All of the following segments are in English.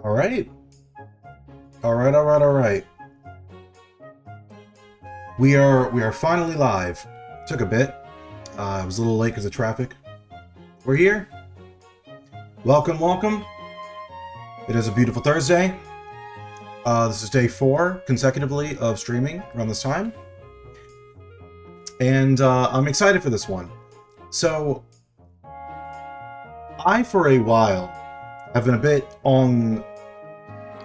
All right. All right, all right, all right. We are finally live. Took a bit. I was a little late because of traffic. We're here. Welcome, welcome. It is a beautiful Thursday. This is day 4 consecutively of streaming around this time. And I'm excited for this one. So, I, for a while, have been a bit on...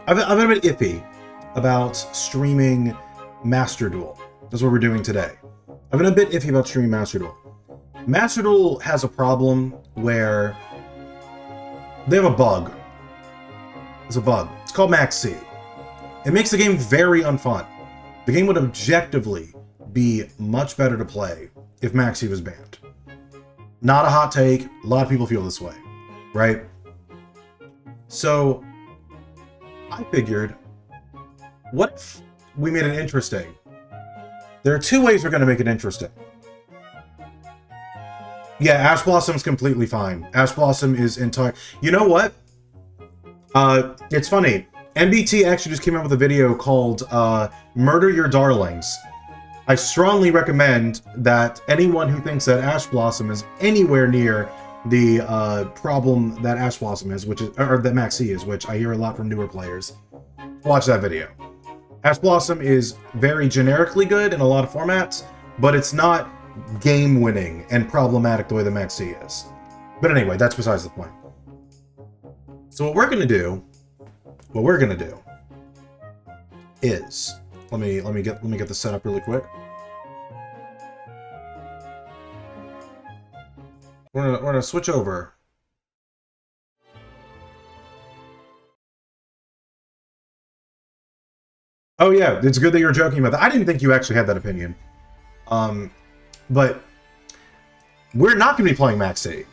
I've been a bit iffy about streaming Master Duel. That's what we're doing today. I've been a bit iffy about streaming Master Duel. Master Duel has a problem where they have a bug. It's a bug. It's called Max C. It makes the game very unfun. The game would objectively be much better to play if Max C was banned. Not a hot take. A lot of people feel this way, right? So, I figured, what if we made it interesting? There are 2 ways we're going to make it interesting. Yeah, Ash Blossom's completely fine. Ash Blossom is entire... You know what? It's funny. MBT actually just came out with a video called Murder Your Darlings. I strongly recommend that anyone who thinks that Ash Blossom is anywhere near the problem that Ash Blossom is, which is, or that Max C is, which I hear a lot from newer players, watch that video. Ash Blossom is very generically good in a lot of formats, but it's not game-winning and problematic the way that Max C is. But anyway, that's besides the point. So what we're gonna do is let me get this set up really quick. We're gonna switch over. Oh yeah, it's good that you're joking about that. I didn't think you actually had that opinion. But we're not going to be playing Max C.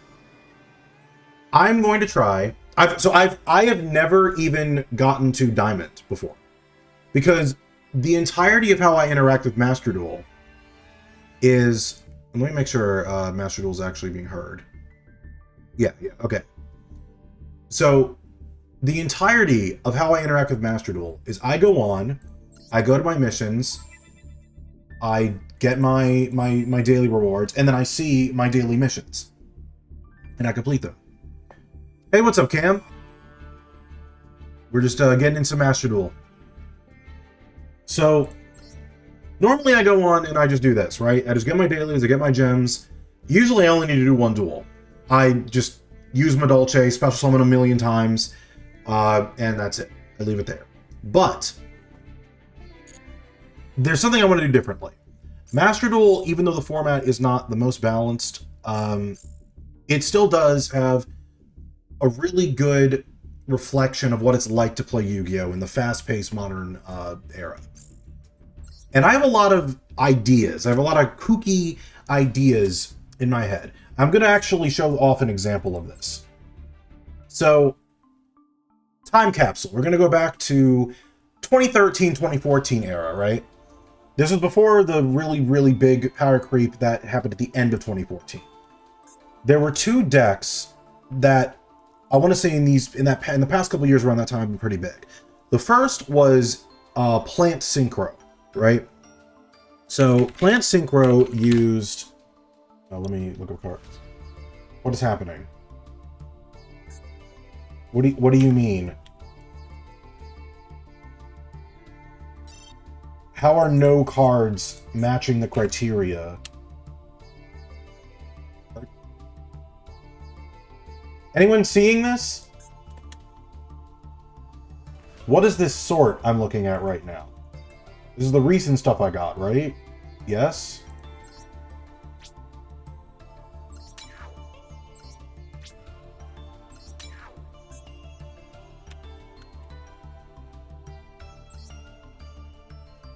I'm going to try. I have never even gotten to Diamond before, because the entirety of how I interact with Master Duel is. Let me make sure Master Duel is actually being heard. Yeah, okay. So the entirety of how I interact with Master Duel is I go on, I go to my missions, I get my daily rewards, and then I see my daily missions. And I complete them. Hey, what's up, Cam? We're just getting into Master Duel. So, normally I go on and I just do this, right? I just get my dailies, I get my gems. Usually I only need to do 1 duel. I just use my Dolce, special summon a million times, and that's it. I leave it there. But there's something I want to do differently. Master Duel, even though the format is not the most balanced, it still does have a really good reflection of what it's like to play Yu-Gi-Oh! In the fast-paced modern era. And I have a lot of ideas. I have a lot of kooky ideas in my head. I'm going to actually show off an example of this. So, time capsule. We're going to go back to 2013, 2014 era, right? This was before the really, really big power creep that happened at the end of 2014. There were 2 decks that I want to say in the past couple of years around that time have been pretty big. The first was Plant Synchro, right? So Plant Synchro used. Let me look up cards. What is happening? What do you mean? How are no cards matching the criteria? Anyone seeing this? What is this sort I'm looking at right now? This is the recent stuff I got, right? Yes?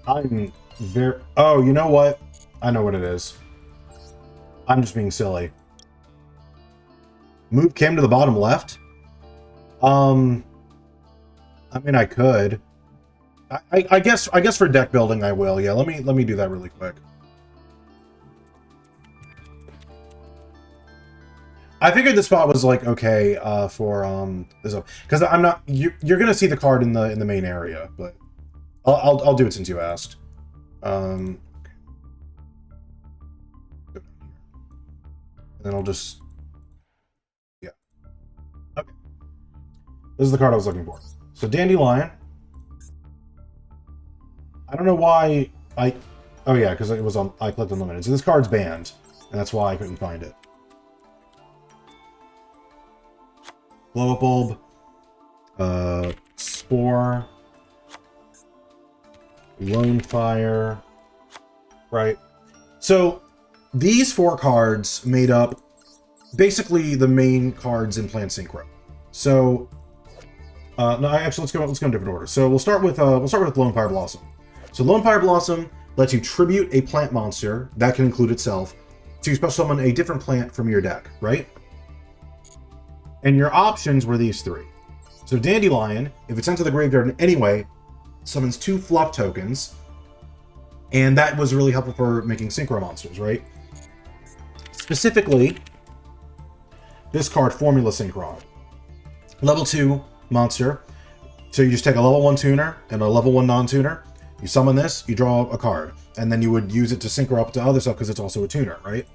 I'm very... Oh, you know what? I know what it is. I'm just being silly. Move Kim to the bottom left? I mean, I could. I guess for deck building I will. Yeah, let me do that really quick. I figured the spot was like okay for this, because I'm not. You're gonna see the card in the main area, but I'll do it since you asked. And then I'll just, yeah. Okay. This is the card I was looking for. So Dandelion. I don't know why oh yeah, because it was on. I clicked unlimited. So this card's banned, and that's why I couldn't find it. Blow up bulb, spore, lone fire, right? So these 4 cards made up basically the main cards in Plant Synchro. So no, actually, let's go in different order. So we'll start with Lone Fire Blossom. So Lone Fire Blossom lets you tribute a plant monster that can include itself to special summon a different plant from your deck, right? And your options were these 3. So Dandelion, if it's sent to the graveyard in any way, summons 2 fluff tokens, and that was really helpful for making synchro monsters, right? Specifically, this card, Formula Synchron. Level 2 monster. So you just take a level 1 tuner and a level 1 non-tuner. You summon this, you draw a card, and then you would use it to synchro up to other stuff because it's also a tuner, right?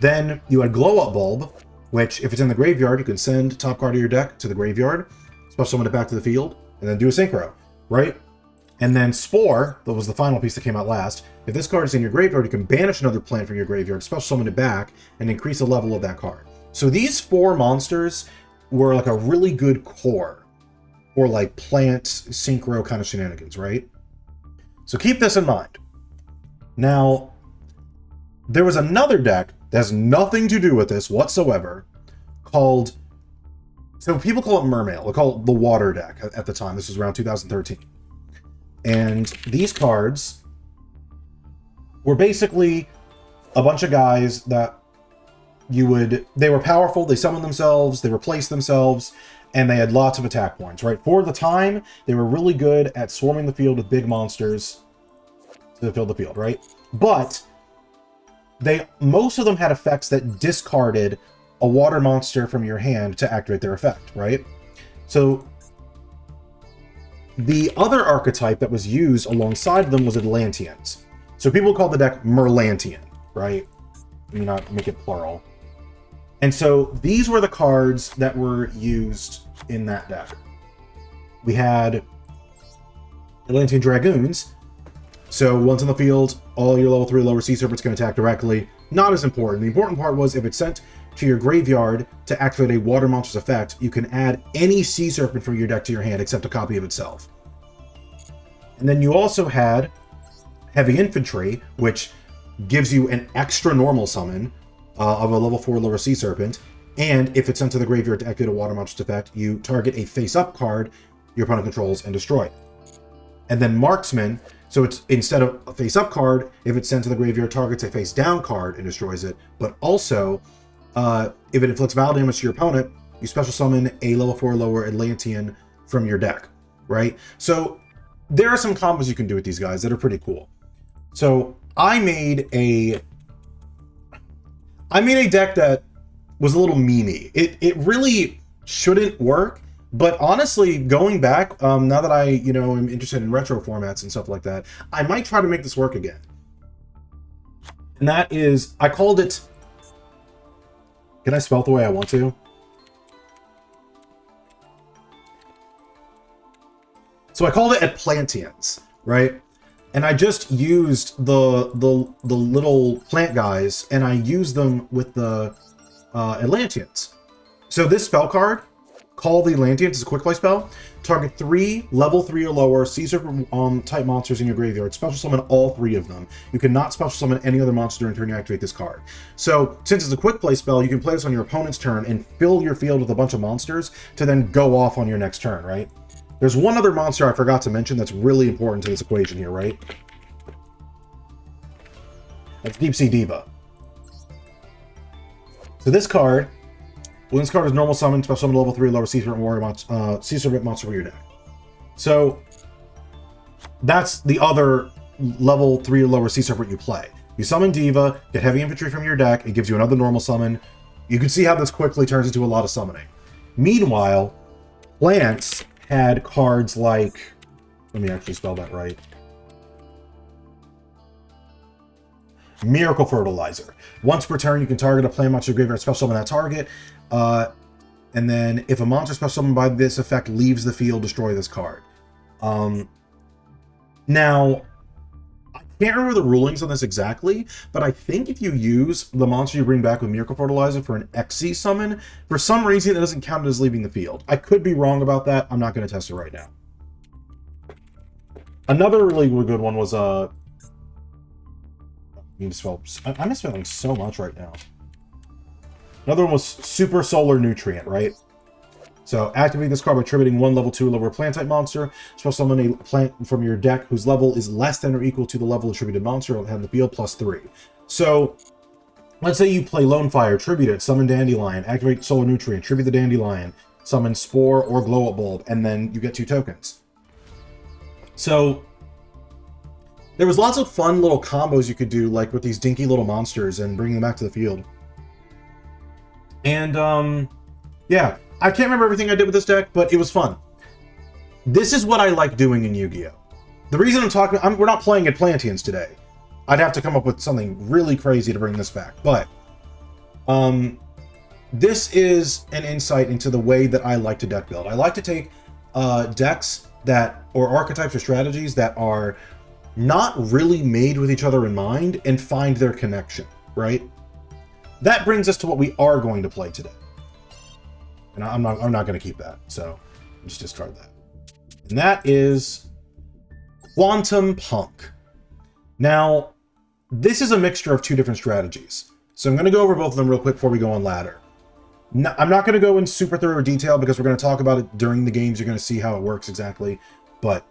Then you had Glow Up Bulb, which, if it's in the graveyard, you can send top card of your deck to the graveyard, special summon it back to the field, and then do a synchro, right? And then Spore, that was the final piece that came out last. If this card is in your graveyard, you can banish another plant from your graveyard, special summon it back, and increase the level of that card. So these 4 monsters were like a really good core for like plant synchro kind of shenanigans, right? So keep this in mind. Now, there was another deck that has nothing to do with this whatsoever, called, so people call it Mermail. They call it the Water deck at the time. This was around 2013. And these cards were basically a bunch of guys that they were powerful, they summoned themselves, they replaced themselves, and they had lots of attack points, right? For the time, they were really good at swarming the field with big monsters to fill the field, right? But most of them had effects that discarded a water monster from your hand to activate their effect, right? So the other archetype that was used alongside them was Atlanteans. So people call the deck Merlantian, right? Let me not make it plural. And so these were the cards that were used in that deck. We had Atlantean Dragoons. So once in the field, all your level 3 lower sea serpents can attack directly. Not as important. The important part was if it's sent to your graveyard to activate a water monster's effect, you can add any sea serpent from your deck to your hand except a copy of itself. And then you also had Heavy Infantry, which gives you an extra normal summon of a level 4 lower sea serpent. And if it's sent to the graveyard to activate a water monster's effect, you target a face-up card your opponent controls and destroy it. And then Marksman, so it's instead of a face-up card, if it's sent to the graveyard, targets a face-down card and destroys it. But also, if it inflicts battle damage to your opponent, you special summon a level 4 lower Atlantean from your deck, right? So there are some combos you can do with these guys that are pretty cool. So I made a deck that was a little memey. It really shouldn't work, but honestly, going back, now that I am interested in retro formats and stuff like that, I might try to make this work again. And that is, I called it. Can I spell it the way I want to? So I called it Atlanteans, right? And I just used the little plant guys, and I used them with the Atlanteans. So this spell card, Call the Atlanteans, is a quick play spell. Target 3 level 3 or lower sea serpent type monsters in your graveyard. Special summon all 3 of them. You cannot special summon any other monster during turn you activate this card. So since it's a quick play spell, you can play this on your opponent's turn and fill your field with a bunch of monsters to then go off on your next turn, right? There's one other monster I forgot to mention that's really important to this equation here, right? That's Deep Sea Diva. So this card, when this card is normal summon, special summon level 3 lower sea serpent warrior sea serpent monster from your deck. So that's the other level 3 or lower sea serpent you play. You summon Diva, get heavy infantry from your deck, it gives you another normal summon, You can see how this quickly turns into a lot of summoning. Meanwhile, plants had cards like, let me actually spell that right. Miracle Fertilizer. Once per turn, you can target a plant monster graveyard, special summon that target. And then if a monster special summoned by this effect leaves the field, destroy this card. Now, I can't remember the rulings on this exactly, but I think if you use the monster you bring back with Miracle Fertilizer for an XC summon, for some reason it doesn't count as leaving the field. I could be wrong about that. I'm not going to test it right now. Another really good one was I'm misspelling so much right now. Another one was Super Solar Nutrient, right? So activate this card by attributing 1 level 2 level plant type monster. Special summon a plant from your deck whose level is less than or equal to the level attributed monster. It'll have the field +3. So let's say you play Lone Fire, attribute it, summon Dandelion, activate Solar Nutrient, attribute the Dandelion, summon Spore or Glow Up Bulb, and then you get 2 tokens. So there was lots of fun little combos you could do, like with these dinky little monsters and bringing them back to the field. And yeah. I can't remember everything I did with this deck, but it was fun. This is what I like doing in Yu-Gi-Oh! The reason I'm talking... we're not playing Atlanteans today. I'd have to come up with something really crazy to bring this back. But this is an insight into the way that I like to deck build. I like to take decks that... or archetypes or strategies that are not really made with each other in mind and find their connection, right? That brings us to what we are going to play today. And I'm not going to keep that, so just discard that. And that is Quantum P.U.N.K. Now, this is a mixture of 2 different strategies. So I'm going to go over both of them real quick before we go on ladder. No, I'm not going to go in super thorough detail because we're going to talk about it during the games. You're going to see how it works exactly. But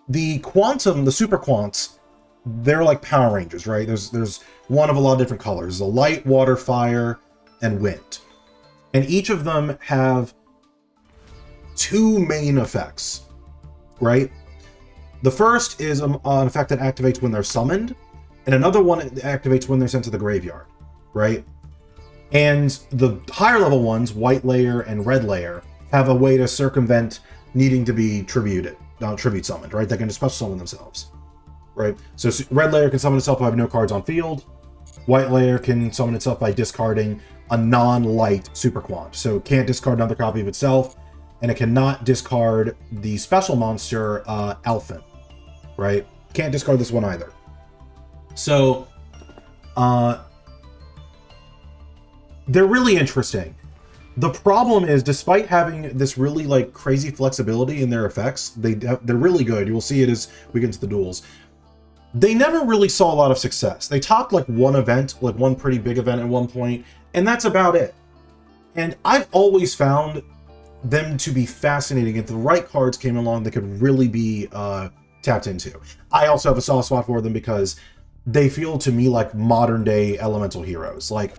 the Quantum, the Super Quants, they're like Power Rangers, right? There's one of a lot of different colors. The light, water, fire, and wind. And each of them have 2 main effects, right? The first is an effect that activates when they're summoned, and another one activates when they're sent to the graveyard, right? And the higher level ones, White Layer and Red Layer, have a way to circumvent needing to be tribute summoned, right? They can just special summon themselves, right? So Red Layer can summon itself by having no cards on field. White Layer can summon itself by discarding a non-light Super Quant. So it can't discard another copy of itself, and it cannot discard the special monster, Alphen, right? Can't discard this one either. So, they're really interesting. The problem is, despite having this really, like, crazy flexibility in their effects, they're really good. You will see it as we get into the duels. They never really saw a lot of success. They topped like one event, like one pretty big event at one point, and that's about it. And I've always found them to be fascinating. If the right cards came along, they could really be tapped into. I also have a soft spot for them because they feel to me like modern day elemental heroes. Like,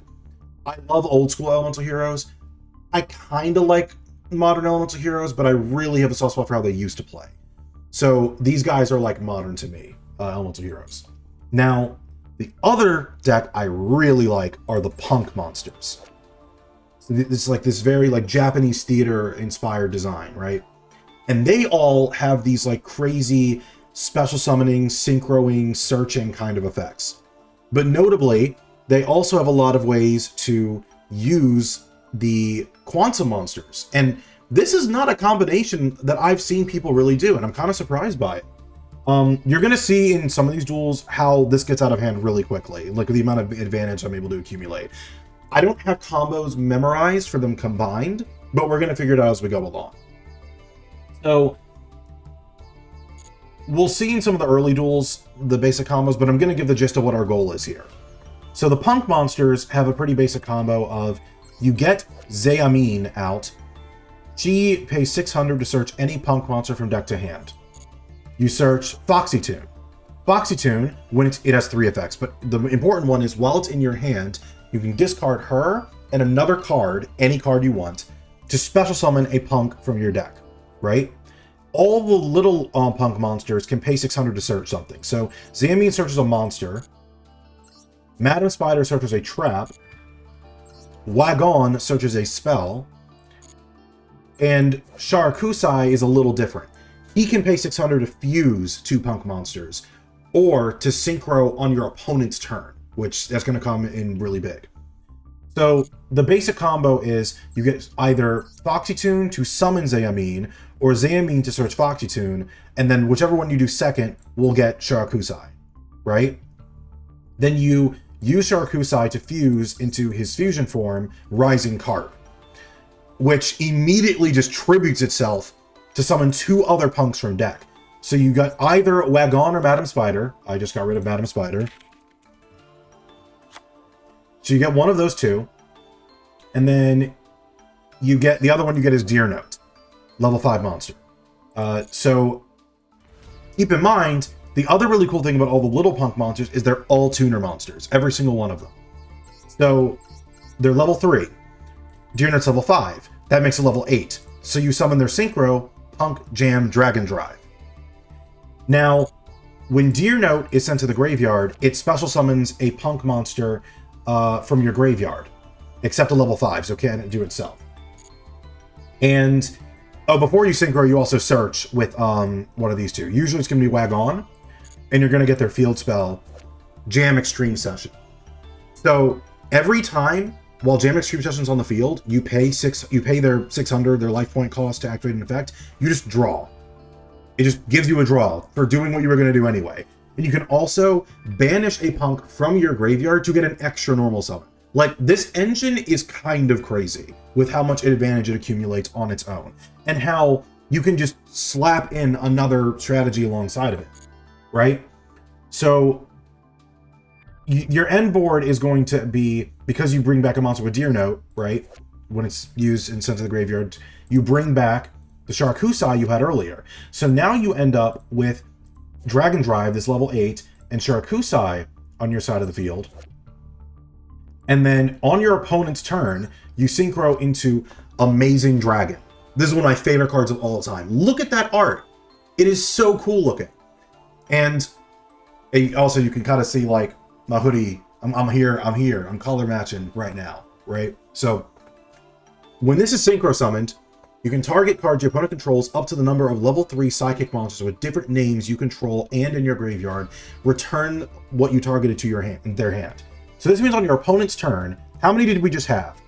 I love old school elemental heroes. I kind of like modern elemental heroes, but I really have a soft spot for how they used to play. So these guys are like modern to me. Elemental heroes. Now, the other deck I really like are the P.U.N.K monsters. So it's like this very like Japanese theater inspired design, right? And they all have these like crazy special summoning, synchroing, searching kind of effects. But notably, they also have a lot of ways to use the quantum monsters. And this is not a combination that I've seen people really do, and I'm kind of surprised by it. You're going to see in some of these duels how this gets out of hand really quickly. Look at the amount of advantage I'm able to accumulate. I don't have combos memorized for them combined, but we're going to figure it out as we go along. So, we'll see in some of the early duels the basic combos, but I'm going to give the gist of what our goal is here. So the P.U.N.K monsters have a pretty basic combo of you get Zeamine out. She pays 600 to search any P.U.N.K monster from deck to hand. You search Foxy-Tune. Foxy-Tune, when it has 3 effects, but the important one is while it's in your hand, you can discard her and another card, any card you want, to special summon a P.U.N.K from your deck, right? All the little P.U.N.K monsters can pay 600 to search something. So Zeamine searches a monster, Madam Spider searches a trap. Wagon searches a spell. And Sharakusai is a little different. He can pay 600 to fuse 2 punk monsters, or to synchro on your opponent's turn, which that's going to come in really big. So the basic combo is you get either Foxy-Tune to summon Zeamine, or Zeamine to search Foxy-Tune, and then whichever one you do second will get Sharakusai, right? Then you use Sharakusai to fuse into his fusion form, Rising Carp, which immediately just tributes itself to summon 2 other punks from deck. So you got either Wagon or Madam Spider. I just got rid of Madam Spider. So you get one of those 2. And then you get the other one you get is Deer Note, level 5 monster. So keep in mind, the other really cool thing about all the little punk monsters is they're all tuner monsters, every single one of them. So they're level 3. Deer Note's level 5. That makes it level 8. So you summon their synchro, Punk, Jam, Dragon Drive. Now, when Deer Note is sent to the graveyard, it special summons a punk monster from your graveyard, except a level 5, so it can't do itself. And before you synchro, you also search with one of these 2. Usually it's going to be Wagon, and you're going to get their field spell, Jam Extreme Session. So every time while Jam Extreme Session's on the field, you pay their 600, their life point cost to activate an effect. You just draw. It just gives you a draw for doing what you were going to do anyway. And you can also banish a punk from your graveyard to get an extra normal summon. Like, this engine is kind of crazy with how much advantage it accumulates on its own, and how you can just slap in another strategy alongside of it, right? So your end board is going to be, because you bring back a monster with Deer Note, right? When it's used and sent to the graveyard, you bring back the Sharakusai you had earlier. So now you end up with Dragon Drive, this level 8, and Sharakusai on your side of the field. And then on your opponent's turn, you synchro into Amazing Dragon. This is one of my favorite cards of all time. Look at that art. It is so cool looking. And also you can kind of see, like, my hoodie, I'm here, I'm color matching right now, right? So when this is synchro summoned, you can target cards your opponent controls up to the number of level 3 psychic monsters with different names you control and in your graveyard. Return what you targeted to their hand. So this means on your opponent's turn, how many did we just have?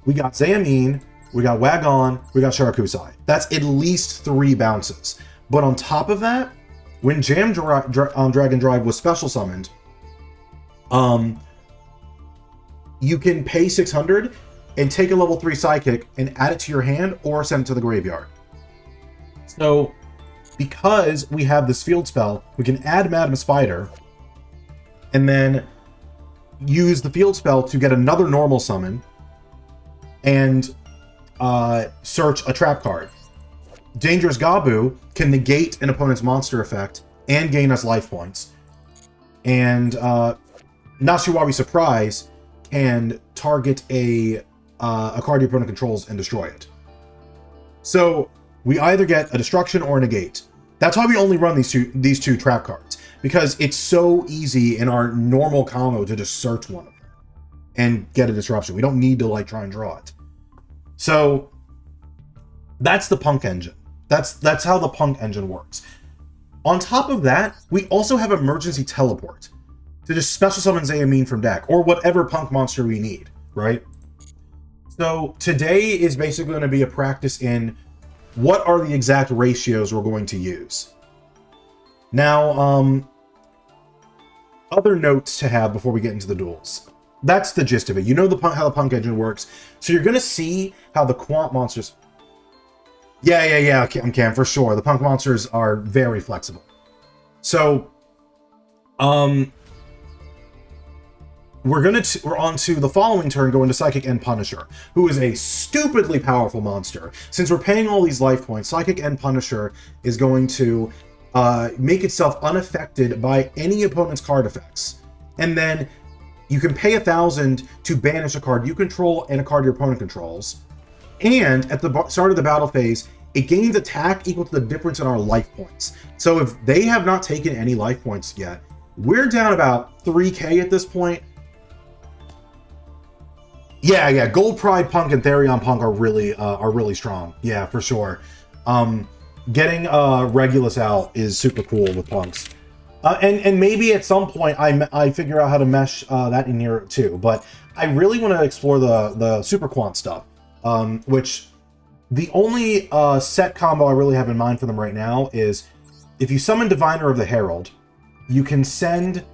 We got Zeamine, we got Wagon, we got Sharakusai. That's at least 3 bounces. But on top of that, when Dragon Drive was special summoned, you can pay 600 and take a level 3 psychic and add it to your hand or send it to the graveyard. So because we have this field spell, we can add Madam Spider and then use the field spell to get another normal summon and search a trap card. Dangerous Gabu can negate an opponent's monster effect and gain us life points. And Nashiwari Surprise can target a card your opponent controls and destroy it. So we either get a destruction or a negate. That's why we only run these two trap cards, because it's so easy in our normal combo to just search one of them and get a disruption. We don't need to like try and draw it. So that's the Punk engine. That's how the Punk engine works. On top of that, we also have emergency teleport to just special summon Zeamine from deck, or whatever Punk monster we need, right? So today is basically going to be a practice in what are the exact ratios we're going to use. Now, other notes to have before we get into the duels. That's the gist of it. You know how the Punk engine works. So you're going to see how the Quant monsters... Yeah, Cam, for sure. The Punk monsters are very flexible. So, we're on to the following turn, go into Psychic End Punisher, who is a stupidly powerful monster. Since we're paying all these life points, Psychic End Punisher is going to make itself unaffected by any opponent's card effects. And then you can pay 1,000 to banish a card you control and a card your opponent controls. And at the start of the battle phase, it gains attack equal to the difference in our life points. So if they have not taken any life points yet, We're down about 3K at this point. Yeah, Gold Pride Punk and Therion Punk are really strong. Yeah, for sure. Getting Regulus out is super cool with punks. And maybe at some point I figure out how to mesh that in here too. But I really want to explore the Super Quant stuff, which the only set combo I really have in mind for them right now is if you summon Diviner of the Herald, you can send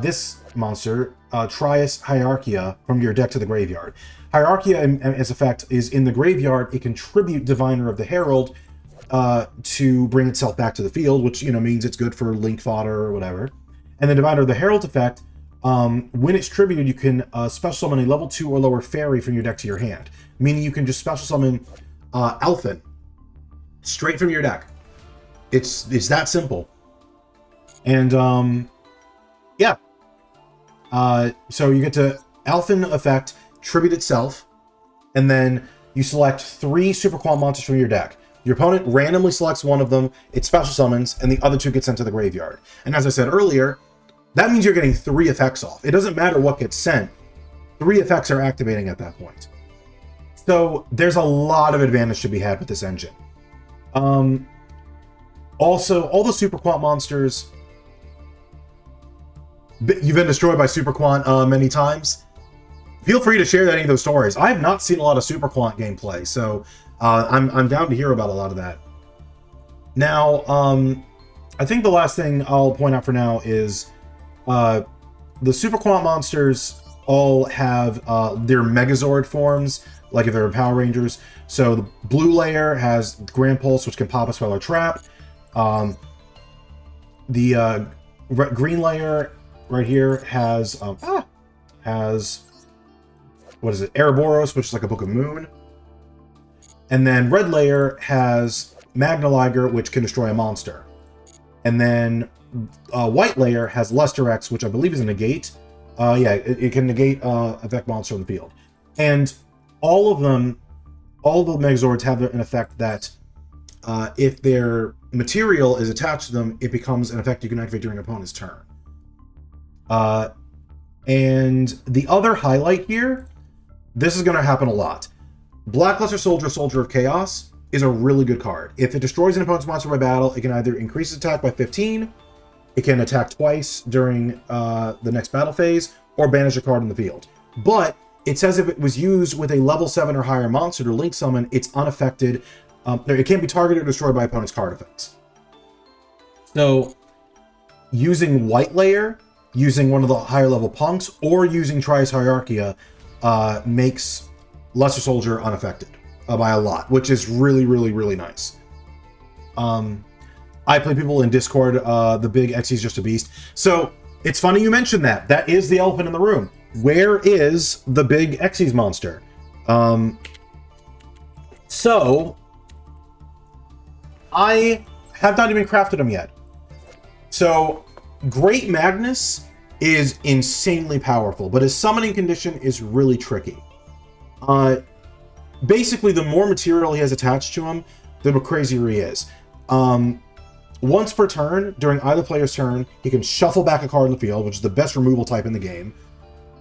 this monster, Trias Hierarchia, from your deck to the graveyard. Hierarchia, as effect, is in the graveyard. It can tribute Diviner of the Herald to bring itself back to the field, which, you know, means it's good for link fodder or whatever. And the Diviner of the Herald effect, when it's tributed, you can special summon a level 2 or lower fairy from your deck to your hand, meaning you can just special summon Elfin straight from your deck. It's that simple. And yeah. So you get to Elfin effect, tribute itself, and then you select 3 Super Quant monsters from your deck. Your opponent randomly selects one of them, it special summons, and the other 2 get sent to the graveyard. And as I said earlier, that means you're getting 3 effects off. It doesn't matter what gets sent. 3 effects are activating at that point. So there's a lot of advantage to be had with this engine. Also, all the Super Quant monsters... You've been destroyed by Super Quant many times. Feel free to share any of those stories. I have not seen a lot of Super Quant gameplay, so I'm down to hear about a lot of that. Now, I think the last thing I'll point out for now is the Super Quant monsters all have their Megazord forms, like if they're Power Rangers. So the blue layer has Grand Pulse, which can pop a spell or trap. The green layer right here has what is it? Ouroboros, which is like a Book of Moon. And then red layer has Magna Liger, which can destroy a monster. And then white layer has Luster X, which I believe is a negate. Yeah, it can negate effect monster on the field. And all of the Megazords have an effect that if their material is attached to them, it becomes an effect you can activate during an opponent's turn. And the other highlight here, this is going to happen a lot. Blackluster Soldier, Soldier of Chaos is a really good card. If it destroys an opponent's monster by battle, it can either increase its attack by 15, it can attack twice during the next battle phase, or banish a card in the field. But it says if it was used with a level 7 or higher monster to link summon, it's unaffected. It can't be targeted or destroyed by opponent's card effects. So, using White Layer, using one of the higher level punks, or using Trias Hierarchia makes Lesser Soldier unaffected by a lot, which is really, really, really nice. I play people in Discord, the big Xy's just a beast. So, it's funny you mentioned that. That is the elephant in the room. Where is the big Xy's monster? So, I have not even crafted him yet. So, Great Magnus is insanely powerful, but his summoning condition is really tricky. Basically, the more material he has attached to him, the more crazier he is. Once per turn, during either player's turn, he can shuffle back a card in the field, which is the best removal type in the game.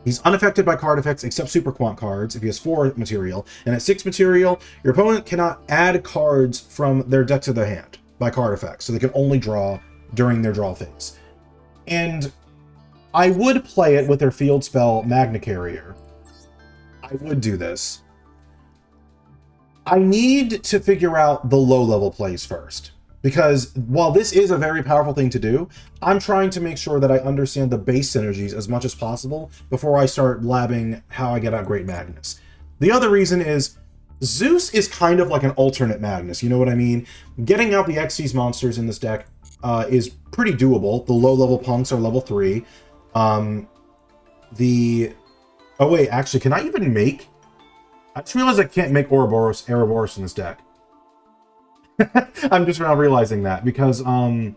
He's unaffected by card effects except Super Quant cards if he has 4 material. And at 6 material, your opponent cannot add cards from their deck to their hand by card effects, so they can only draw during their draw phase. And I would play it with their field spell Magna Carrier. I would do this. I need to figure out the low-level plays first. Because while this is a very powerful thing to do, I'm trying to make sure that I understand the base synergies as much as possible before I start blabbing how I get out Great Magnus. The other reason is Zeus is kind of like an alternate Magnus, you know what I mean? Getting out the Xyz monsters in this deck is pretty doable. The low-level punks are level 3. Oh wait, actually, can I even make... I just realized I can't make Ouroboros in this deck. I'm just now realizing that, because the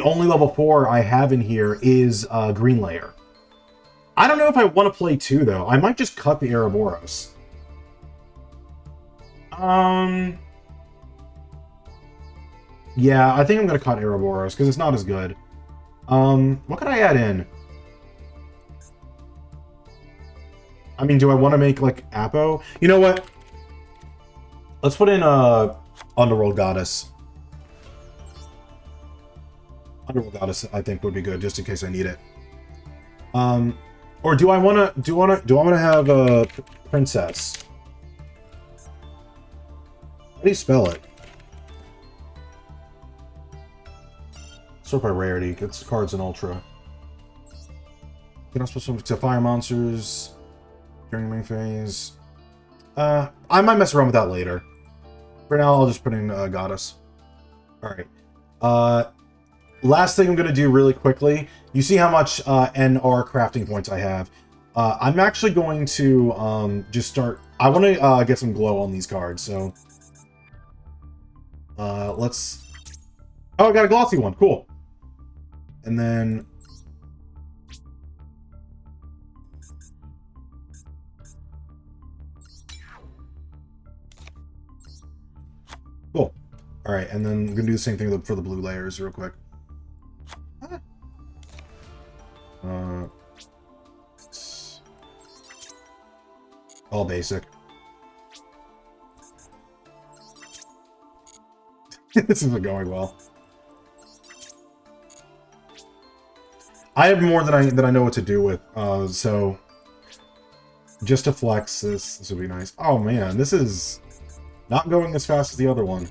only level 4 I have in here is Green Layer. I don't know if I want to play 2, though. I might just cut the Ouroboros. Yeah, I think I'm going to cut Ouroboros, because it's not as good. What could I add in? I mean, do I want to make, like, Apo? You know what? Let's put in, Underworld Goddess. Underworld Goddess, I think, would be good, just in case I need it. Or do I want to have a Princess? How do you spell it? Sort by rarity. It's cards in Ultra. You're not supposed to fire monsters during the main phase. I might mess around with that later. For now, I'll just put in Goddess. Alright. Last thing I'm going to do really quickly. You see how much NR crafting points I have. I'm actually going to just start... I want to get some glow on these cards, so... let's... Oh, I got a glossy one. Cool. And then... Cool. Alright, and then I'm going to do the same thing for the blue layers real quick. All basic. This isn't going well. I have more than I know what to do with, so just to flex this would be nice. Oh man, this is not going as fast as the other one.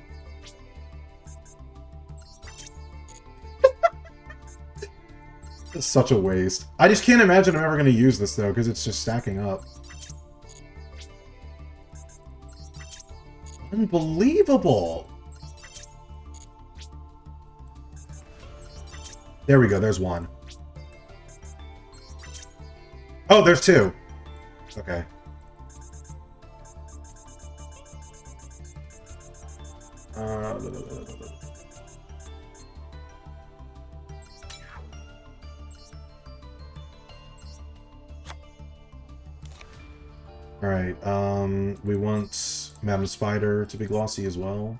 It's such a waste. I just can't imagine I'm ever going to use this though, because it's just stacking up. Unbelievable. There we go, there's one. Oh, there's two. Okay. Alright, we want Madam Spider to be glossy as well.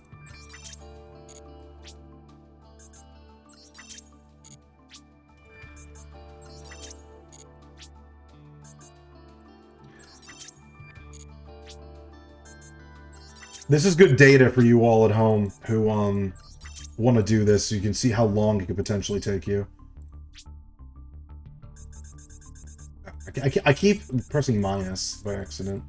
This is good data for you all at home who want to do this, so you can see how long it could potentially take you. I keep pressing minus by accident.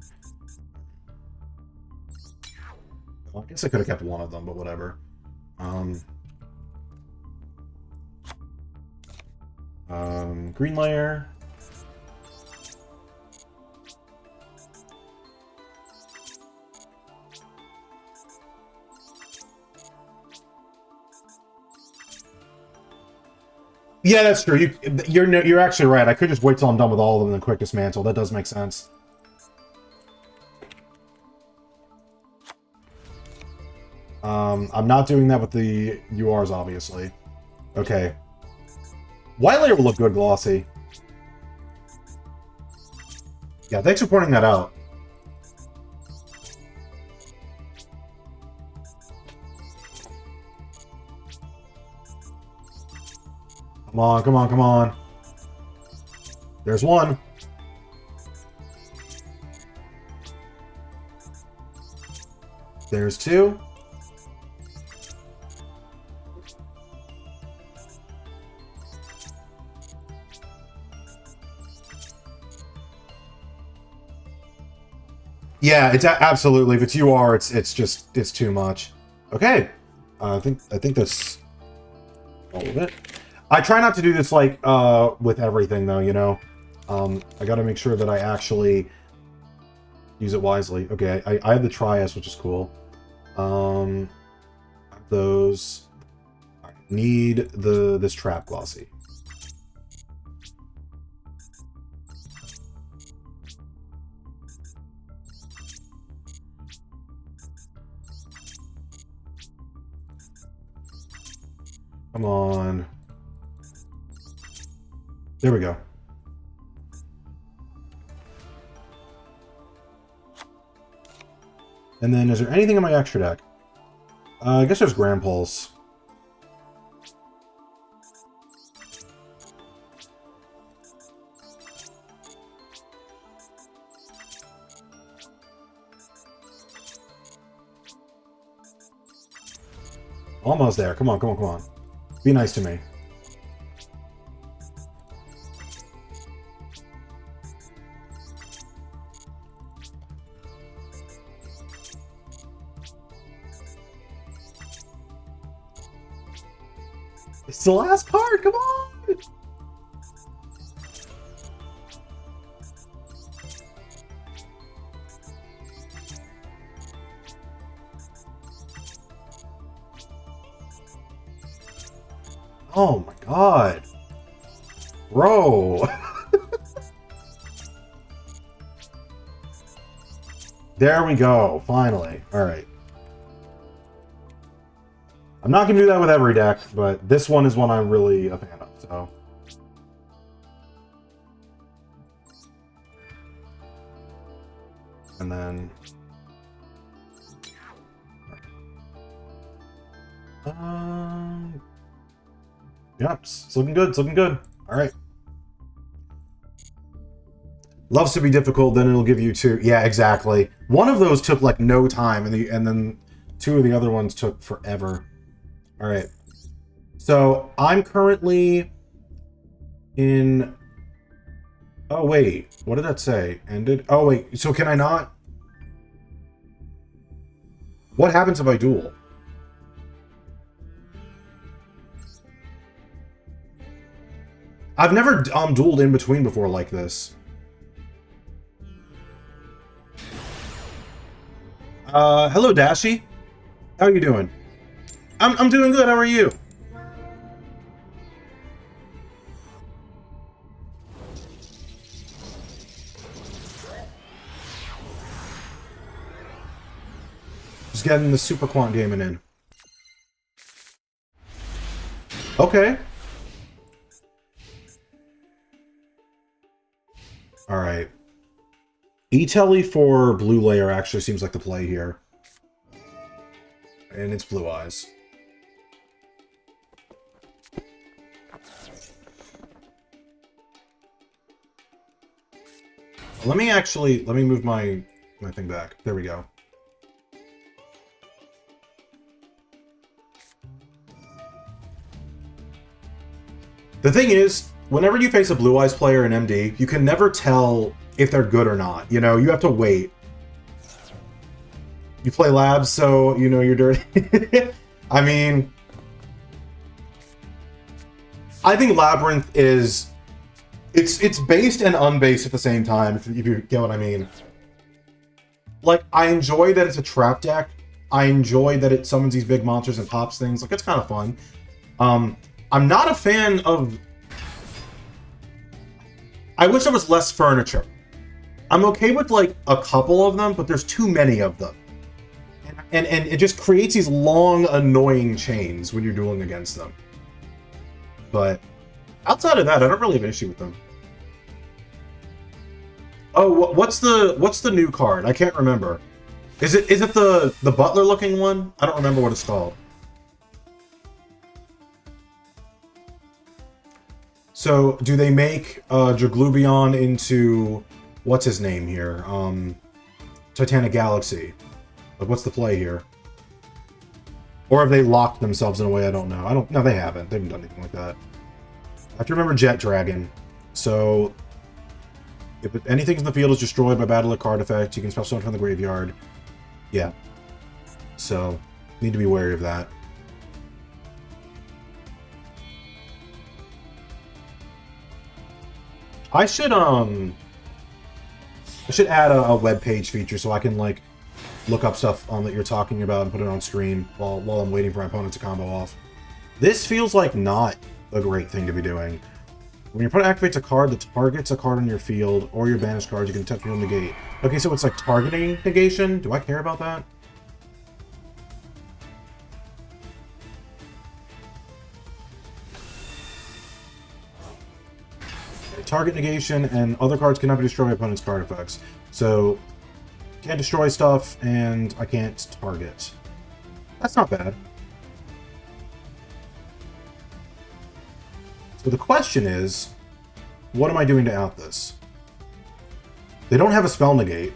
Well, I guess I could have kept one of them, but whatever. Green layer. Yeah, that's true. You're actually right. I could just wait till I'm done with all of them and then quick dismantle. That does make sense. I'm not doing that with the URs, obviously. Okay. White layer will look good glossy. Yeah, thanks for pointing that out. Come on, come on, come on. There's one. There's two. Yeah, it's absolutely. If it's UR, it's too much. Okay, I think that's all of it. I try not to do this like with everything though, you know. I got to make sure that I actually use it wisely. Okay, I have the Trias, which is cool. Those I need this trap glossy. Come on. There we go. And then, is there anything in my extra deck? I guess there's Grand Pulse. Almost there. Come on, come on, come on. Be nice to me. It's the last card, come on! Oh my god. Bro. There we go, finally. Alright. I'm not going to do that with every deck, but this one is one I'm really a fan of, so... And then... Yep, it's looking good, it's looking good. Alright. Loves to be difficult, then it'll give you two. Yeah, exactly. One of those took like no time, and then two of the other ones took forever. Alright. So, I'm currently in... Oh, wait. What did that say? Ended? Oh, wait. So can I not... What happens if I duel? I've never dueled in between before like this. Hello, Dashi. How are you doing? I'm doing good. How are you? Just getting the Super Quant gaming in. Okay. Alright. E-Telly for Blue Layer actually seems like the play here. And it's Blue Eyes. Let me move my thing back. There we go. The thing is, whenever you face a Blue Eyes player in MD, you can never tell if they're good or not. You know, you have to wait. You play Labs, so you know you're dirty. I mean, I think Labyrinth is... It's based and unbased at the same time, if you get what I mean. Like, I enjoy that it's a trap deck. I enjoy that it summons these big monsters and pops things. Like, it's kind of fun. I'm not a fan of... I wish there was less furniture. I'm okay with, like, a couple of them, but there's too many of them. And it just creates these long, annoying chains when you're dueling against them. But outside of that, I don't really have an issue with them. Oh, what's the new card? I can't remember. Is it the butler looking one? I don't remember what it's called. So, do they make Dragunity into what's his name here? Titanic Galaxy. Like, what's the play here? Or have they locked themselves in a way I don't know? No, they haven't. They haven't done anything like that. I have to remember Jet Dragon. So, if anything in the field is destroyed by battle or card effect, you can special summon from the graveyard. Yeah. So, need to be wary of that. I should add a web page feature so I can, like, look up stuff that you're talking about and put it on stream while I'm waiting for my opponent to combo off. This feels like not a great thing to be doing. When your opponent activates a card that targets a card on your field or your banished cards, you can technically negate. Okay, so it's like targeting negation? Do I care about that? Target negation, and other cards cannot be destroyed by opponent's card effects. So, can't destroy stuff, and I can't target. That's not bad. So the question is, what am I doing to out this? They don't have a spell negate,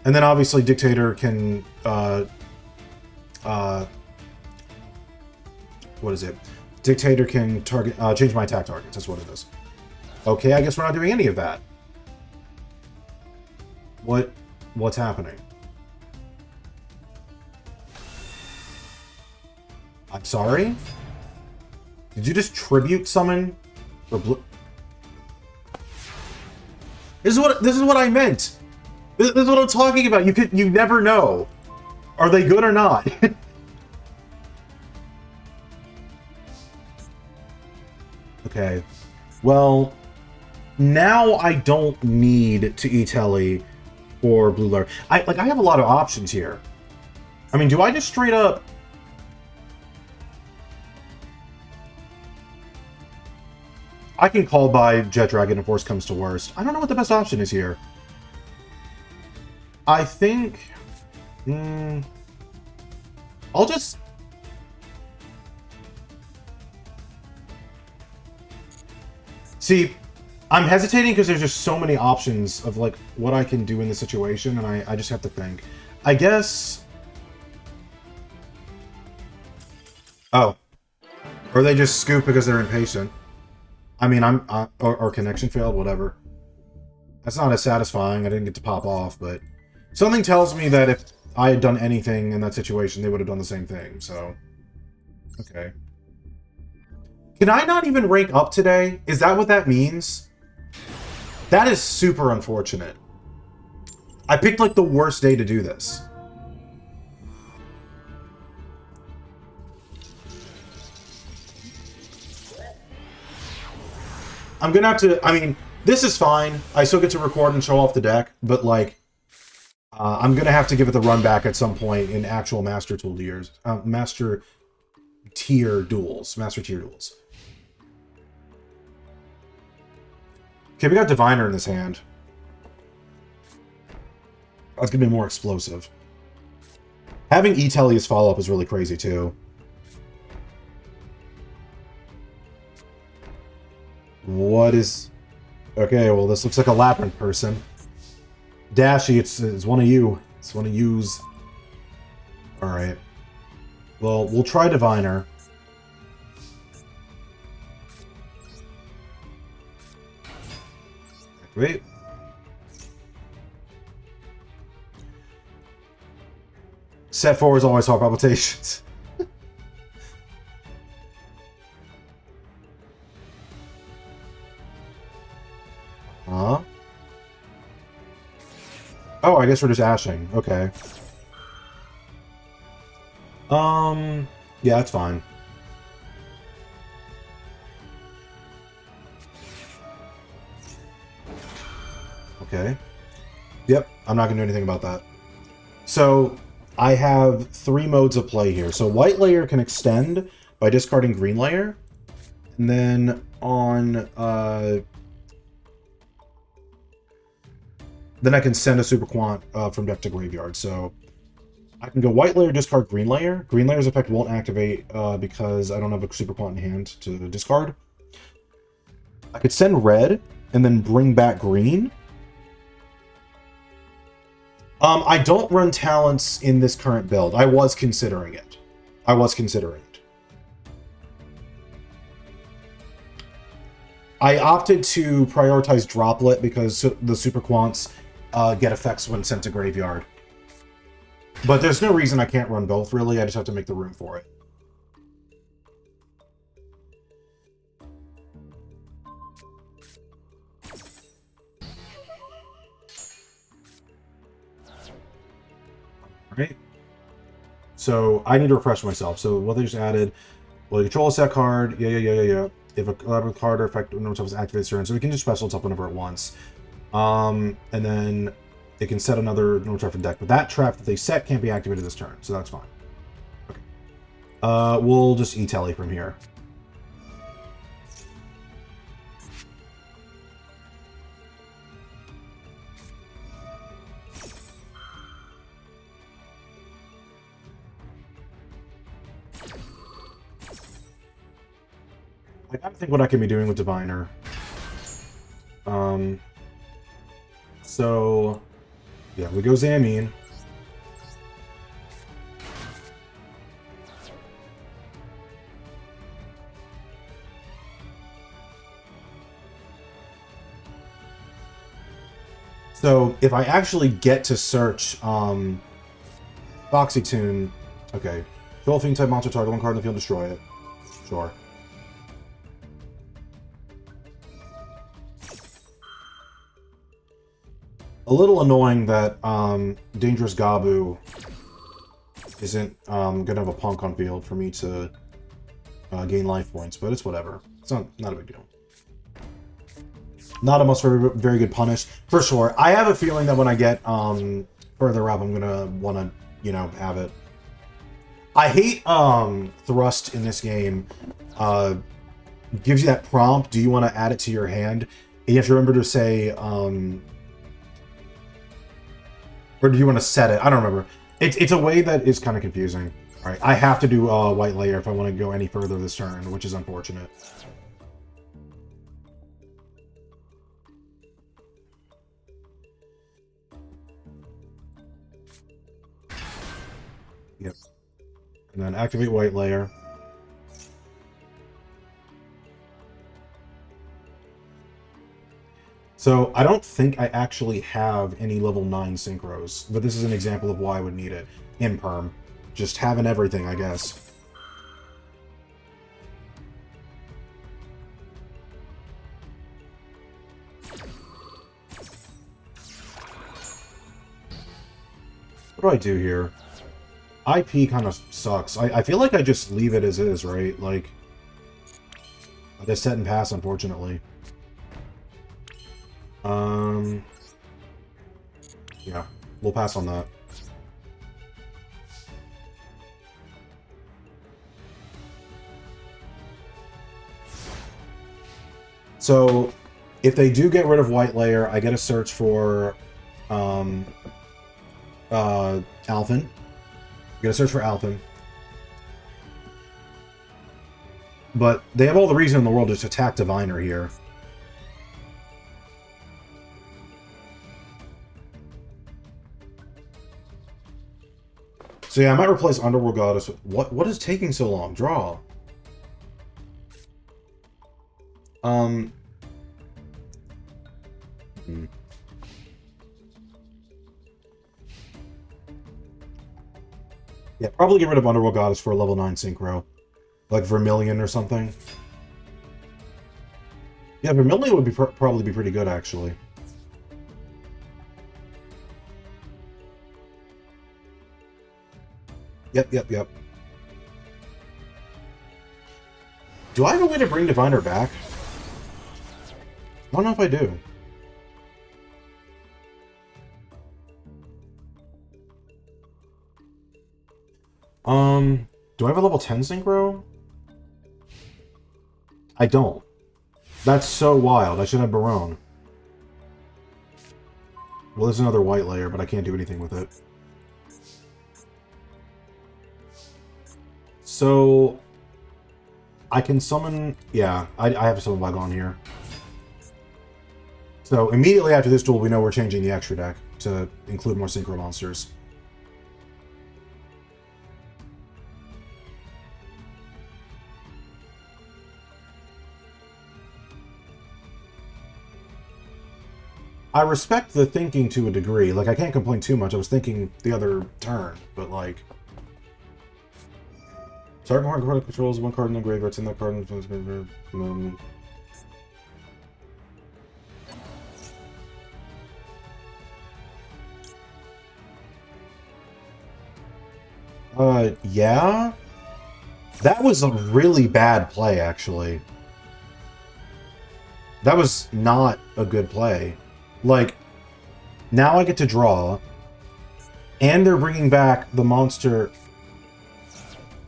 and then obviously Dictator can what is it? Dictator can target change my attack targets. That's what it is. Okay, I guess we're not doing any of that. What's happening? I'm sorry? Did you just tribute summon for blue? This is what I meant. This is what I'm talking about. You never know. Are they good or not? Okay. Well, now I don't need to E-Telly or Blue Lair. I have a lot of options here. I mean, do I just straight up... I can call by Jet Dragon if worst comes to worst. I don't know what the best option is here. I think... I'll just... See, I'm hesitating because there's just so many options of, like, what I can do in this situation, and I just have to think. I guess... Oh. Or they just scoop because they're impatient. I mean, or connection failed, whatever. That's not as satisfying. I didn't get to pop off, but... Something tells me that if I had done anything in that situation, they would have done the same thing, so... Okay. Can I not even rank up today? Is that what that means? That is super unfortunate. I picked, like, the worst day to do this. I'm gonna have to... I mean, this is fine. I still get to record and show off the deck, but, like... I'm gonna have to give it the run back at some point in actual Master Tool years. Master Tier duels. Okay, we got Diviner in this hand. That's gonna be more explosive. Having E-Telly as follow-up is really crazy, too. What is... Okay, well, this looks like a Labyrinth person. Dashy, it's one of you. It's one of yous. Alright. Well, we'll try Diviner. Activate. Set forward is always heart palpitations. Huh? Oh, I guess we're just ashing. Okay. Yeah, that's fine. Okay. Yep, I'm not gonna do anything about that. So, I have 3 modes of play here. So, white layer can extend by discarding green layer. And then on, then I can send a Super Quant from deck to graveyard. So I can go white layer, discard green layer. Green layer's effect won't activate because I don't have a Super Quant in hand to discard. I could send red and then bring back green. I don't run talents in this current build. I was considering it. I opted to prioritize Droplet because the Super Quants get effects when sent to graveyard. But there's no reason I can't run both, really. I just have to make the room for it. Alright. So, I need to refresh myself. So, what they just added... Well, you control a set card. Yeah. If a Labyrinth card or effect when it's activated turn, so it can just special itself whenever it wants. And then it can set another no trap from deck, but that trap that they set can't be activated this turn, so that's fine. Okay. We'll just E-Telly from here. I gotta think what I can be doing with Diviner. So, yeah, we go Zamine. So if I actually get to search Foxy Tune, okay. Duel Fiend type monster target, one card in the field, destroy it. Sure. A little annoying that Dangerous Gabu isn't gonna have a P.U.N.K on field for me to gain life points, but it's whatever. It's not a big deal. Not a very good punish for sure. I have a feeling that when I get further up, I'm gonna want to, you know, have it. I hate thrust in this game. Gives you that prompt. Do you want to add it to your hand? And you have to remember to say, or do you want to set it? I don't remember. It's a way that is kind of confusing. All right, I have to do White Layer if I want to go any further this turn, which is unfortunate. Yep. And then activate White Layer. So I don't think I actually have any level 9 synchros, but this is an example of why I would need it. In Perm. Just having everything, I guess. What do I do here? IP kind of sucks. I feel like I just leave it as is, right? Like, I just set and pass, unfortunately. Yeah, we'll pass on that. So, if they do get rid of White Layer, I get a search for, Alphen. Get a search for Alphen. But they have all the reason in the world to just attack Diviner here. So yeah, I might replace Underworld Goddess with... What is taking so long? Draw. Yeah, probably get rid of Underworld Goddess for a level 9 synchro. Like Vermilion or something. Yeah, Vermilion would be probably be pretty good, actually. Yep. Do I have a way to bring Diviner back? I don't know if I do. Do I have a level 10 synchro? I don't. That's so wild. I should have Barone. Well, there's another White Layer, but I can't do anything with it. So, I can summon... Yeah, I have a summon bug on here. So, immediately after this duel, we know we're changing the extra deck to include more synchro monsters. I respect the thinking to a degree. Like, I can't complain too much. I was thinking the other turn, but like... Target card controls one card in the graveyard. It's in that card in the graveyard. Yeah? That was a really bad play, actually. That was not a good play. Like, now I get to draw, and they're bringing back the monster...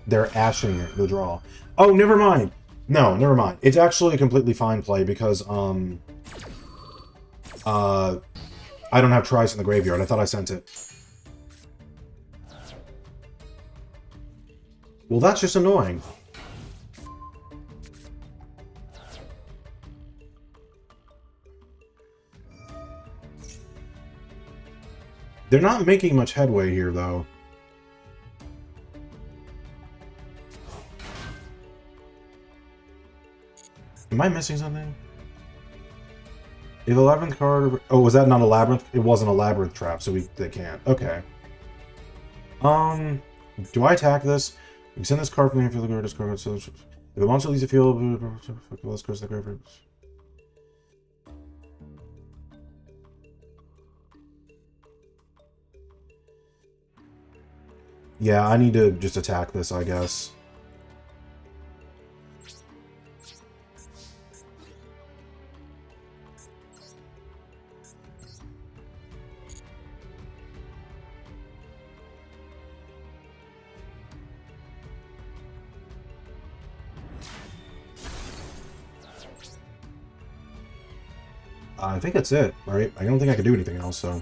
They're ashing the draw. Oh, never mind. No, never mind. It's actually a completely fine play because, I don't have tries in the graveyard. I thought I sent it. Well, that's just annoying. They're not making much headway here, though. Am I missing something? If a Labyrinth card... Oh, was that not a Labyrinth? It wasn't a Labyrinth trap, so they can't. Okay. Do I attack this? You can send this card from the field of the discard. So if a monster leaves the field, let's curse the graveyard. Yeah, I need to just attack this, I guess. I think that's it, right? I don't think I can do anything else, so...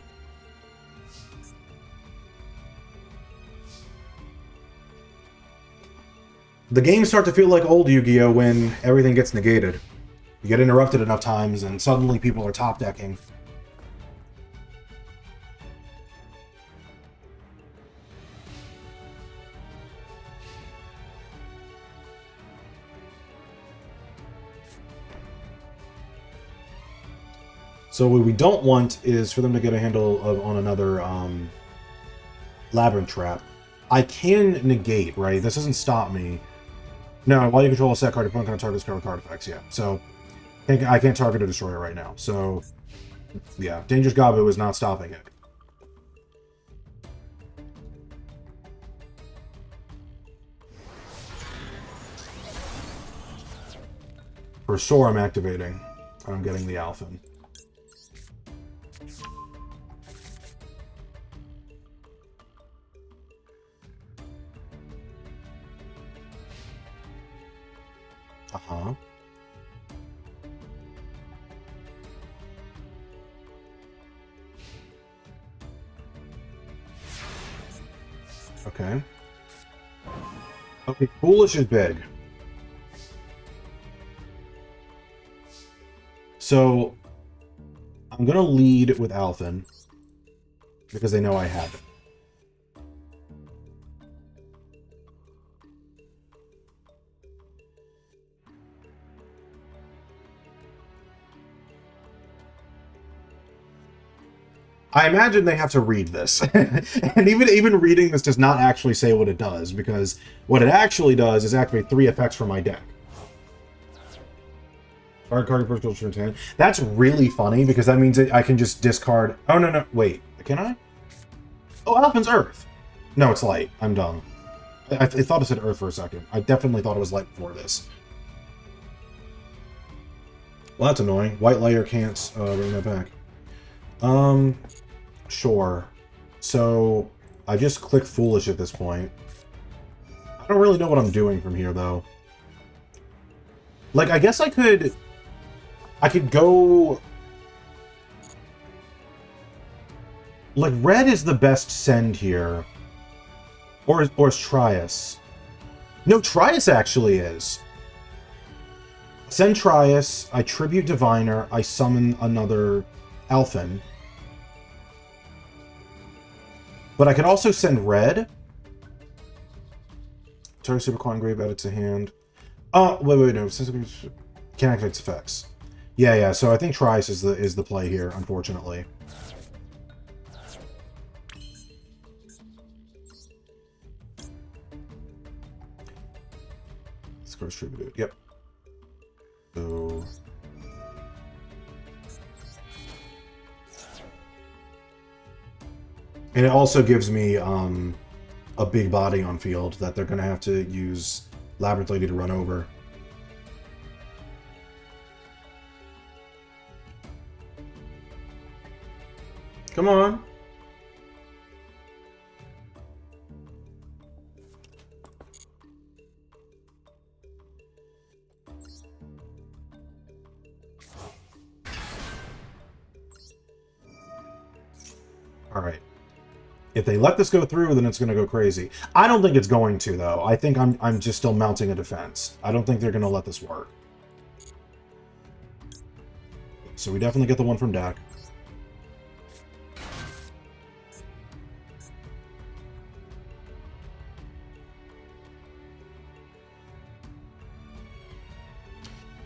The games start to feel like old Yu-Gi-Oh! When everything gets negated. You get interrupted enough times, and suddenly people are top-decking. So what we don't want is for them to get a handle on another Labyrinth trap. I can negate, right? This doesn't stop me. No, while you control a set card, your opponent can target this card with card effects, yeah. So, I can't target a destroyer right now. So, yeah, Dangerous Gabu is not stopping it. For sure I'm activating. I'm getting the Alphen. Uh-huh. Okay. Okay, Foolish is big. So, I'm going to lead with Alphen, because they know I have it. I imagine they have to read this. And even reading this does not actually say what it does, because what it actually does is activate 3 effects from my deck. Card personal hand. That's really funny, because that means that I can just discard... Oh, no, wait. Can I? Oh, Alphen's Earth. No, it's Light. I'm dumb. I thought it said Earth for a second. I definitely thought it was Light before this. Well, that's annoying. White Layer can't bring that back. Sure. So, I just click Foolish at this point. I don't really know what I'm doing from here, though. Like, I guess I could go... Like, red is the best send here. Or is Trias. No, Trias actually is. Send Trias, I tribute Diviner, I summon another Alphen. But I could also send red. Target Super Quant Grave edits a hand. Oh, wait, no. Can't activate its effects. Yeah, so I think Trias is the play here, unfortunately. Let's go distribute it. Yep. So... And it also gives me a big body on field that they're going to have to use Labyrinth Lady to run over. Come on. All right. If they let this go through, then it's going to go crazy. I don't think it's going to, though. I think I'm just still mounting a defense. I don't think they're going to let this work. So we definitely get the one from deck.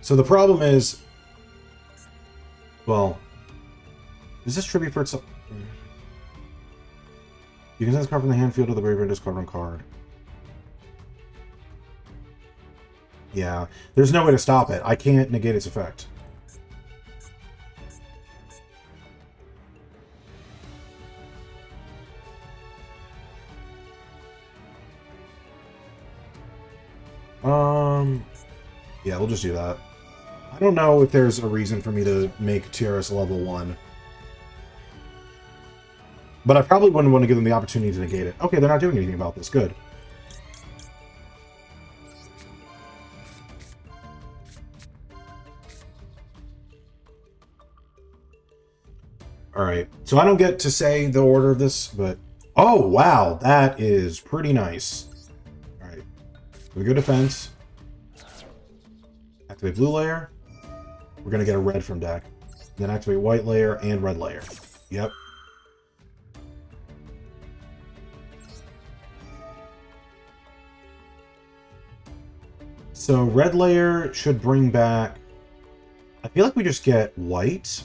So the problem is... Well, Does this tribute for itself? You can send this card from the hand field to the graveyard and discard one card. Yeah, there's no way to stop it. I can't negate its effect. Yeah, we'll just do that. I don't know if there's a reason for me to make TRS level 1. But I probably wouldn't want to give them the opportunity to negate it. Okay, they're not doing anything about this. Good. Alright, so I don't get to say the order of this, but... Oh, wow, that is pretty nice. Alright, we go defense. Activate blue layer. We're going to get a red from deck. Then activate white layer and red layer. Yep. So red layer should bring back... I feel like we just get white.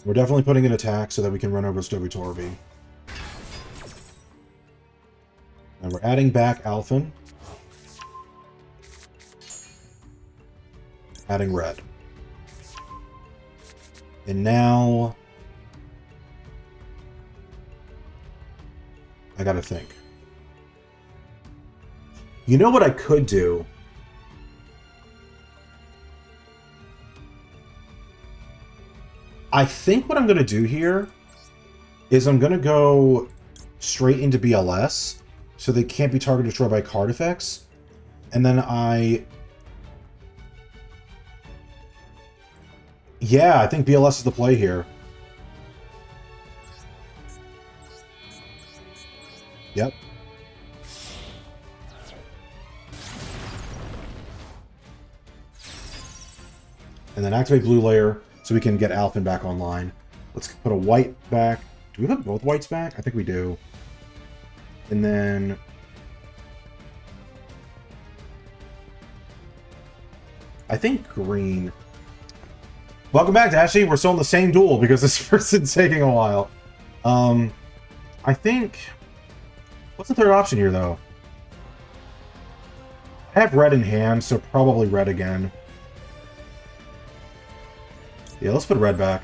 We're definitely putting in attack so that we can run over Stoby-Torby. And we're adding back Alphen. Adding red. And now... I gotta think. You know what I could do? I think what I'm going to do here is I'm going to go straight into BLS, so they can't be targeted or destroyed by card effects. And then yeah, I think BLS is the play here. Yep. And then activate blue layer. So we can get Alphen back online. Let's put a white back. Do we put both whites back? I think we do. And then... I think green. Welcome back, Dashy. We're still in the same duel because this person's taking a while. I think... What's the third option here, though? I have red in hand, so probably red again. Yeah, let's put red back.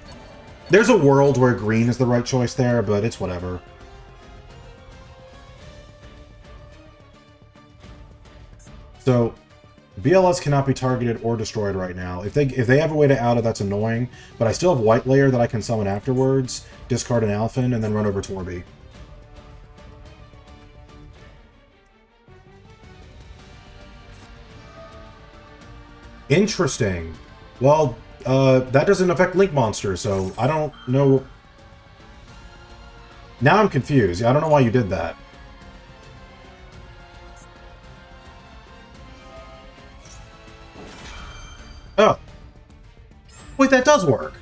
There's a world where green is the right choice there, but it's whatever. So, BLS cannot be targeted or destroyed right now. If they have a way to out it, that's annoying. But I still have white layer that I can summon afterwards, discard an Alphen, and then run over Torby. Interesting. Well... that doesn't affect Link Monster, so I don't know... Now I'm confused. I don't know why you did that. Oh. Wait, that does work.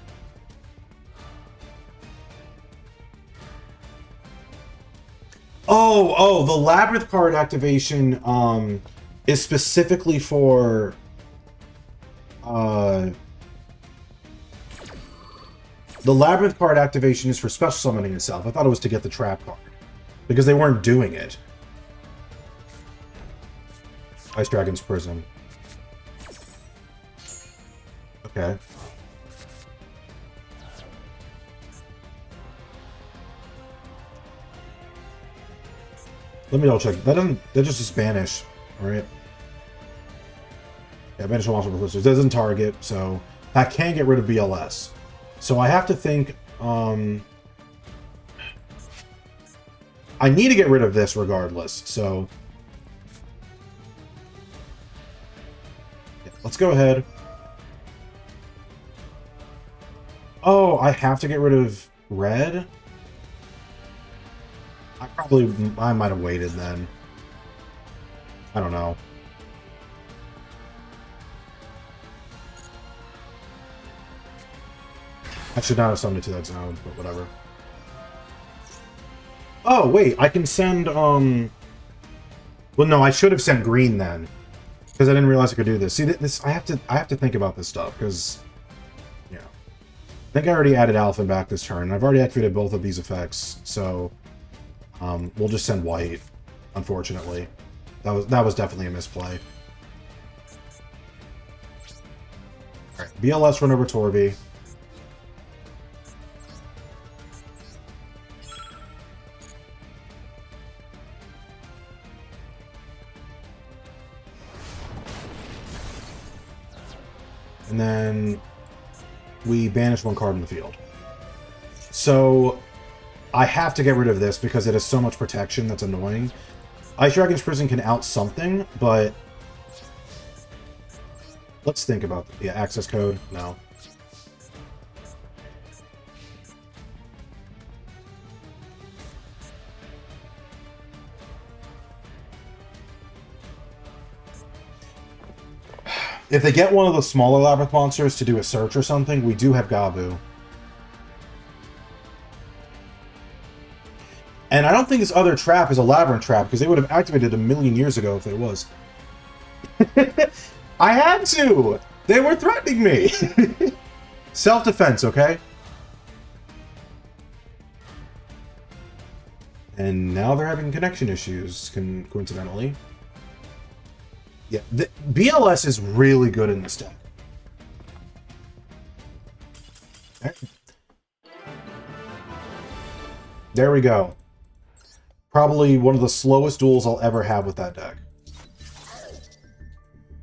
Oh, the Labyrinth card activation is specifically for... The Labyrinth card activation is for special summoning itself. I thought it was to get the trap card. Because they weren't doing it. Ice Dragon's Prism. Okay. Let me double check. That just is Spanish, right? Yeah, banish all monster ballistas. Doesn't target, so that can get rid of BLS. So I have to think, I need to get rid of this regardless, so... Yeah, let's go ahead. Oh, I have to get rid of red? I might have waited then. I don't know. I should not have summoned it to that zone, but whatever. Oh, wait, I can send, Well, no, I should have sent green then. Because I didn't realize I could do this. See, this I have to think about this stuff, because... Yeah. I think I already added Alpha back this turn. I've already activated both of these effects, so... we'll just send white, unfortunately. That was definitely a misplay. Alright, BLS run over Torby. And then we banish one card in the field. So I have to get rid of this because it has so much protection that's annoying. Ice Dragon's Prison can out something, but let's think about access code. No. If they get one of the smaller Labyrinth monsters to do a search or something, we do have Gabu. And I don't think this other trap is a Labyrinth trap, because they would have activated it a million years ago if it was. I had to! They were threatening me! Self-defense, okay? And now they're having connection issues, coincidentally. Yeah, the BLS is really good in this deck. There we go. Probably one of the slowest duels I'll ever have with that deck.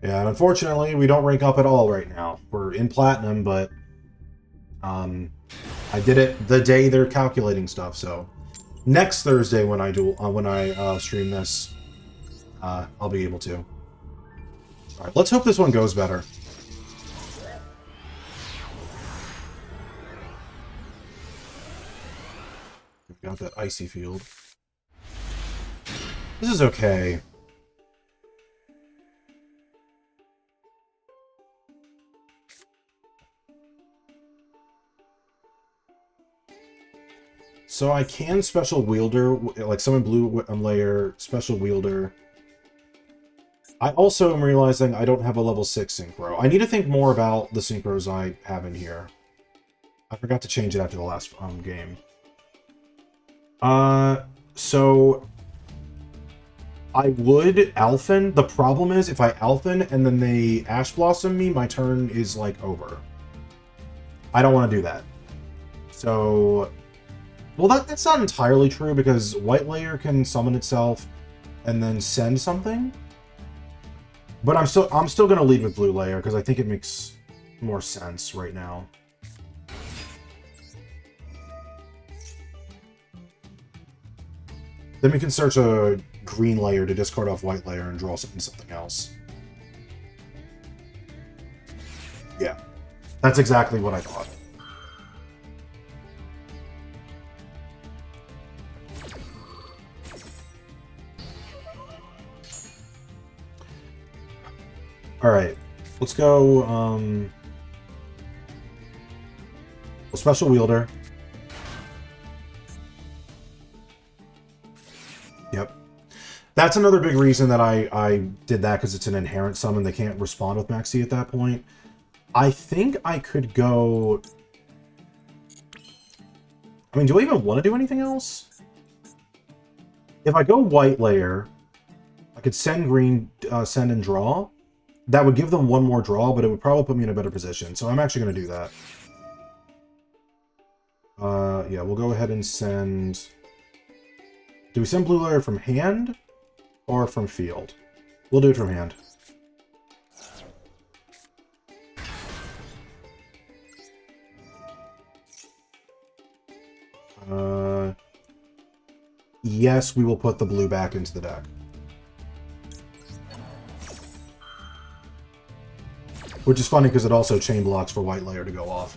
Yeah, and unfortunately, we don't rank up at all right now. We're in Platinum, but I did it the day they're calculating stuff, so next Thursday when I stream this, I'll be able to. All right, let's hope this one goes better. We've got that icy field. This is okay. So I can special wielder, like summon blue layer, special wielder. I also am realizing I don't have a level 6 synchro. I need to think more about the synchros I have in here. I forgot to change it after the last game. So I would Alphen. The problem is if I Alphen and then they Ash Blossom me, my turn is like over. I don't want to do that. So, well, that's not entirely true because White Layer can summon itself and then send something. But I'm still gonna lead with Blue Layer because I think it makes more sense right now. Then we can search a green layer to discard off White Layer and draw something else. Yeah, that's exactly what I thought. Alright, let's go, well, Special Wielder. Yep. That's another big reason that I did that, because it's an inherent summon. They can't respond with Maxi at that point. I think I could go... I mean, do I even want to do anything else? If I go White Layer, I could send green, send and draw. That would give them one more draw, but it would probably put me in a better position. So I'm actually going to do that. Yeah, we'll go ahead and send... Do we send Blue Layer from hand or from field? We'll do it from hand. Yes, we will put the blue back into the deck. Which is funny because it also chain blocks for White Layer to go off.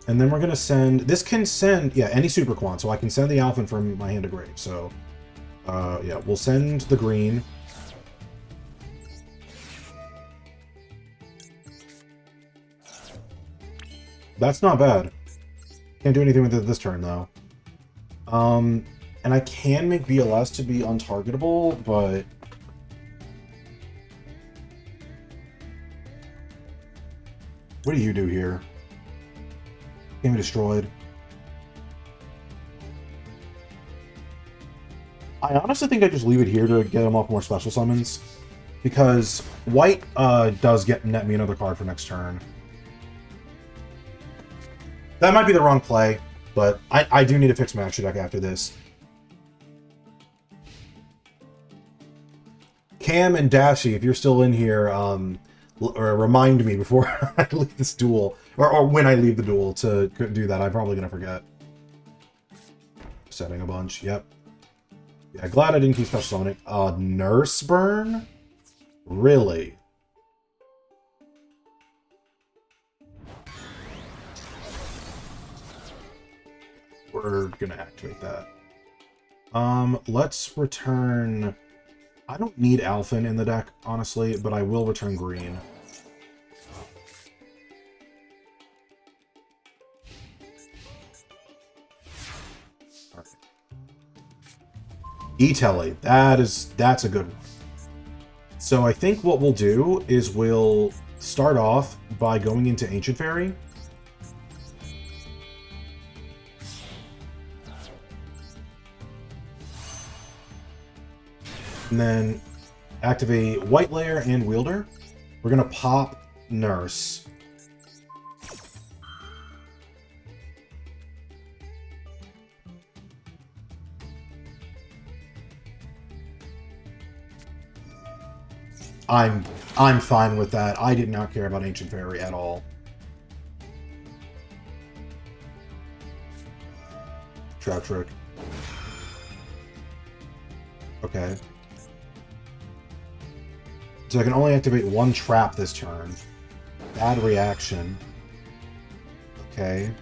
And then we're going to send... This can send... Yeah, any Super Quant. So I can send the Alphen from my hand to grave. So Yeah, we'll send the green. That's not bad. Can't do anything with it this turn, though. And I can make BLS to be untargetable, but... What do you do here? Can be destroyed. I honestly think I just leave it here to get him off more special summons. Because white does net me another card for next turn. That might be the wrong play, but I do need to fix my extra deck after this. Cam and Dashy, if you're still in here, or remind me before I leave this duel, or when I leave the duel to do that. I'm probably going to forget. Setting a bunch, yep. Yeah, glad I didn't keep special summoning. Nurse Burn? Really? We're going to activate that. Let's return... I don't need Alphen in the deck, honestly, but I will return green. All right. E-Telly, that's a good one. So I think what we'll do is we'll start off by going into Ancient Fairy. And then activate White Layer and Wielder. We're going to pop Nurse. I'm fine with that. I did not care about Ancient Fairy at all. Trap Trick. Okay. So I can only activate one trap this turn. Bad reaction. Okay.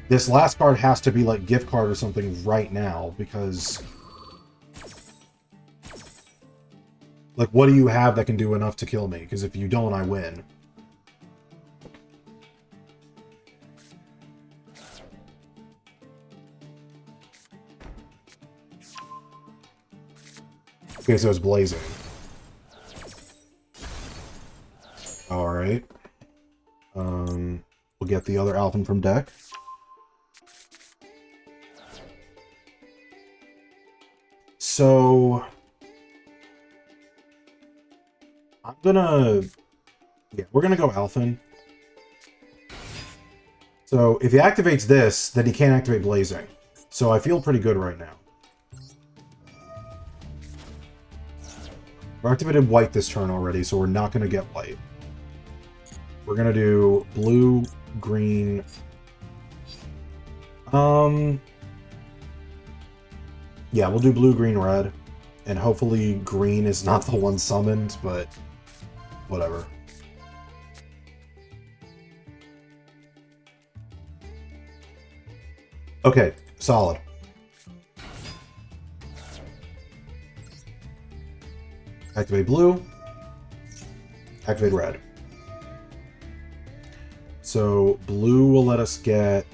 This last card has to be like gift card or something right now, because... Like, what do you have that can do enough to kill me? Because if you don't, I win. Okay, so it's blazing. Alright. We'll get the other Alphen from deck. So... I'm gonna... Yeah, we're gonna go Alphen. So, if he activates this, then he can't activate Blazing. So I feel pretty good right now. We're activated white this turn already, so we're not gonna get white. We're gonna do blue, green... Yeah, we'll do blue, green, red. And hopefully green is not the one summoned, but... Whatever. Okay, solid. Activate blue. Activate red. So blue will let us get...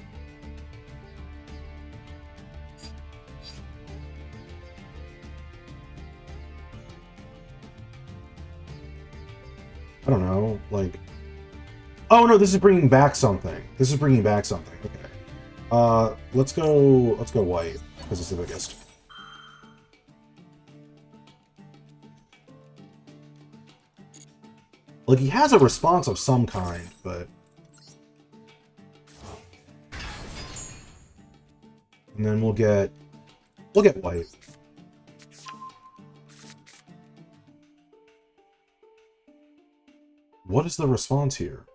I don't know, like... Oh no, this is bringing back something. This is bringing back something. Okay. Let's go white, because it's the biggest. Like, he has a response of some kind, but... And then we'll get white. What is the response here?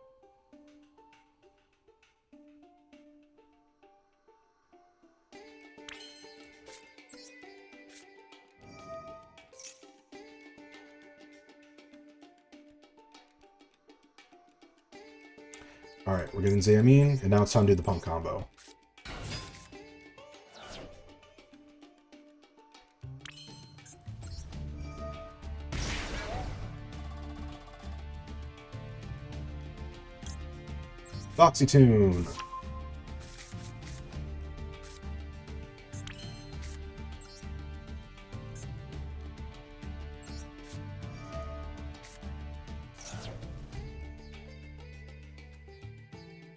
Alright, we're getting Zayamin, and now it's time to do the pump combo. Foxy Tune.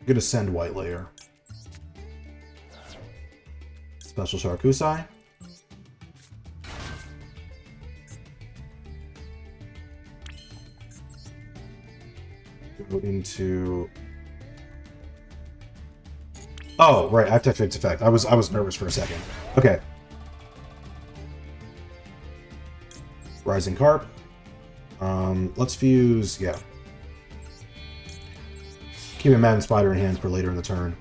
I'm gonna send White Layer. Special Sharkusai. Go into. Oh, right, I have to activate its effect. I was nervous for a second. Okay. Rising Carp. Let's fuse, yeah. Keep a Madden Spider in hand for later in the turn.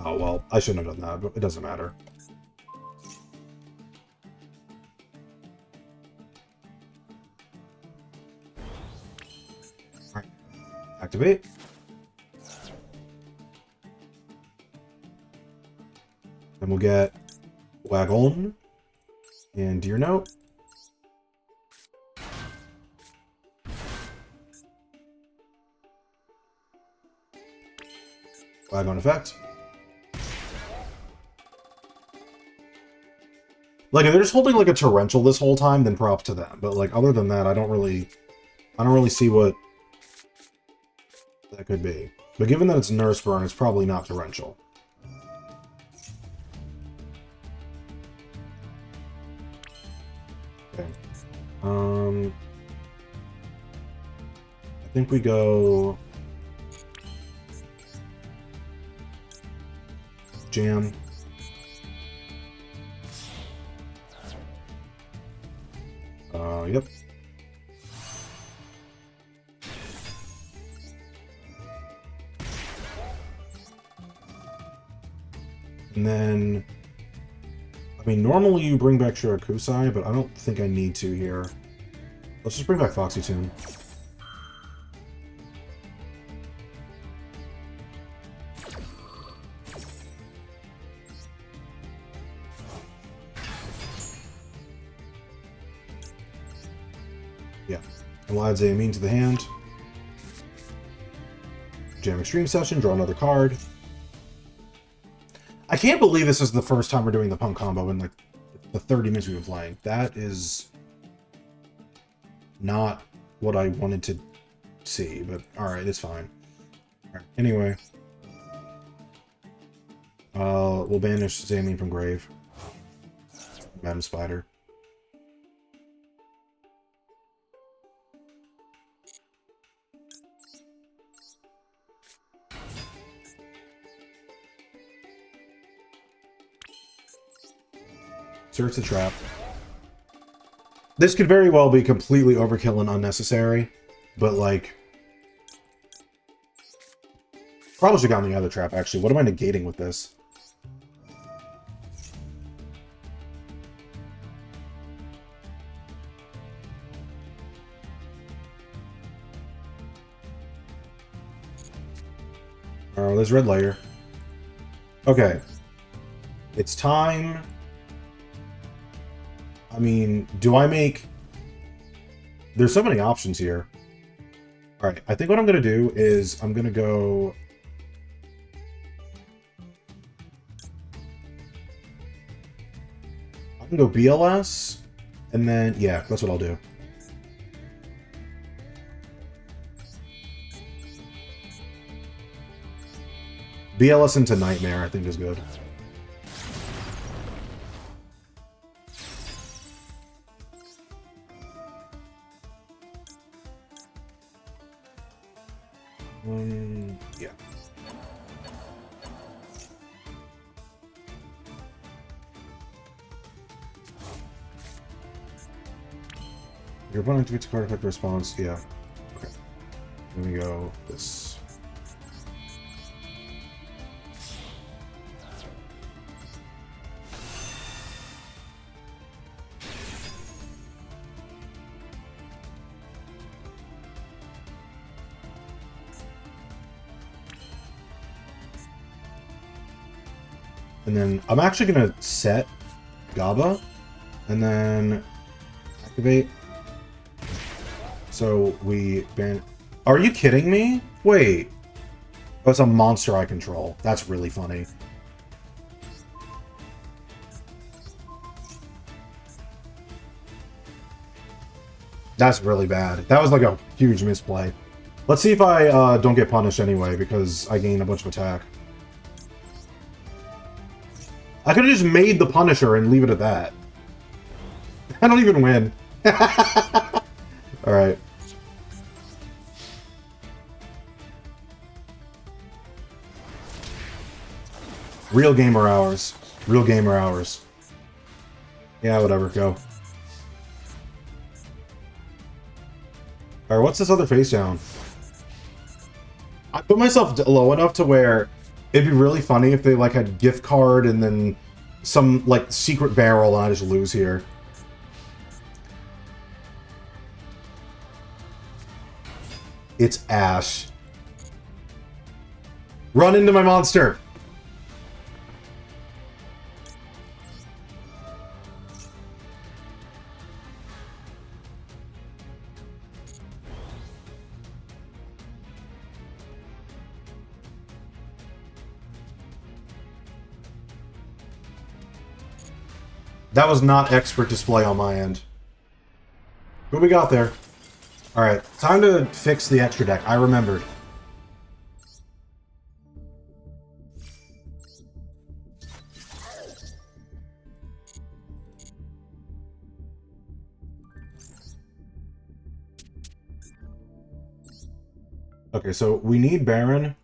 Oh, well, I shouldn't have done that, but it doesn't matter. Alright. Activate. Then we'll get Wagon and Deer Note. Wagon effect. Like, if they're just holding like a torrential this whole time, then props to them. But like, other than that, I don't really see what that could be. But given that it's Nurse Burn, it's probably not torrential. Okay. I think we go Jam. Yep. And then, I mean, normally you bring back Shirakusai, but I don't think I need to here. Let's just bring back Foxy Tune. Yeah. And we'll add Zaymine to the hand. Jam Extreme Session, draw another card. I can't believe this is the first time we're doing the P.U.N.K combo in like the 30 minutes we've been playing. That is not what I wanted to see, but alright, it's fine. Alright, anyway. We'll banish Zaymine from grave. Madam Spider. Search the trap. This could very well be completely overkill and unnecessary, but like... Probably should have gotten the other trap, actually. What am I negating with this? Oh, there's red layer. Okay. It's time... I mean, do I make... There's so many options here. Alright, I think what I'm going to do is I'm going to go... I can go BLS, and then, yeah, that's what I'll do. BLS into Nightmare, I think, is good. Yeah. Your opponent activates a card effect response. Yeah. Okay. Let me go this. And then I'm actually going to set GABA and then activate. So we ban... Are you kidding me? Wait. Oh, it's a monster I control. That's really funny. That's really bad. That was like a huge misplay. Let's see if I don't get punished anyway, because I gain a bunch of attack. I could have just made the Punisher and leave it at that. I don't even win. Alright. Real gamer hours. Real gamer hours. Yeah, whatever, go. Alright, what's this other face down? I put myself low enough to where it'd be really funny if they like had gift card and then some like secret barrel and I just lose here. It's Ash. Run into my monster! That was not expert display on my end. What we got there? Alright, time to fix the extra deck. I remembered. Okay, so we need Baron.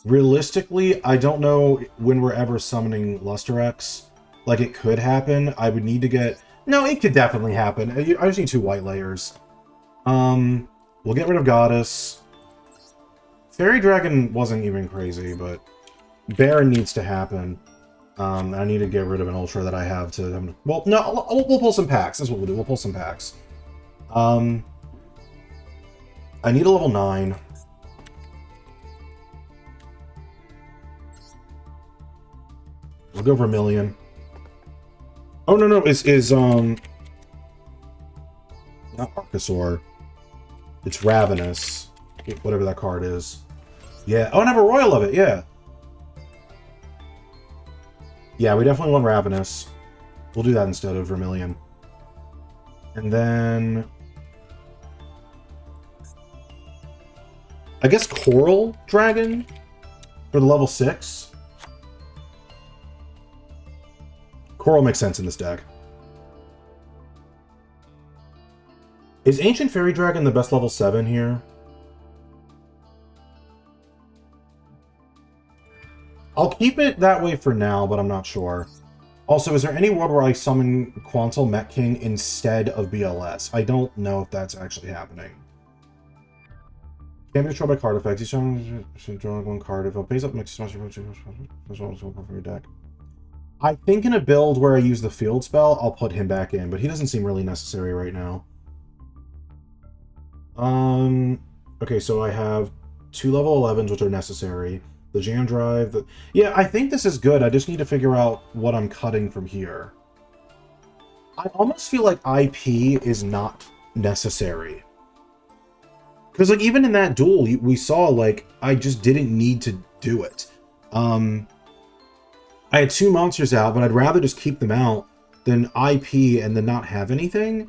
Realistically, I don't know when we're ever summoning Lusterex. Like, it could happen. I would need to get... No, it could definitely happen. I just need 2 white layers. We'll get rid of Goddess. Fairy Dragon wasn't even crazy, but Baron needs to happen. I need to get rid of an Ultra that I have to... Well, no, we'll pull some packs. That's what we'll do. We'll pull some packs. I need a level 9. We'll go Vermilion. Oh, no, not Archosaur. It's Ravenous. Whatever that card is. Yeah. Oh, and I have a Royal of it, yeah. Yeah, we definitely want Ravenous. We'll do that instead of Vermilion. And then... I guess Coral Dragon for the level 6. Coral makes sense in this deck. Is Ancient Fairy Dragon the best level 7 here? I'll keep it that way for now, but I'm not sure. Also, is there any world where I summon Quantal Mech King instead of BLS? I don't know if that's actually happening. Can't be controlled by card effects. Each time should draw 1 card. If it pays up makes as well for your deck. I think in a build where I use the field spell, I'll put him back in, but he doesn't seem really necessary right now. Okay, so I have 2 level 11s, which are necessary. The Jam Drive, yeah, I think this is good. I just need to figure out what I'm cutting from here. I almost feel like IP is not necessary. Because, like, even in that duel, we saw, like, I just didn't need to do it. I had 2 monsters out, but I'd rather just keep them out than IP and then not have anything.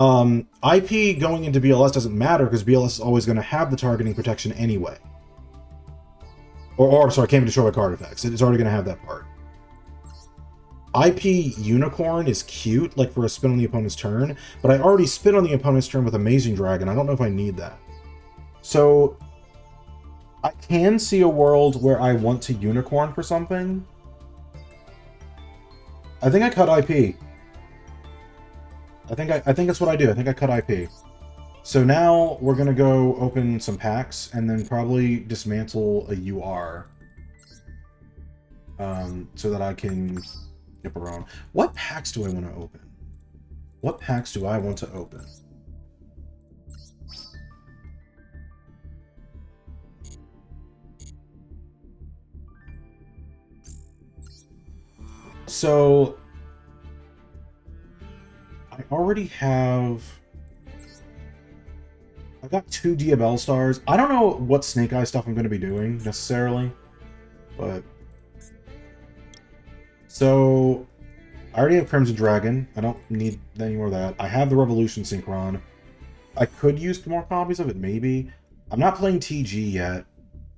IP going into BLS doesn't matter because BLS is always going to have the targeting protection anyway. Or sorry, can't be destroyed by card effects. It's already going to have that part. IP Unicorn is cute, like for a spin on the opponent's turn, but I already spin on the opponent's turn with Amazing Dragon. I don't know if I need that. So, I can see a world where I want to Unicorn for something. I think I cut IP. I think that's what I do. I think I cut IP. So now we're gonna go open some packs and then probably dismantle a UR. So that I can get around. What packs do I want to open? What packs do I want to open? So I already have I've got 2 Diabell stars. I don't know what Snake Eye stuff I'm going to be doing, necessarily. But... So... I already have Crimson Dragon. I don't need any more of that. I have the Revolution Synchron. I could use more copies of it, maybe. I'm not playing TG yet.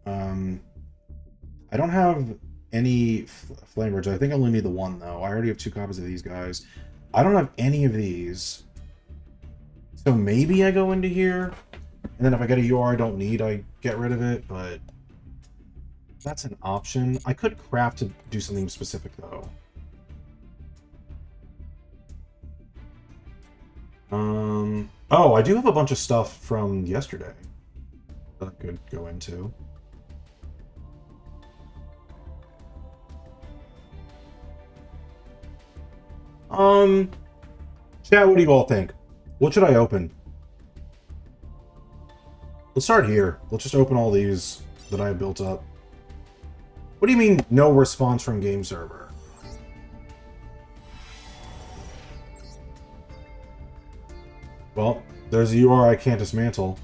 I don't have any Flamebirds. I think I only need the 1, though. I already have 2 copies of these guys. I don't have any of these. So maybe I go into here. And then if I get a UR I don't need, I get rid of it. But that's an option. I could craft to do something specific, though. Oh, I do have a bunch of stuff from yesterday that I could go into. Chat, what do you all think? What should I open? Let's start here. Let's just open all these that I have built up. What do you mean, no response from game server? Well, there's a UR I can't dismantle.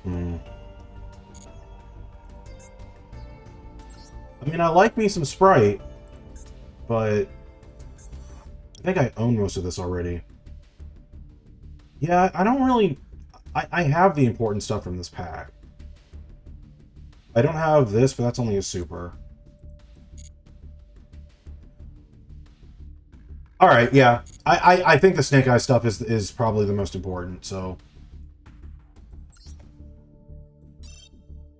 I mean, I like me some Sprite, but I think I own most of this already. Yeah, I don't really... I have the important stuff from this pack. I don't have this, but that's only a super. Alright, yeah. I think the Snake Eye stuff is probably the most important, so...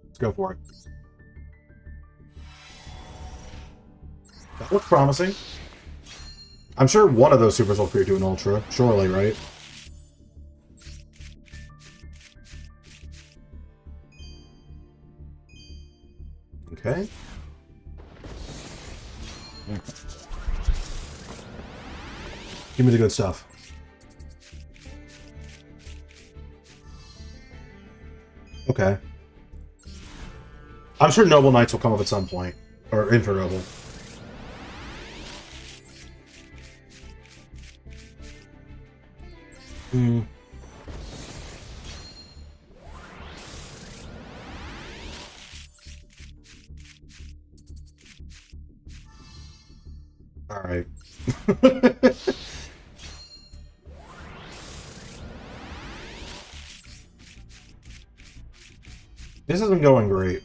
Let's go for it. That looks promising. I'm sure one of those supers will create to an Ultra. Surely, right? Okay. Give me the good stuff. Okay. I'm sure Noble Knights will come up at some point. Or Infernoble. Alright. This isn't going great.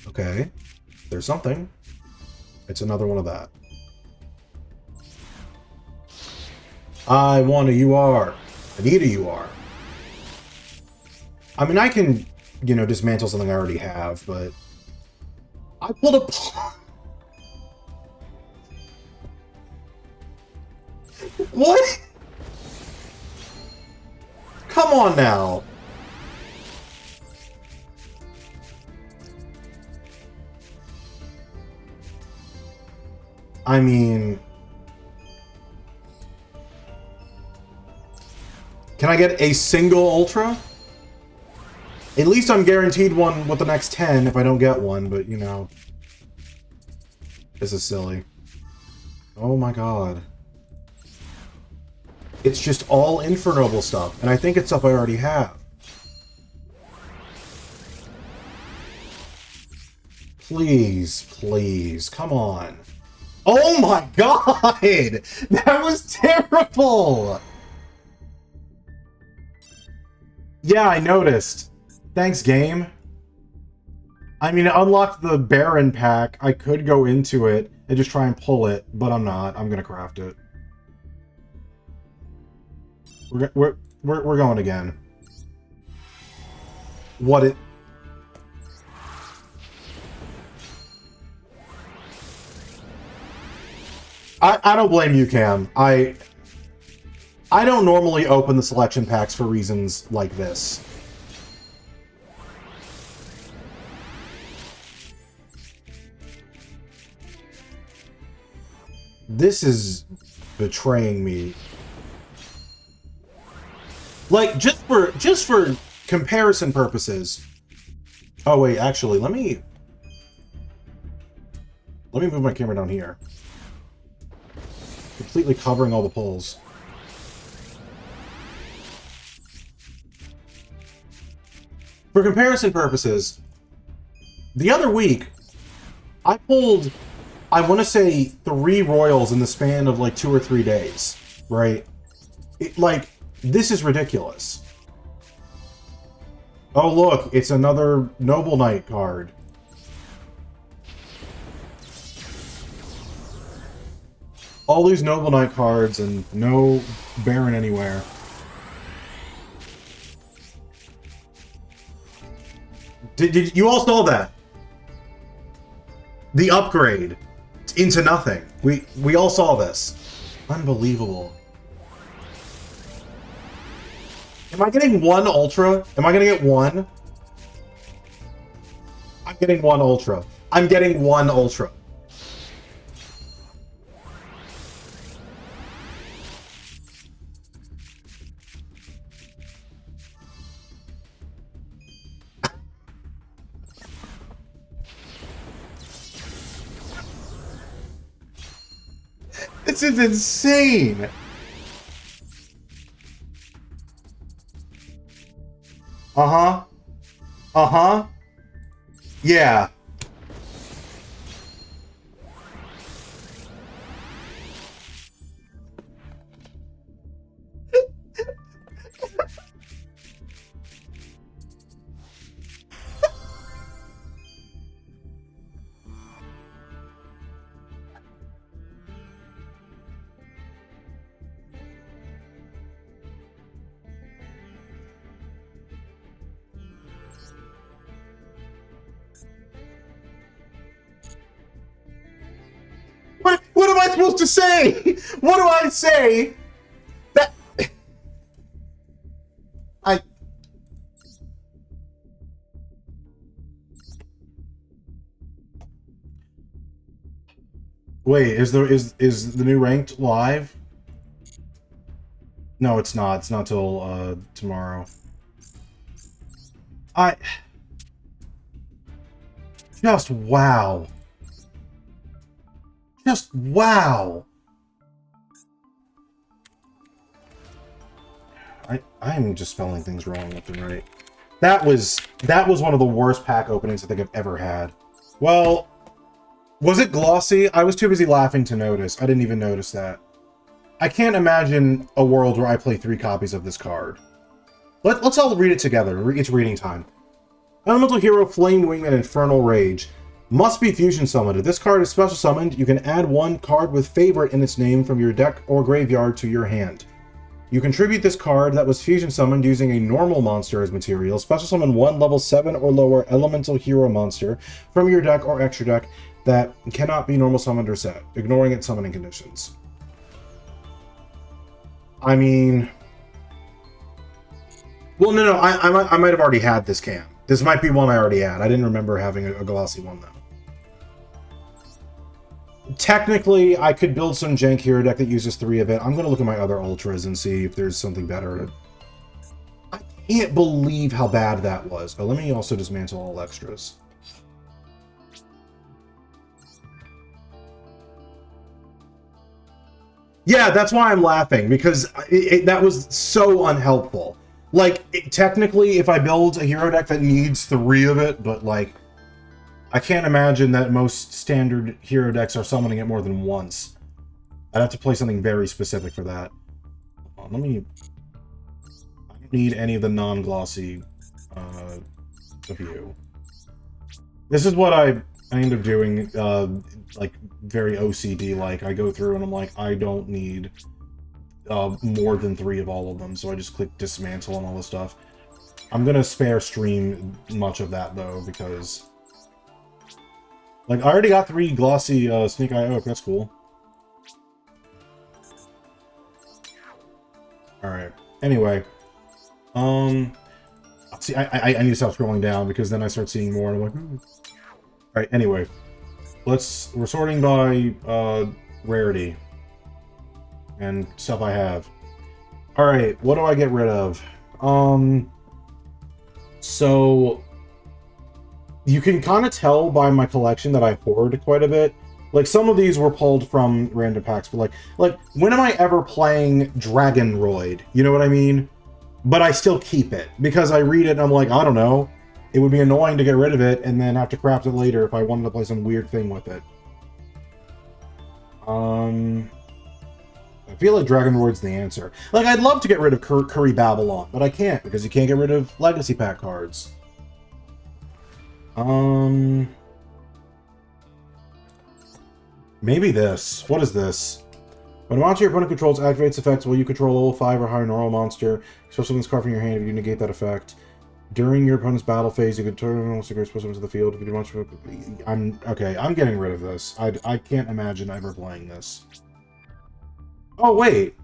Okay. There's something. It's another one of that. I want a UR. I need a UR. I mean, I can, you know, dismantle something I already have, but... I pulled a... What? Come on now. I mean... Can I get a single Ultra? At least I'm guaranteed one with the next 10 if I don't get one, but, you know. This is silly. Oh my god. It's just all Infernoble stuff, and I think it's stuff I already have. Please, please, come on. Oh my god! That was terrible! Yeah, I noticed. Thanks, game. I mean, it unlocked the Baron pack. I could go into it and just try and pull it, but I'm not. I'm gonna craft it. We're going again. What it... I don't blame you, Cam. I don't normally open the selection packs for reasons like this. This is betraying me. Like, just for comparison purposes... Oh, wait, actually, let me move my camera down here. Completely covering all the pulls. For comparison purposes, the other week, I pulled, I want to say, 3 Royals in the span of like 2 or 3 days, right? Like, this is ridiculous. Oh, look, it's another Noble Knight card. All these Noble Knight cards and no Baron anywhere. Did you all saw that? The upgrade into nothing. We all saw this. Unbelievable. Am I getting 1 Ultra? Am I gonna get 1? I'm getting 1 Ultra. I'm getting 1 Ultra. This is insane! Uh-huh. Uh-huh. Yeah. What am I supposed to say? What do I say? That... Wait, is the new ranked live? No, it's not. It's not till tomorrow. Just wow. Just wow. I'm just spelling things wrong left and right. That was one of the worst pack openings I think I've ever had. Well, was it glossy? I was too busy laughing to notice. I didn't even notice that. I can't imagine a world where I play 3 copies of this card. Let's all read it together. It's reading time. Elemental Hero, Flame Wingman, Infernal Rage. Must be fusion summoned. If this card is special summoned, you can add 1 card with favorite in its name from your deck or graveyard to your hand. You contribute this card that was fusion summoned using a normal monster as material. Special summon 1 level 7 or lower elemental hero monster from your deck or extra deck that cannot be normal summoned or set, ignoring its summoning conditions. I mean... Well, no, I might have already had this can. This might be one I already had. I didn't remember having a glossy one, though. Technically, I could build some jank hero deck that uses 3 of it. I'm going to look at my other ultras and see if there's something better. I can't believe how bad that was. Oh, let me also dismantle all extras. Yeah, that's why I'm laughing, because that was so unhelpful. Like, technically, if I build a hero deck that needs 3 of it, but, like, I can't imagine that most standard hero decks are summoning it more than once. I'd have to play something very specific for that. Let me... I don't need any of the non-glossy of you. This is what I end up doing, like, very OCD-like. I go through and I'm like, I don't need more than 3 of all of them, so I just click dismantle and all this stuff. I'm gonna spare stream much of that, though, because... Like, I already got 3 glossy Snake Eye Oak, that's cool. Alright, anyway. See, I need to stop scrolling down, because then I start seeing more, and I'm like, hmm. Alright, anyway. We're sorting by rarity. And stuff I have. Alright, what do I get rid of? So you can kind of tell by my collection that I hoard quite a bit. Like, some of these were pulled from random packs, but like when am I ever playing Dragunroid? You know what I mean? But I still keep it because I read it and I'm like, I don't know. It would be annoying to get rid of it and then have to craft it later if I wanted to play some weird thing with it. I feel like Dragunroid's the answer. Like, I'd love to get rid of Curry Babylon, but I can't because you can't get rid of Legacy Pack cards. Maybe this. What is this? When a monster your opponent controls activates effects while you control a level 5 or higher normal monster, especially when it's carved from your hand, if you negate that effect. During your opponent's battle phase, you can turn a monster into the field. If you do monster... I'm getting rid of this. I can't imagine ever playing this. Oh, wait.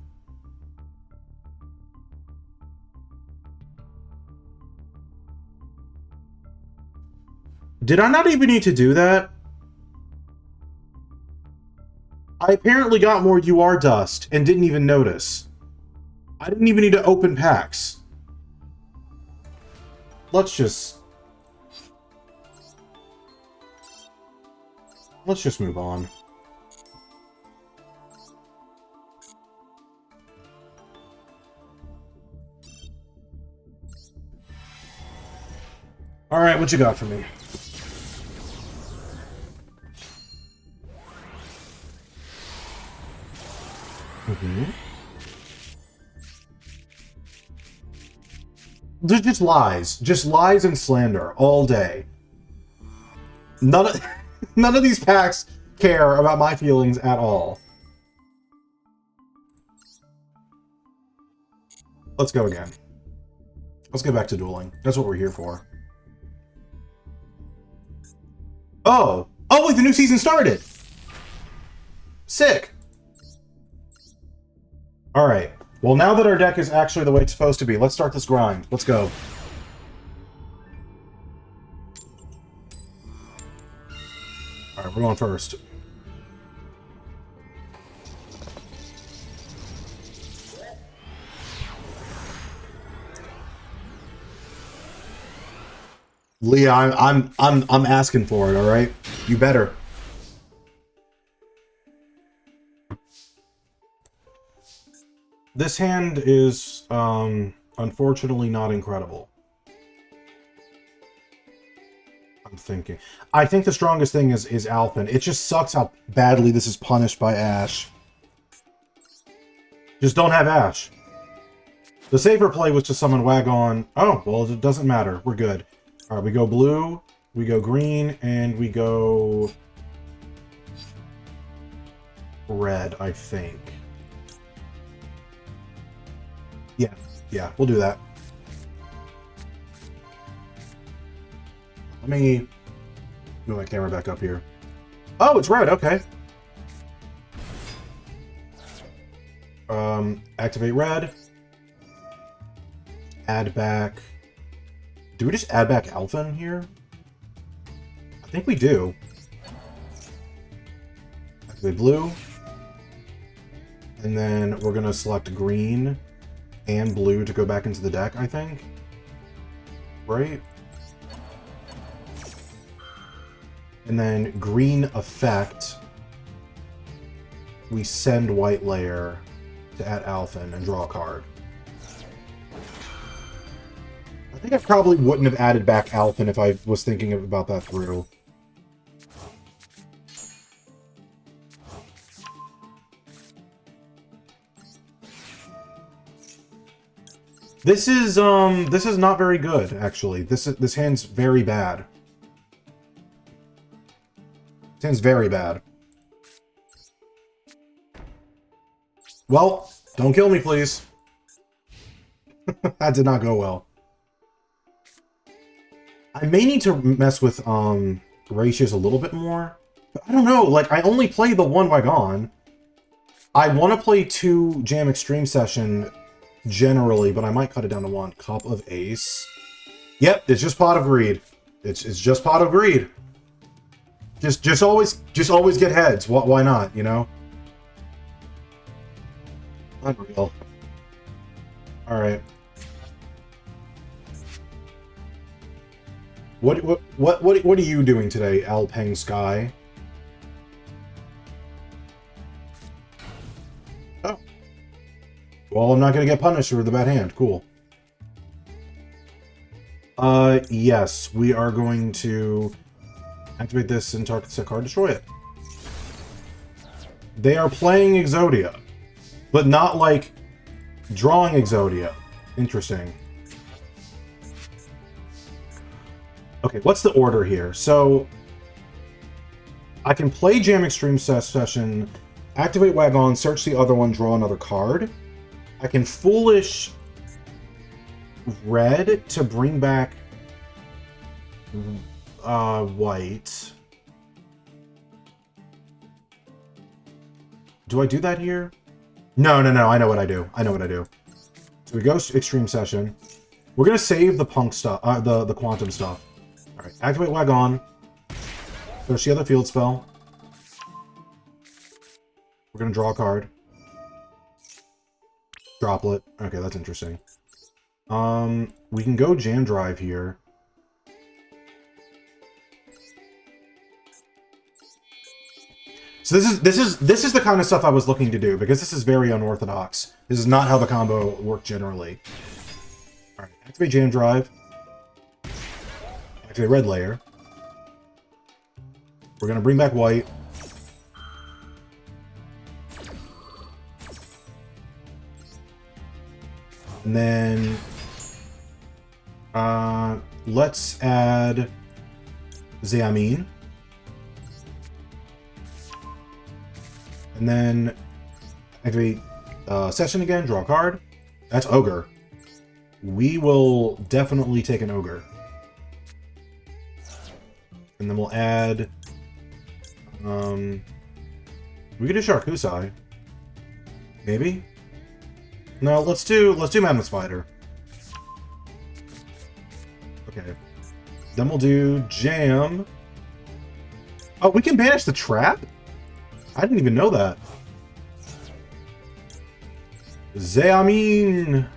Did I not even need to do that? I apparently got more UR dust and didn't even notice. I didn't even need to open packs. Let's just move on. All right, what you got for me? There's just lies and slander all day. None of these packs care about my feelings at all. Let's go again. Let's get back to dueling. That's what we're here for. Oh wait, the new season started. Sick. All right. Well, now that our deck is actually the way it's supposed to be, let's start this grind. Let's go. All right, we're going first. Leah, I'm asking for it. All right, you better. This hand is, unfortunately not incredible. I'm thinking. I think the strongest thing is Alphen. It just sucks how badly this is punished by Ash. Just don't have Ash. The safer play was to summon Wagon. Oh, well, it doesn't matter. We're good. All right, we go blue, we go green, and we go red, I think. Yeah, we'll do that. Let me move my camera back up here. Oh, it's red, okay. Activate red. Add back. Do we just add back Alphen here? I think we do. Activate blue. And then we're gonna select green and blue to go back into the deck, I think. Right? And then green effect. We send white layer to add Alphen and draw a card. I think I probably wouldn't have added back Alphen if I was thinking about that through. This is not very good, actually. This hand's very bad. This hand's very bad. Well, don't kill me, please. That did not go well. I may need to mess with ratios a little bit more. But I don't know, like, I only play the one Wagon. I want to play 2 Jam Extreme Session generally, but I might cut it down to 1. Cup of Ace. Yep, it's just Pot of Greed. It's just Pot of Greed. Just always get heads. Why not, you know? Unreal. Alright. What are you doing today, Alpeng Sky? Oh. Well, I'm not gonna get punished for the bad hand. Cool. Yes, we are going to activate this and target the card, destroy it. They are playing Exodia, but not like drawing Exodia. Interesting. Okay, what's the order here? So I can play Jam Extreme Session, activate Wagon, search the other one, draw another card. I can Foolish red to bring back white. Do I do that here? No. I know what I do. So we go Extreme Session. We're gonna save the P.U.N.K stuff, the Quantum stuff. All right, activate Wagon. Search the other field spell. We're gonna draw a card. Droplet. Okay, that's interesting. We can go Jam Drive here. So this is the kind of stuff I was looking to do, because this is very unorthodox. This is not how the combo worked generally. Alright, activate Jam Drive. Activate Red Layer. We're gonna bring back white. And then let's add Xiamin. And then activate Session again, draw a card. That's Ogre. We will definitely take an Ogre. And then we'll add... we could do Sharkusai. Maybe? No, let's do Madman Spider. Okay. Then we'll do Jam. Oh, we can banish the trap? I didn't even know that. Xiamin.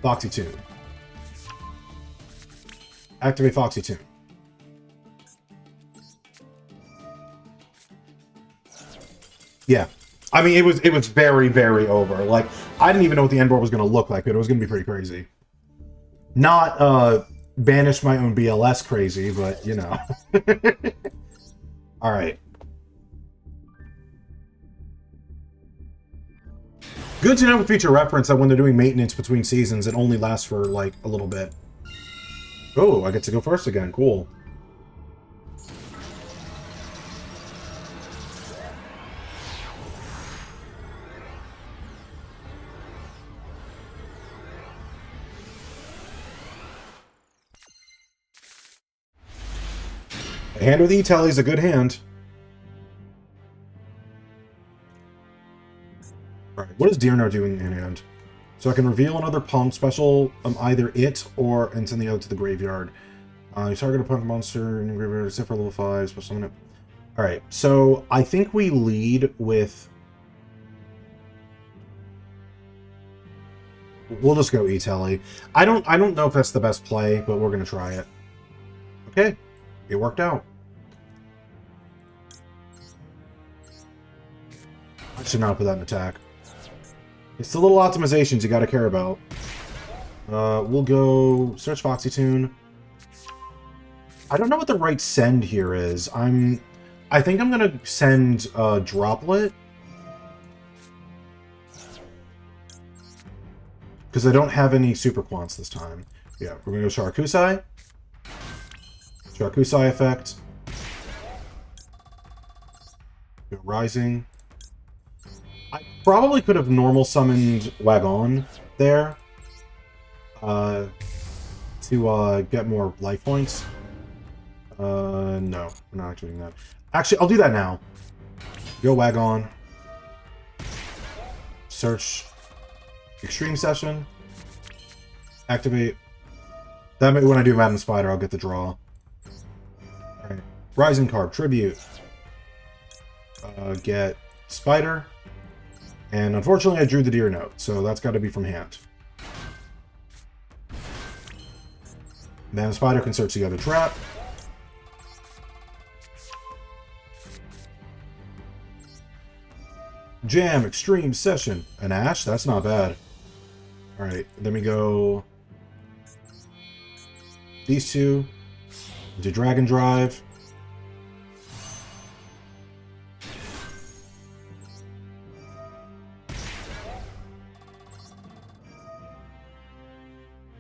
Foxy Tune. Activate Foxy Tune. Yeah. I mean, it was very, very over. Like, I didn't even know what the end board was going to look like, but it was going to be pretty crazy. Not, banish my own BLS crazy, but, you know. Alright. Good to know for future reference that when they're doing maintenance between seasons, it only lasts for, like, a little bit. Oh, I get to go first again. Cool. A hand with E-Telly is a good hand. Alright, what is Deernar doing in hand? So I can reveal another P.U.N.K special, either it or and send the other to the graveyard. You target a P.U.N.K monster in your graveyard, except for level 5, special summon it. Alright, so I think we lead with... We'll just go E-Telly. I don't know if that's the best play, but we're gonna try it. Okay, it worked out. I should not put that in attack. It's the little optimizations you gotta care about. We'll go search Foxy Tune. I don't know what the right send here is. I think I'm gonna send Droplet. Because I don't have any Super Quants this time. Yeah, we're gonna go Sharkusai. Sharkusai effect. Go Rising. I probably could have normal summoned Wagon there. To get more life points. No, we're not doing that. Actually, I'll do that now. Go Wagon. Search Extreme Session. Activate. That may, when I do Madden Spider, I'll get the draw. Alright. Rising card, Tribute. Get Spider. And unfortunately, I drew the Deer Note, so that's got to be from hand. Mana Spider can search the other trap. Jam, Extreme, Session. An Ash? That's not bad. Alright, then we go... these two. Into Dragon Drive.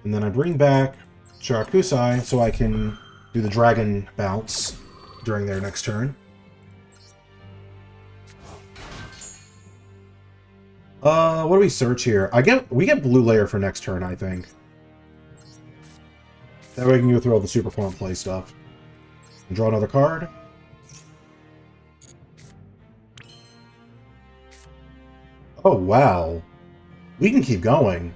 And then I bring back Charakusai so I can do the Dragon bounce during their next turn. What do we search here? We get Blue Layer for next turn, I think. That way we can go through all the Super Quant play stuff. And draw another card. Oh, wow. We can keep going.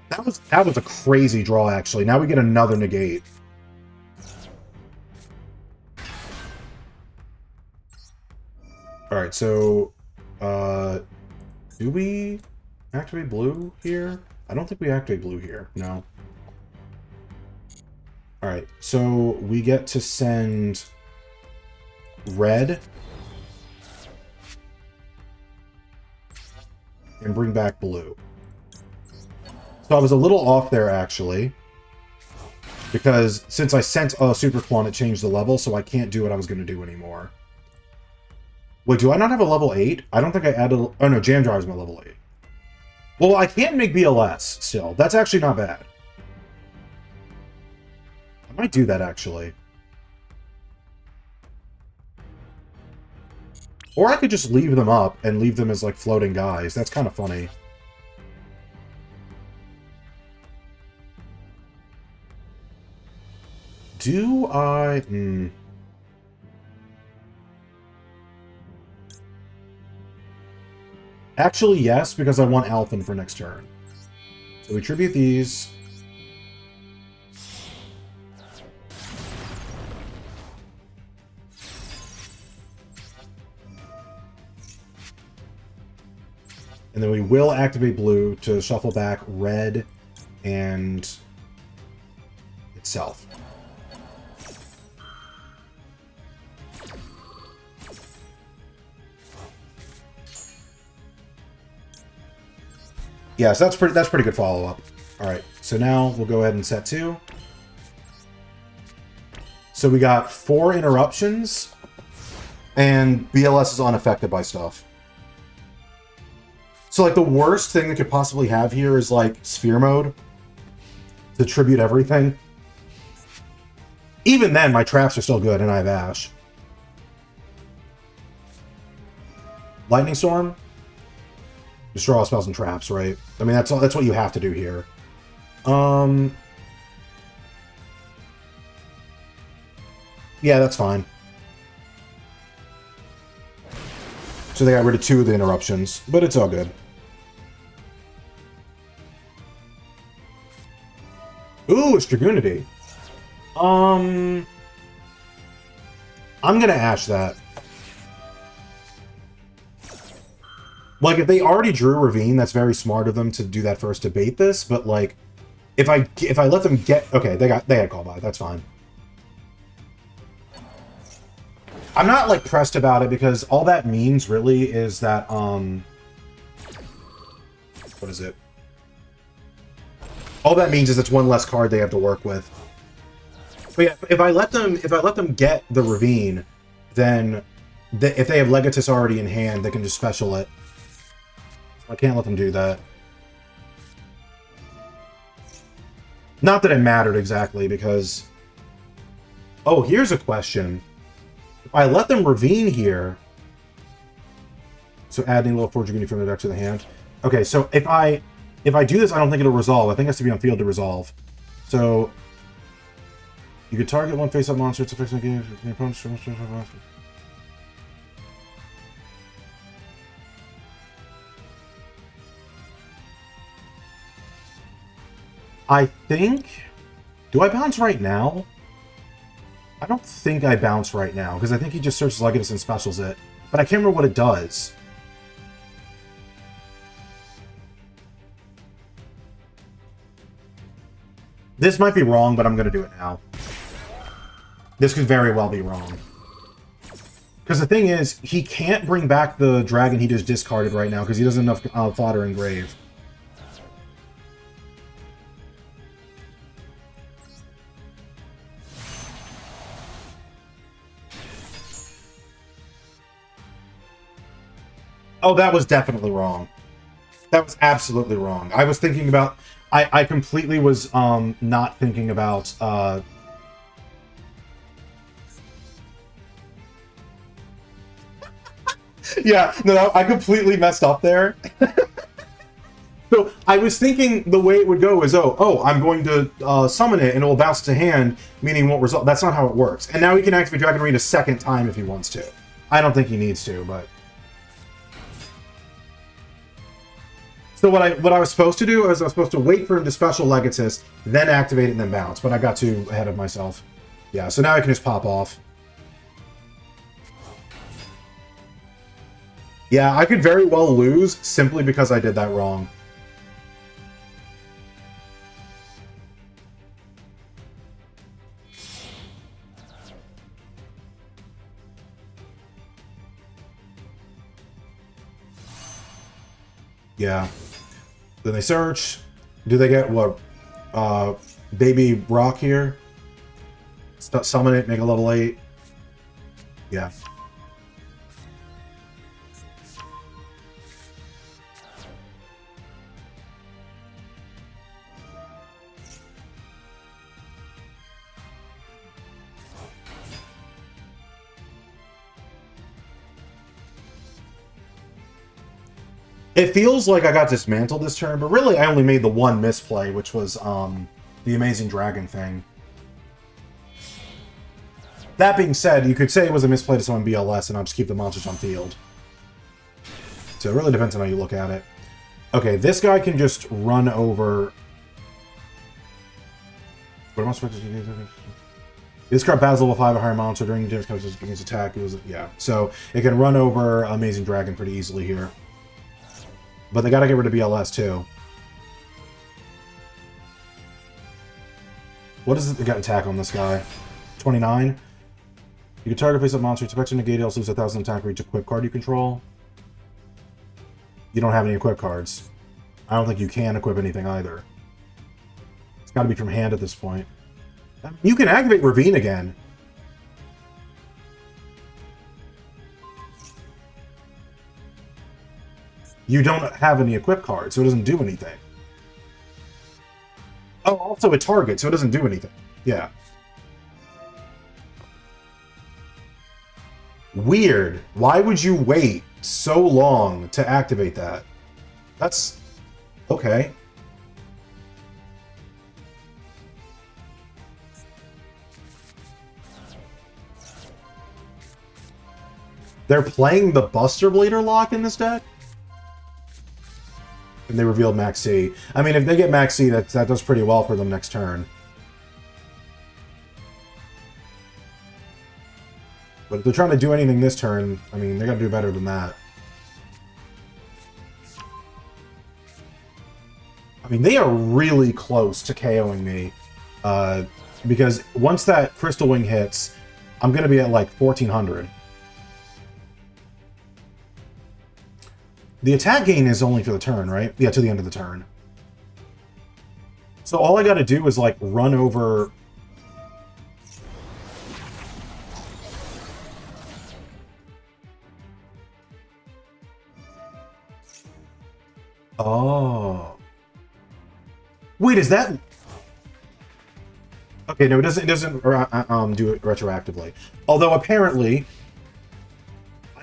That was a crazy draw, actually. Now we get another negate. Alright, so... do we activate blue here? I don't think we activate blue here. No. Alright, so we get to send red and bring back blue. So I was a little off there, actually, because since I sent a Super Quant, it changed the level, so I can't do what I was going to do anymore. Wait, do I not have a level 8? I don't think I added... oh, no, Jam Drive is my level 8. Well, I can make BLS still. That's actually not bad. I might do that, actually. Or I could just leave them up and leave them as, like, floating guys. That's kind of funny. Do I... Actually, yes, because I want Alphen for next turn. So we tribute these. And then we will activate blue to shuffle back red and itself. Yeah, so that's pretty good follow-up. Alright, so now we'll go ahead and set 2. So we got 4 interruptions, and BLS is unaffected by stuff. So, like, the worst thing that could possibly have here is, like, Sphere Mode to tribute everything. Even then, my traps are still good, and I have Ash. Lightning Storm? Destroy all spells and traps, right? I mean, that's what you have to do here. Yeah, that's fine. So they got rid of 2 of the interruptions, but it's all good. Ooh, it's Dragunity. I'm gonna Ash that. Like, if they already drew Ravine, that's very smart of them to do that first to bait this, but, like, if I let them get... okay, they had callback, that's fine. I'm not, like, pressed about it, because all that means, really, is that, what is it? All that means is it's one less card they have to work with. But yeah, if I let them get the Ravine, then if they have Legatus already in hand, they can just special it. I can't let them do that. Not that it mattered exactly, because... oh, here's a question. If I let them Ravine here... so adding a little Dragunity from the deck to the hand. Okay, so if I do this, I don't think it'll resolve. I think it has to be on field to resolve. So... you could target one face-up monster, it's affects the game, your opponent's... I think... do I bounce right now? I don't think I bounce right now, because I think he just searches Legatus and specials it. But I can't remember what it does. This might be wrong, but I'm going to do it now. This could very well be wrong. Because the thing is, he can't bring back the dragon he just discarded right now because he doesn't have enough fodder and grave. Oh, that was definitely wrong. That was absolutely wrong. I was thinking about... I completely was not thinking about... Yeah, no, I completely messed up there. So I was thinking the way it would go is, oh, I'm going to summon it and it will bounce to hand, meaning won't result. That's not how it works. And now he can activate Dragunity a second time if he wants to. I don't think he needs to, but... So what I was supposed to do is I was supposed to wait for him to special Legatus, then activate it and then bounce, but I got too ahead of myself. Yeah, so now I can just pop off. Yeah, I could very well lose simply because I did that wrong. Yeah. Then they search. Do they get what? Baby Rock here? Summon it, make a level 8. Yeah. It feels like I got dismantled this turn, but really I only made the one misplay, which was the Amazing Dragon thing. That being said, you could say it was a misplay to summon BLS and I'll just keep the monsters on field. So it really depends on how you look at it. Okay, this guy can just run over... What am I supposed to do? This card battles level 5 a higher monster during damage comes against attack. It was, yeah, so it can run over Amazing Dragon pretty easily here. But they gotta get rid of BLS too. What is it? They got attack on this guy. 29. You can target face up monster, expect to negate, also lose 1,000 attack for each equip card you control. You don't have any equip cards. I don't think you can equip anything either. It's gotta be from hand at this point. You can activate Ravine again. You don't have any equip cards, so it doesn't do anything. Oh, also a target, so it doesn't do anything. Yeah. Weird. Why would you wait so long to activate that? That's... okay. They're playing the Buster Blader lock in this deck? And they revealed Max C. I mean, if they get Max C, that does pretty well for them next turn. But if they're trying to do anything this turn, I mean, they gotta do better than that. I mean, they are really close to KOing me. Because once that Crystal Wing hits, I'm gonna be at like 1,400. The attack gain is only for the turn, right? Yeah, to the end of the turn. So all I gotta do is, like, run over... Oh. Wait, is that... Okay, no, it doesn't do it retroactively. Although, apparently...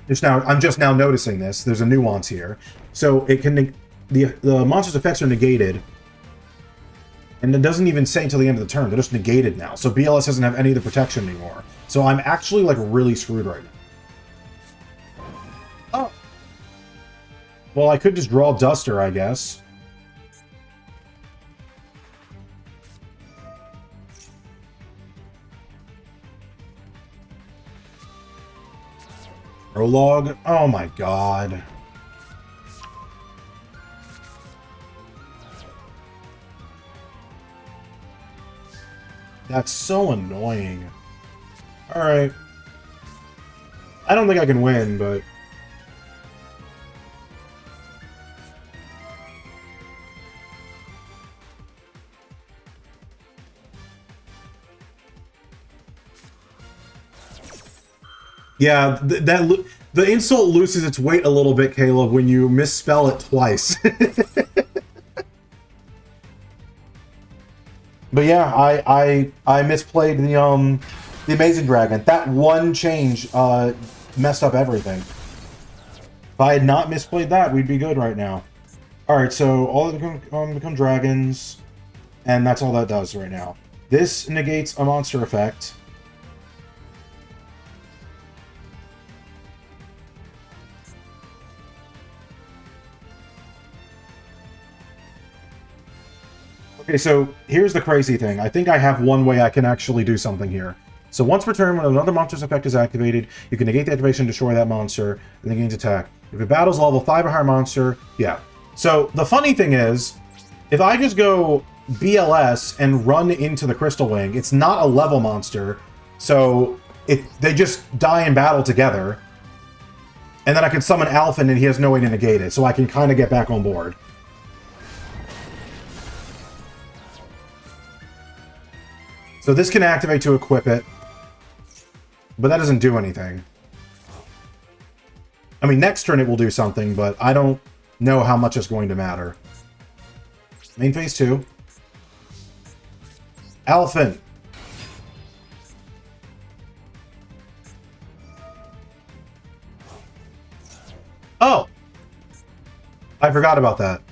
I'm just now noticing this. There's a nuance here. So it can the monster's effects are negated, and it doesn't even say until the end of the turn. They're just negated now. So BLS doesn't have any of the protection anymore. So I'm actually like really screwed right now. Oh. Well, I could just draw Duster, I guess. Prologue? Oh my god. That's so annoying. Alright. I don't think I can win, but... Yeah, the insult loses its weight a little bit, Caleb, when you misspell it twice. But yeah, I misplayed the Amazing Dragon. That one change messed up everything. If I had not misplayed that, we'd be good right now. Alright, so all of them become dragons, and that's all that does right now. This negates a monster effect. Okay, so here's the crazy thing. I think I have one way I can actually do something here. So once per turn, when another monster's effect is activated, you can negate the activation, destroy that monster, and then gains attack. If it battles a level 5 or higher monster, yeah. So the funny thing is, if I just go BLS and run into the Crystal Wing, it's not a level monster, so they just die in battle together. And then I can summon Alphen and he has no way to negate it, so I can kind of get back on board. So this can activate to equip it, but that doesn't do anything. I mean, next turn it will do something, but I don't know how much it's going to matter. Main phase 2. Alphen. Oh! I forgot about that.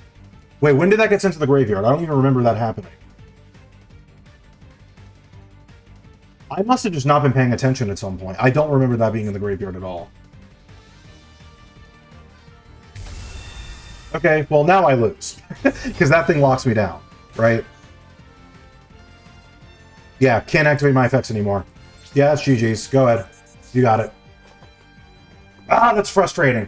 Wait, when did that get sent to the graveyard? I don't even remember that happening. I must have just not been paying attention at some point. I don't remember that being in the graveyard at all. Okay, well now I lose. Because that thing locks me down, right? Yeah, can't activate my effects anymore. Yeah, that's GG's. Go ahead. You got it. Ah, that's frustrating.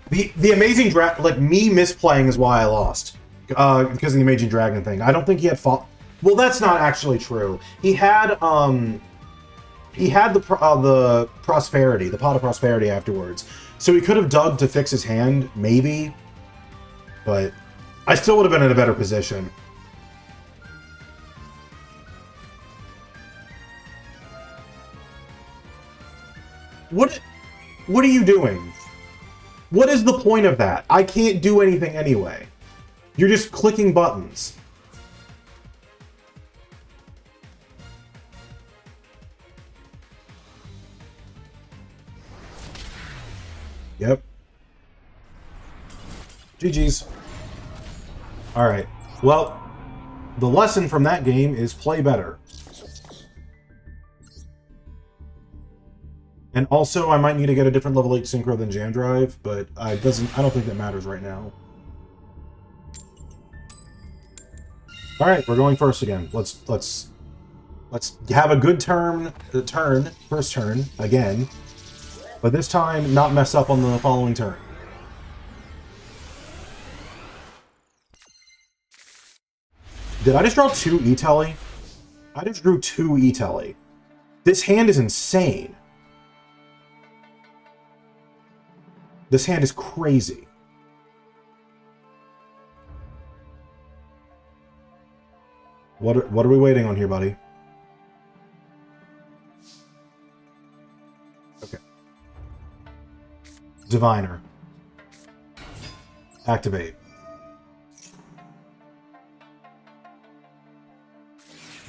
The Amazing Dragon, like, me misplaying is why I lost. Because of the Amazing Dragon thing. I don't think he had fought... Well, that's not actually true. He had the prosperity, the pot of prosperity afterwards. So he could have dug to fix his hand, maybe. But I still would have been in a better position. What are you doing? What is the point of that? I can't do anything anyway. You're just clicking buttons. Yep. GG's. Alright. Well, the lesson from that game is play better. And also, I might need to get a different level 8 synchro than Jam Drive, but I don't think that matters right now. Alright, we're going first again. Let's have a good first turn, again. But this time, not mess up on the following turn. Did I just draw 2 E-Telly? I just drew 2 E-Telly. This hand is insane. This hand is crazy. What are we waiting on here, buddy? Okay. Diviner. Activate.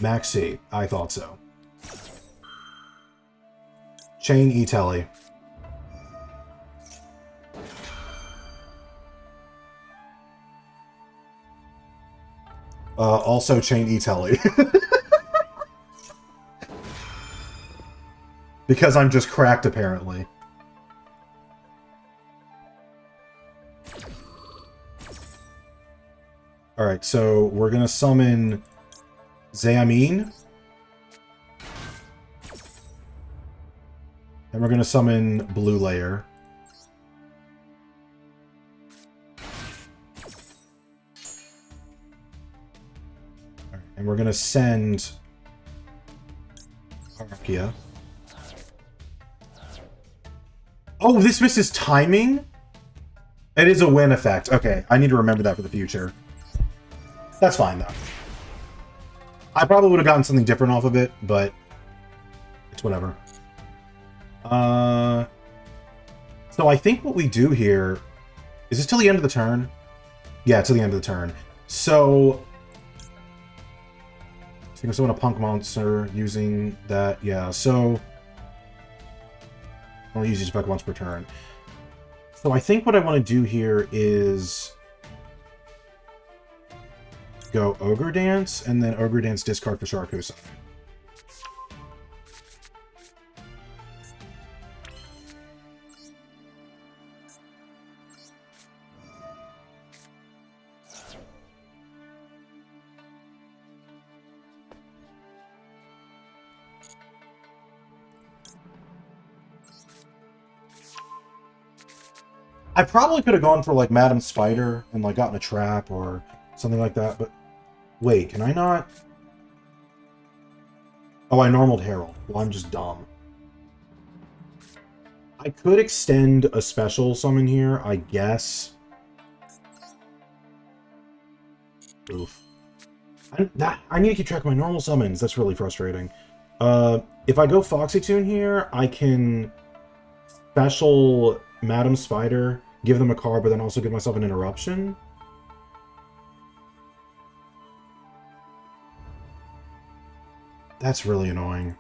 Maxi. I thought so. Chain E-Telly. Also chain E-Telly. Because I'm just cracked, apparently. Alright, so we're gonna summon Zayamin. And we're gonna summon Blue Layer. And we're going to send Despia. Oh, this misses timing? It is a win effect. Okay, I need to remember that for the future. That's fine, though. I probably would have gotten something different off of it, but it's whatever. So I think what we do here... Is this till the end of the turn? Yeah, till the end of the turn. So you can summon a P.U.N.K monster using that. Yeah, so... I'll use each effect once per turn. So I think what I want to do here is go Ogre Dance, and then Ogre Dance discard for Sharkusa. I probably could have gone for, like, Madam Spider and, like, gotten a trap or something like that, but... Wait, can I not? Oh, I normaled Herald. Well, I'm just dumb. I could extend a special summon here, I guess. Oof. I need to keep track of my normal summons. That's really frustrating. If I go Foxy Tune here, I can special Madam Spider, give them a card, but then also give myself an interruption. That's really annoying.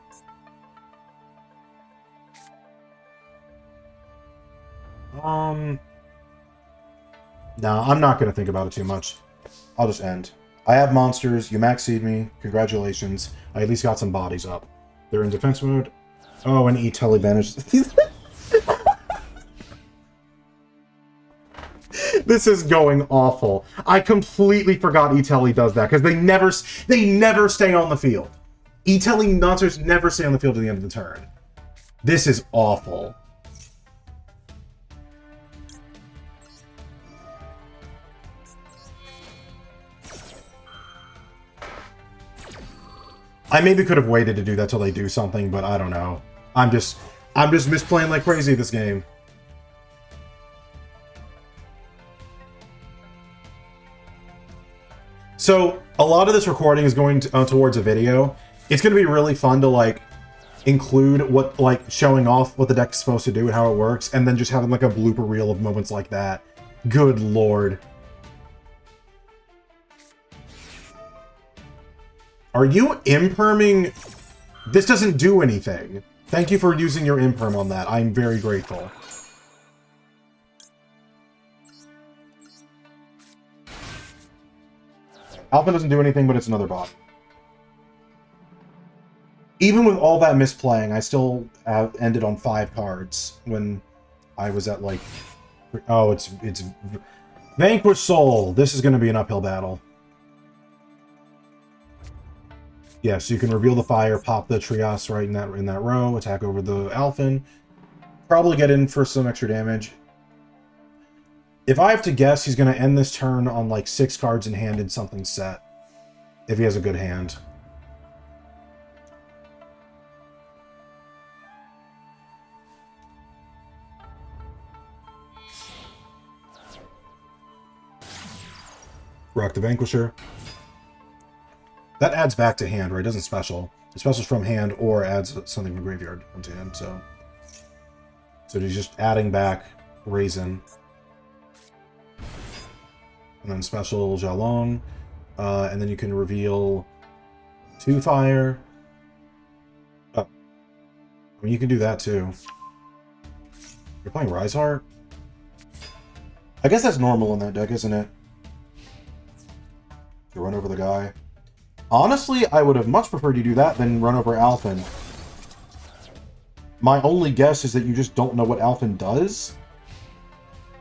No, I'm not going to think about it too much. I'll just end. I have monsters. You max-seed me. Congratulations. I at least got some bodies up. They're in defense mode. Oh, and E-Tel advantage. This is going awful. I completely forgot E-Telly does that, because they never stay on the field. E-Telly monsters never stay on the field at the end of the turn. This is awful. I maybe could have waited to do that till they do something, but I don't know. I'm just misplaying like crazy this game. So, a lot of this recording is going towards a video. It's going to be really fun to, like, include what, like, showing off what the deck's supposed to do and how it works, and then just having, like, a blooper reel of moments like that. Good lord. Are you imperming? This doesn't do anything. Thank you for using your imperm on that. I'm very grateful. Alpha doesn't do anything, but it's another bot. Even with all that misplaying, I still ended on 5 cards when I was at, like... Oh, it's Vanquish Soul. This is going to be an uphill battle. Yeah, so you can reveal the fire, pop the Trios right in that row, attack over the Alphen. Probably get in for some extra damage. If I have to guess, he's going to end this turn on like 6 cards in hand and something set. If he has a good hand. Rock the Vanquisher. That adds back to hand, right? It doesn't special. It specials from hand or adds something from graveyard onto hand, so he's just adding back Raisin. And then special Jalong. And then you can reveal 2 fire. Oh. I mean, you can do that too. You're playing Rise Heart? I guess that's normal in that deck, isn't it? To run over the guy. Honestly, I would have much preferred you do that than run over Alphen. My only guess is that you just don't know what Alphen does.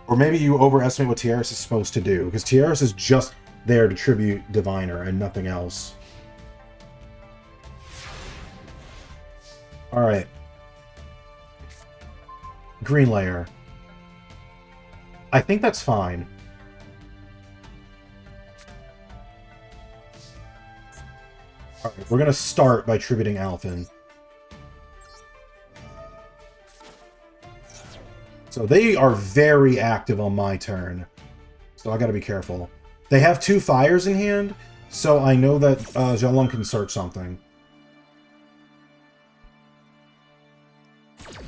Or maybe you overestimate what Tiaris is supposed to do, because Tiaris is just there to tribute Diviner and nothing else. Alright. Green layer. I think that's fine. Alright, we're gonna start by tributing Alphen. So they are very active on my turn. So I gotta be careful. They have 2 fires in hand, so I know that Xiaolong can search something.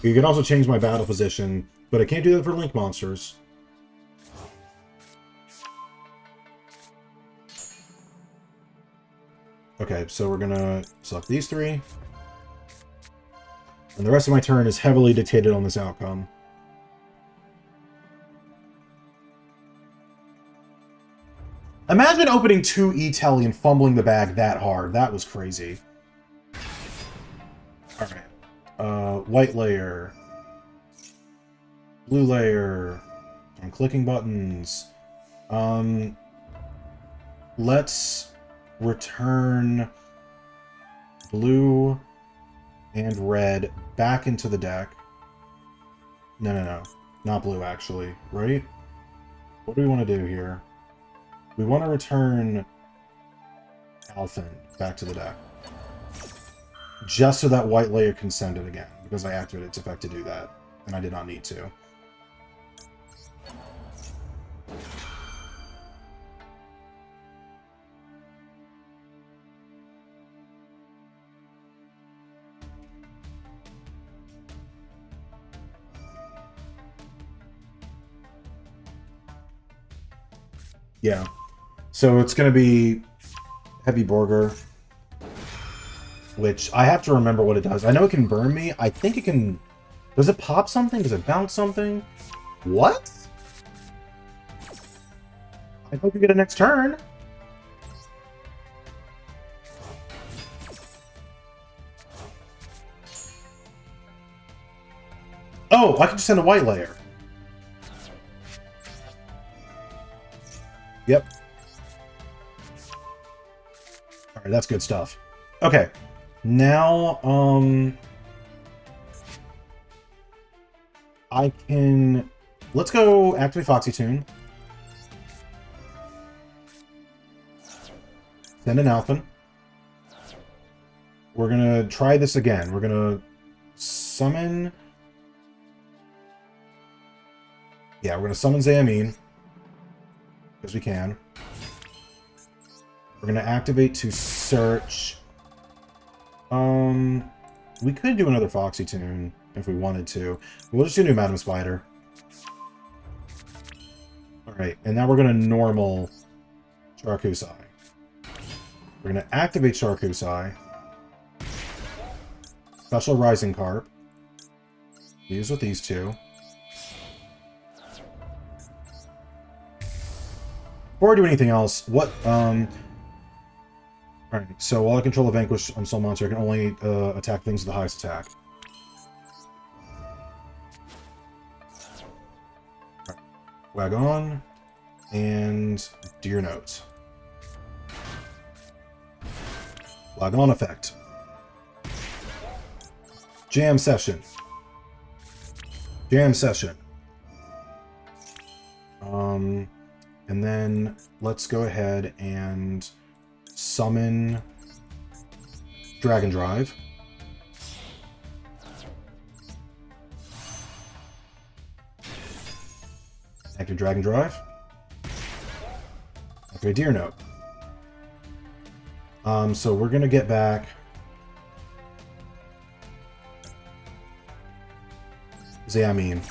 You can also change my battle position, but I can't do that for Link monsters. Okay, so we're gonna select these 3. And the rest of my turn is heavily dictated on this outcome. Imagine opening 2 E-Telly and fumbling the bag that hard. That was crazy. Alright. White layer. Blue layer. I'm clicking buttons. Let's return blue and red back into the deck. No. Not blue, actually. Right? What do we want to do here? We want to return Alphen back to the deck. Just so that white layer can send it again, because I activated its effect to do that, and I did not need to. Yeah. So it's going to be Heavy Burger, which I have to remember what it does. I know it can burn me. I think it can... Does it pop something? Does it bounce something? What? I hope you get a next turn. Oh, I can just send a white layer. Yep. Alright, that's good stuff. Okay. Now, I can... Let's go activate Foxy Tune. Send an Alphen. We're gonna try this again. We're gonna summon... Yeah, we're gonna summon Xayameen. Because we can. We're gonna activate to search. We could do another Foxy Tune if we wanted to. We'll just do new Madam Spider. Alright, and now we're gonna normal Charkusai. We're gonna activate Charkusai. Special Rising Carp. Use with these 2. Before I do anything else, what, Alright, so while I control the Vanquish on Soul Monster, I can only attack things with the highest attack. Right. Wagon, and Deer Note. Wagon effect. Jam Session. Jam Session. And then let's go ahead and summon Dragon Drive. Activate Dragon Drive. Activate Deer Note. So we're gonna get back Xayameen.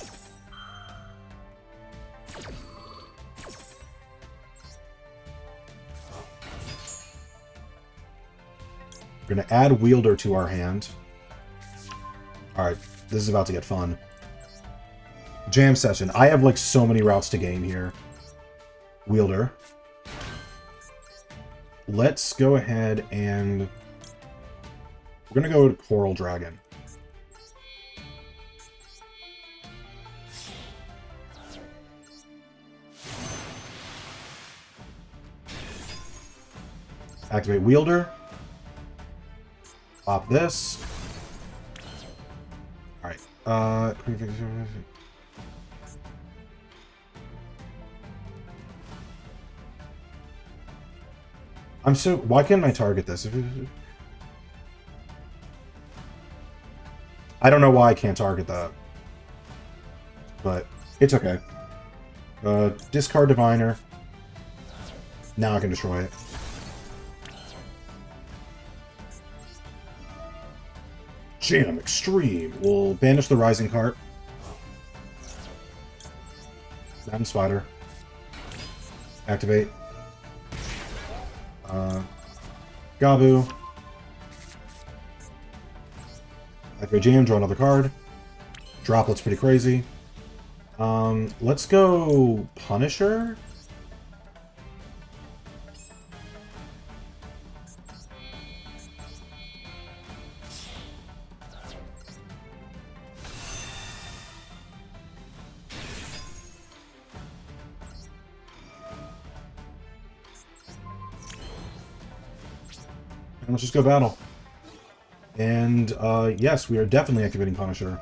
We're going to add Wielder to our hand. Alright, this is about to get fun. Jam Session. I have, like, so many routes to game here. Wielder. Let's go ahead and... We're going to go to Coral Dragon. Activate Wielder. Pop this. Alright. I'm so... Why can't I target this? I don't know why I can't target that. but it's okay. Discard Diviner. Now I can destroy it. Jam Extreme. We'll banish the Rising card. Madam Spider. Activate. Gabu. Activate Jam, draw another card. Droplet's pretty crazy. Let's go Punisher. And let's just go battle. And yes, we are definitely activating Punisher.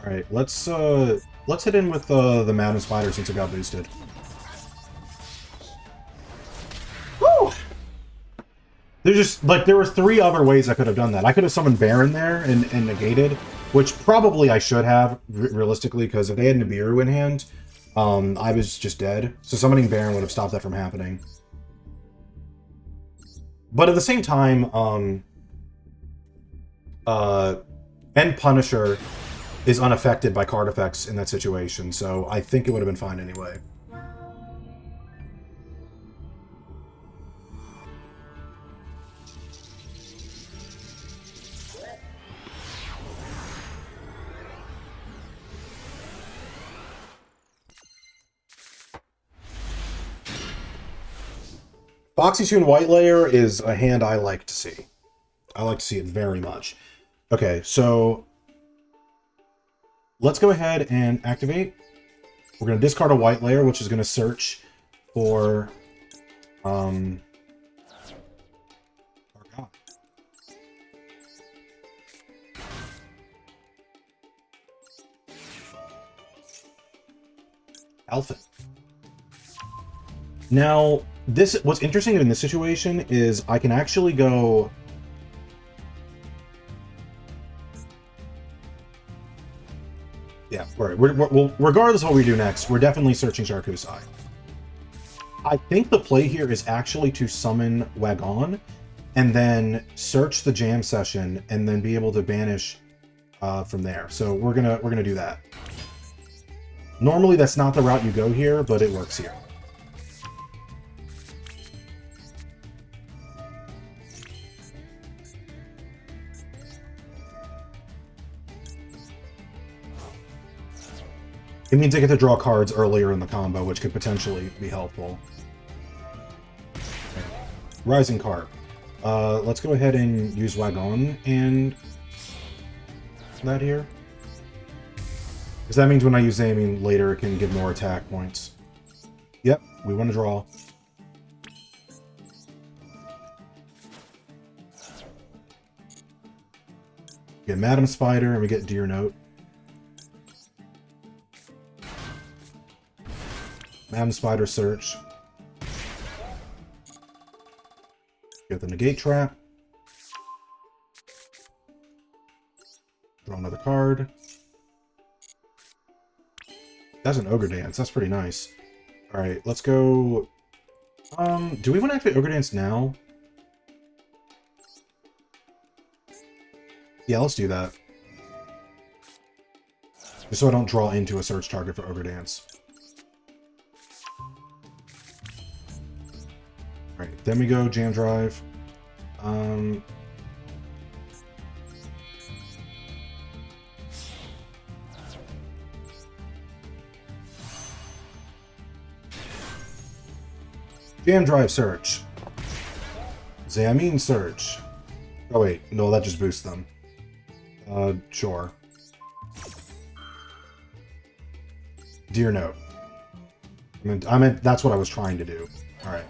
All right, let's hit in with the Madam Spider since it got boosted. Woo! There's just like there were 3 other ways I could have done that. I could have summoned Baron there and negated, which probably I should have realistically, because if they had Nibiru in hand, I was just dead. So summoning Baron would have stopped that from happening. But at the same time, and Punisher is unaffected by card effects in that situation, so I think it would have been fine anyway. Foxy Tune White Layer is a hand I like to see. I like to see it very much. Okay, so let's go ahead and activate. We're going to discard a White Layer, which is going to search for our god. Alpha. Now, what's interesting in this situation is I can actually go... Yeah, well, regardless of what we do next, we're definitely searching Sharkusai. I think the play here is actually to summon Wagon, and then search the jam session, and then be able to banish from there. So we're gonna do that. Normally that's not the route you go here, but it works here. It means I get to draw cards earlier in the combo, which could potentially be helpful. Okay. Rising card. Let's go ahead and use Wagon and that here. Because that means when I use Aiming later, it can give more attack points. Yep, we want to draw. We get Madam Spider and we get Deer Note. Madam Spider search. Get the negate trap. Draw another card. That's an Ogre Dance. That's pretty nice. Alright, let's go... do we want to activate Ogre Dance now? Yeah, let's do that. Just so I don't draw into a search target for Ogre Dance. Alright, then we go Jam Drive. Jam Drive search. Zamin search. Oh wait, no, that just boosts them. Sure. Deer Note. I meant that's what I was trying to do. Alright.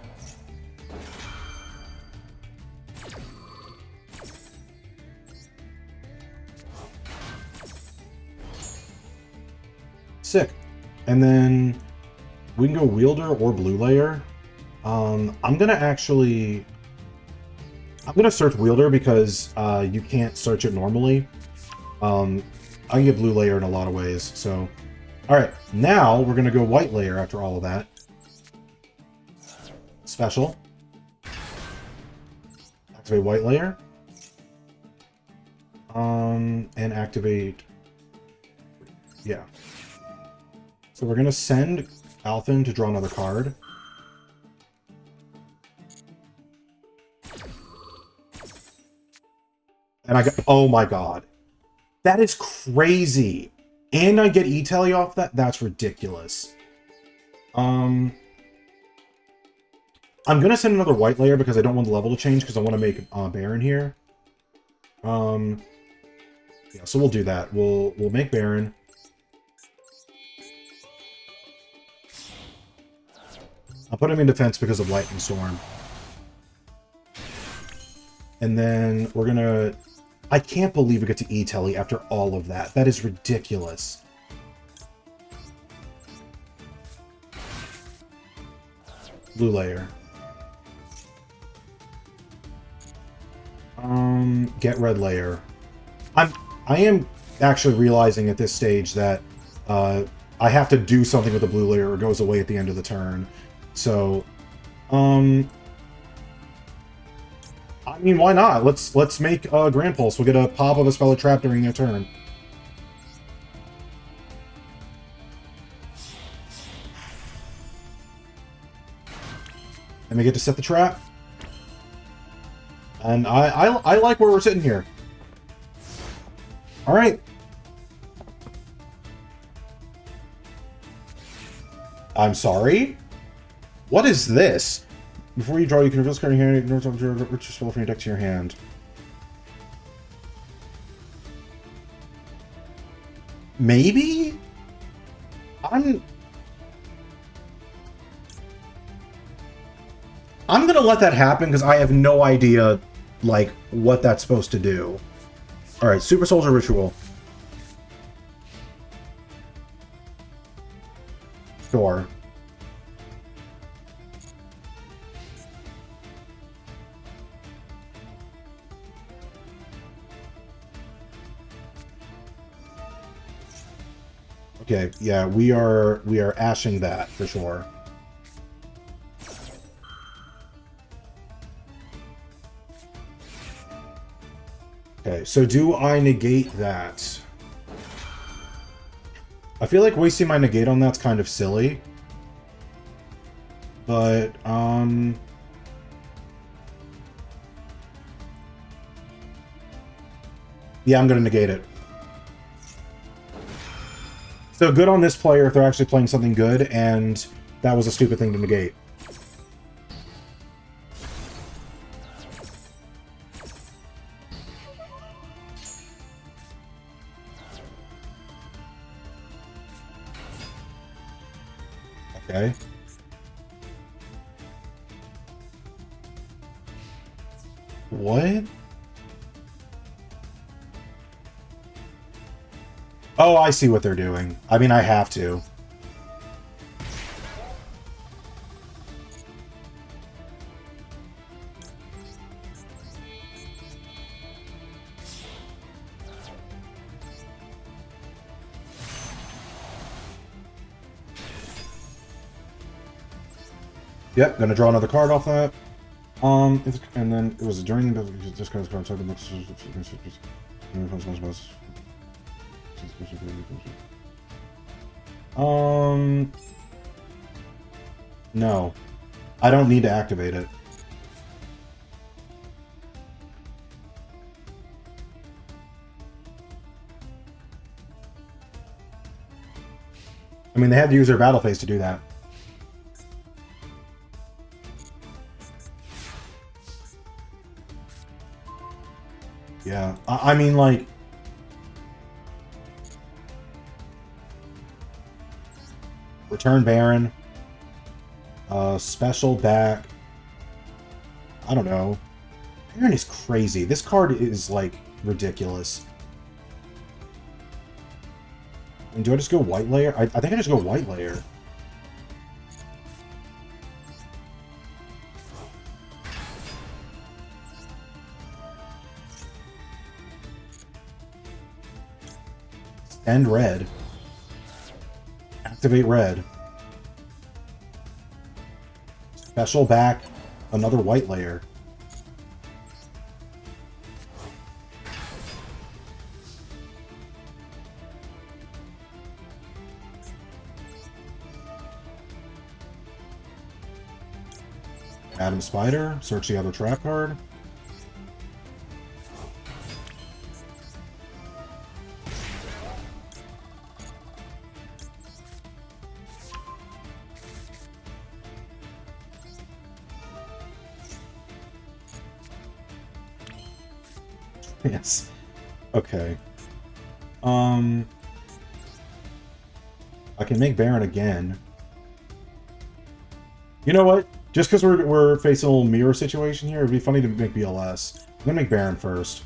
Sick. And then we can go Wielder or Blue Layer. I'm gonna search Wielder because you can't search it normally. I I can get blue layer in a lot of ways, so... Alright, now we're going to go white layer after all of that. Special. Activate white layer. And activate... Yeah. So we're going to send Alphen to draw another card. And I got... Oh my god. That is crazy. And I get E-Tally off that? That's ridiculous. I'm going to send another white layer because I don't want the level to change because I want to make Baron here. Yeah, so we'll do that. We'll make Baron. I'll put him in defense because of Lightning Storm. And then we're going to... I can't believe we get to E-Telly after all of that. That is ridiculous. Blue layer. Get red layer. I am actually realizing at this stage that I have to do something with the blue layer or it goes away at the end of the turn. So, I mean, why not? Let's make Grand Pulse. We'll get a pop of a spell or trap during their turn. And we get to set the trap. And I like where we're sitting here. All right. I'm sorry? What is this? Before you draw, you can reveal this card in your hand, ignore your ritual spell from your deck to your hand. Maybe? I'm gonna let that happen because I have no idea, like, what that's supposed to do. Alright, Super Soldier Ritual. Sure. Okay, yeah, we are ashing that for sure. Okay, so do I negate that? I feel like wasting my negate on that's kind of silly. But, yeah, I'm gonna negate it. So good on this player if they're actually playing something good, and that was a stupid thing to negate. Okay. What? Oh, I see what they're doing. I mean, I have to. Yep, gonna draw another card off that. And then it was during this card's card. No. I don't need to activate it. I mean, they had to use their battle phase to do that. Yeah, I mean, like... Return Baron. Special back. I don't know. Baron is crazy. This card is, like, ridiculous. And do I just go white layer? I think I just go white layer. And red. Activate red. Special back another white layer. Adam Spider, search the other trap card. Yes. Okay. I can make Baron again. You know what? Just because we're facing a little mirror situation here, it'd be funny to make BLS. I'm gonna make Baron first.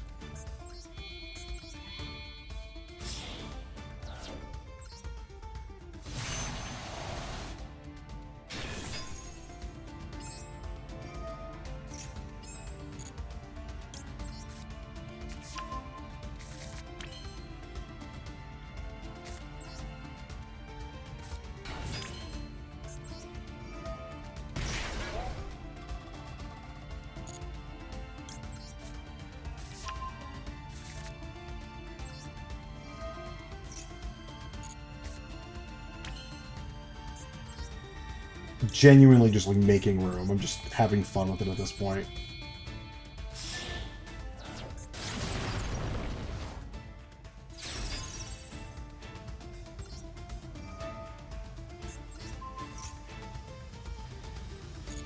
Genuinely just like making room. I'm just having fun with it at this point.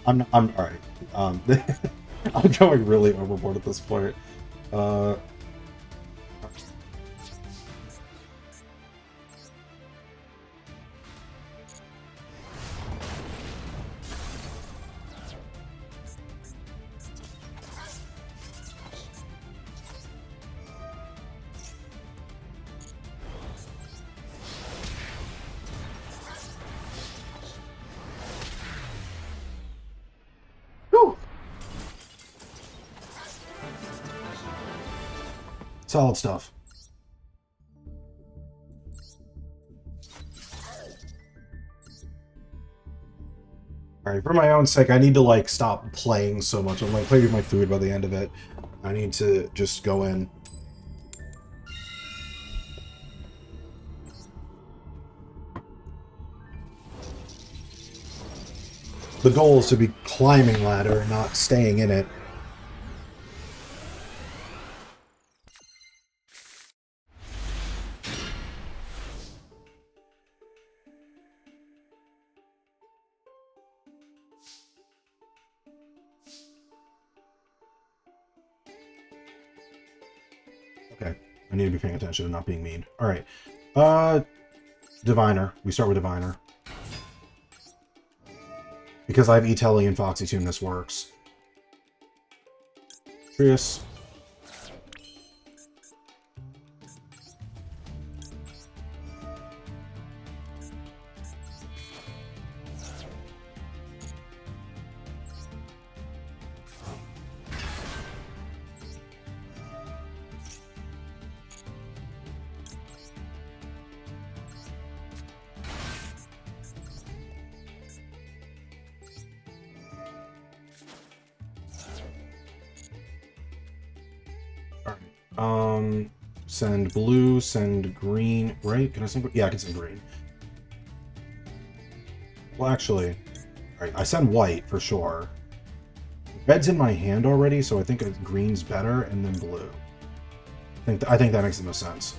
I'm all right. I'm going really overboard at this point. Solid stuff. Alright, for my own sake, I need to, like, stop playing so much. I'm, like, playing with my food by the end of it. I need to just go in. The goal is to be climbing ladder, not staying in it. Okay, I need to be paying attention and not being mean. Alright. Diviner. We start with Diviner. Because I have E-Telly and Foxy Tune, this works. Trius. Send blue, send green, right? Can I send green? Yeah, I can send green. Well, actually, alright, I send white for sure. Red's in my hand already, so I think green's better, and then blue. I think that makes the most sense.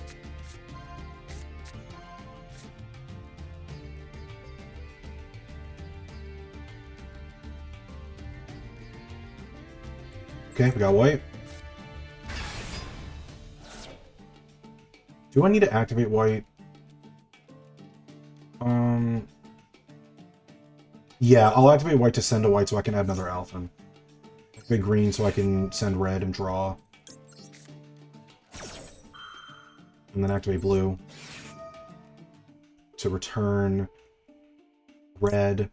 Okay, we got white. Do I need to activate white? Yeah, I'll activate white to send a white so I can add another Alphen. Activate green so I can send red and draw. And then activate blue to return red.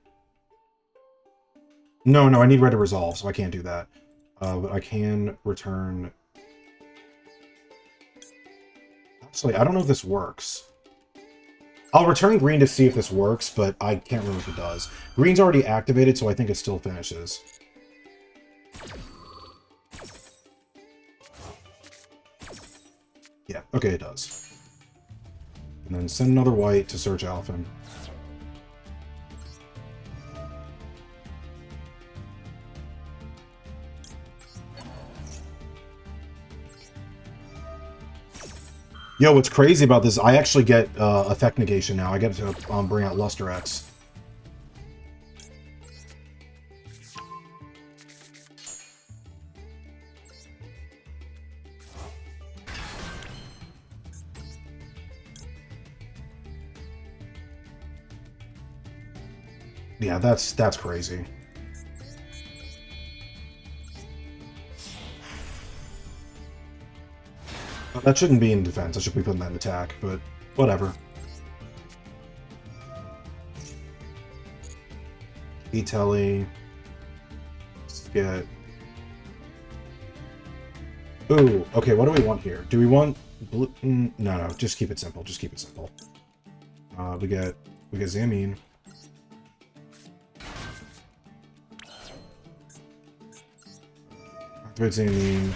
No, I need red to resolve, so I can't do that. But I can return... Actually, I don't know if this works. I'll return green to see if this works, but I can't remember if it does. Green's already activated, so I think it still finishes. Yeah, okay, it does. And then send another white to search Alphen. Yo, what's crazy about this, I actually get effect negation now. I get to bring out Luster X. Yeah, that's crazy. That shouldn't be in defense. I should be putting that in attack, but whatever. E-Telly. Let's get... Ooh, okay, what do we want here? Do we want blue? No, just keep it simple. Just keep it simple. We get Zamine. Activate Zamine.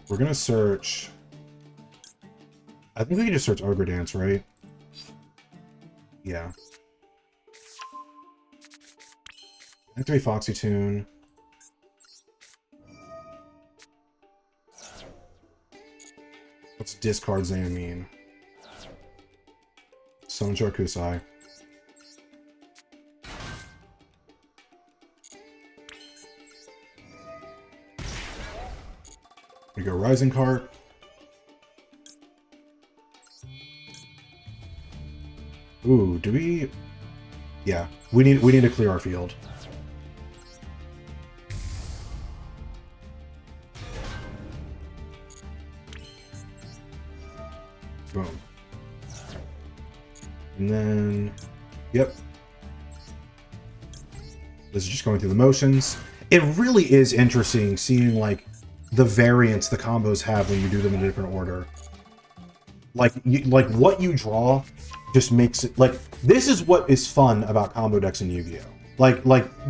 We're gonna search... I think we can just search Ogre Dance, right? Yeah. Activate Foxy Tune. Let's discard Zamine. Summon Charkusai. We go Rising Cart. Ooh, do we... Yeah, we need to clear our field. Boom. And then... Yep. This is just going through the motions. It really is interesting seeing, like, the variance the combos have when you do them in a different order. Like what you draw just makes it... Like, this is what is fun about combo decks in Yu-Gi-Oh! Like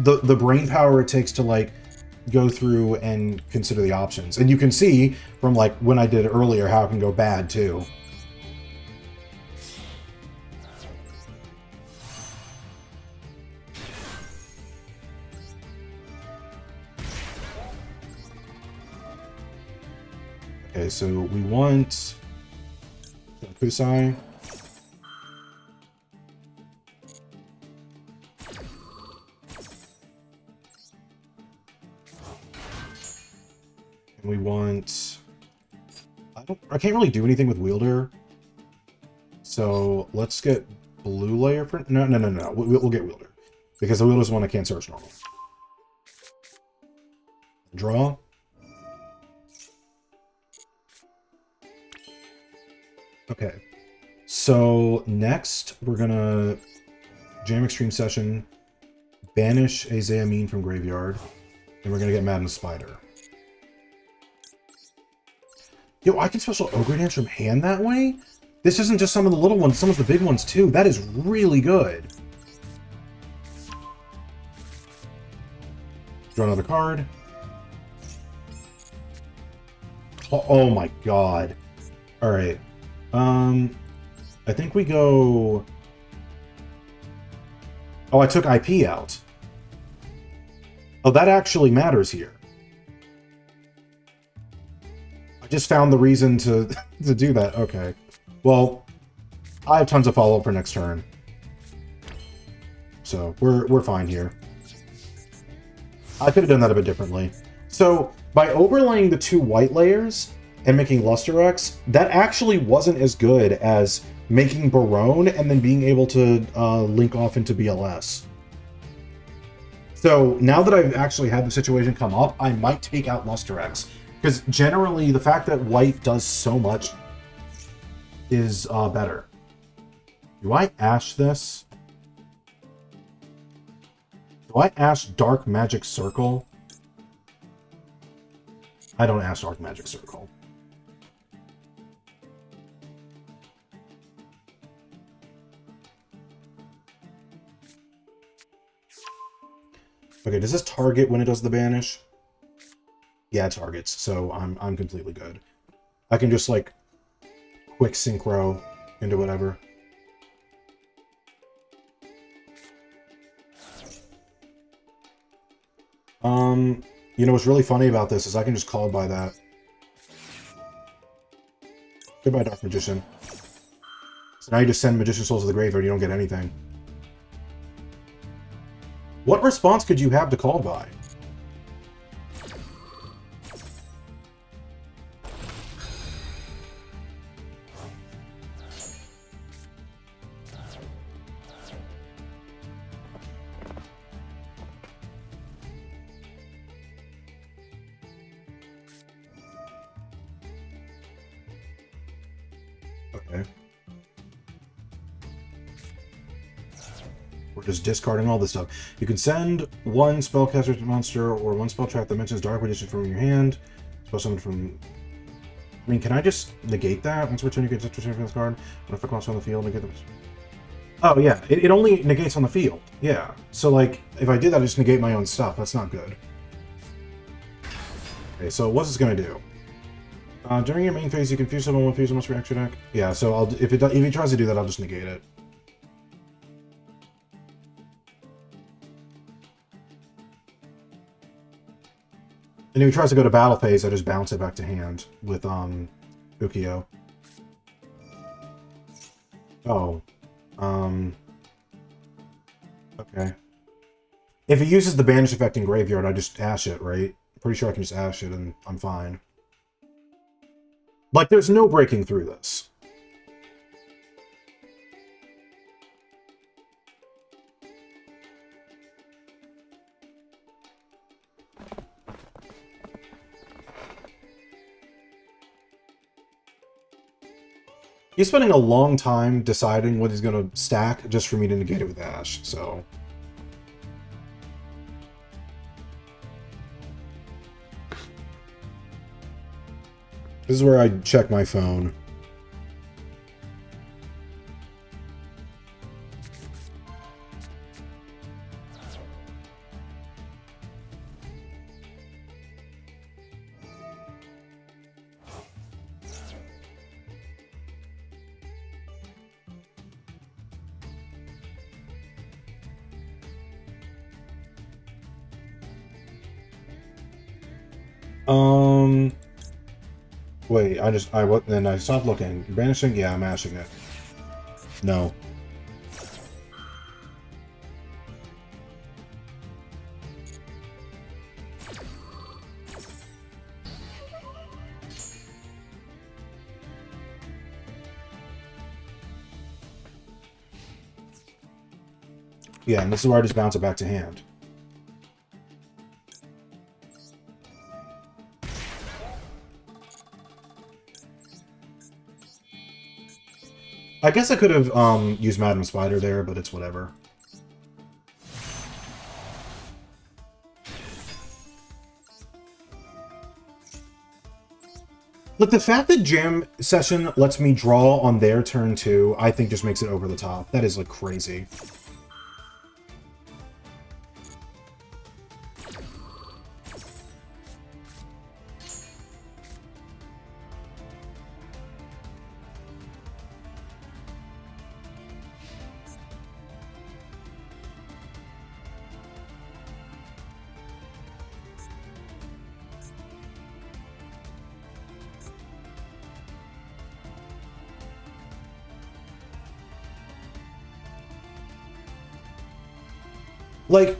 the brain power it takes to, like, go through and consider the options. And you can see from, like, when I did it earlier how it can go bad, too. Okay, so we want Kusai. And we want... I can't really do anything with Wielder. So let's get Blue Layer for... No. We'll get Wielder. Because the Wielder's one I can't search normal. Draw. Okay, so next we're gonna Jam Extreme Session, banish a Zamine from Graveyard, and we're gonna get Madness Spider. Yo, I can special Ogre Dance from hand that way? This isn't just some of the little ones, some of the big ones too. That is really good. Draw another card. Oh my god. Alright. I think we go... Oh, I took IP out. Oh, that actually matters here. I just found the reason to do that. Okay. Well, I have tons of follow-up for next turn. So, we're fine here. I could have done that a bit differently. So, by overlaying the two white layers and making Luster X, that actually wasn't as good as making Barone and then being able to link off into BLS. So now that I've actually had the situation come up, I might take out Luster X. Because generally, the fact that white does so much is better. Do I Ash this? Do I Ash Dark Magic Circle? I don't Ash Dark Magic Circle. Okay, does this target when it does the banish? Yeah, it targets, so I'm completely good. I can just, like, quick synchro into whatever. You know what's really funny about this is I can just call by that. Goodbye, Dark Magician. So now you just send Magician Souls to the graveyard, you don't get anything. What response could you have to call by? Okay. We're just discarding all this stuff. You can send one spellcaster monster or one spell trap that mentions Dark Magician from your hand. Spell summon from... I mean, can I just negate that? Once per turn, you get this return from this card. When a comes on the field, negate them. Oh, yeah. It only negates on the field. Yeah. So, like, if I did that, I just negate my own stuff. That's not good. Okay, so what's this going to do? During your main phase, you can fuse someone with fuse almost for extra deck. Yeah, so if he tries to do that, I'll just negate it. And if he tries to go to battle phase, I just bounce it back to hand with Ukiyo. Oh. Okay. If he uses the banish effect in graveyard, I just ash it, right? Pretty sure I can just ash it and I'm fine. Like, there's no breaking through this. He's spending a long time deciding what he's going to stack just for me to negate it with Ash, so... This is where I check my phone. Wait, then I stopped looking. Banishing? Yeah, I'm mashing it. No. Yeah, and this is where I just bounce it back to hand. I guess I could have used Madam Spider there, but it's whatever. Look, the fact that Jam Session lets me draw on their turn too, I think just makes it over the top. That is, like, crazy. Like,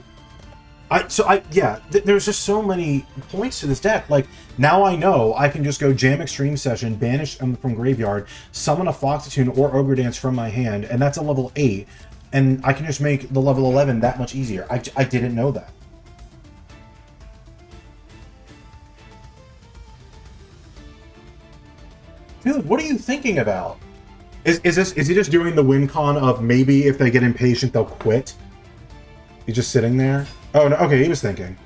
there's just so many points to this deck. Like, now I know I can just go Jam Extreme Session, banish from Graveyard, summon a Foxatune or Ogre Dance from my hand, and that's a level 8, and I can just make the level 11 that much easier. I didn't know that. Dude, what are you thinking about? Is he just doing the win con of maybe if they get impatient, they'll quit? He's just sitting there? Oh, no, okay, he was thinking.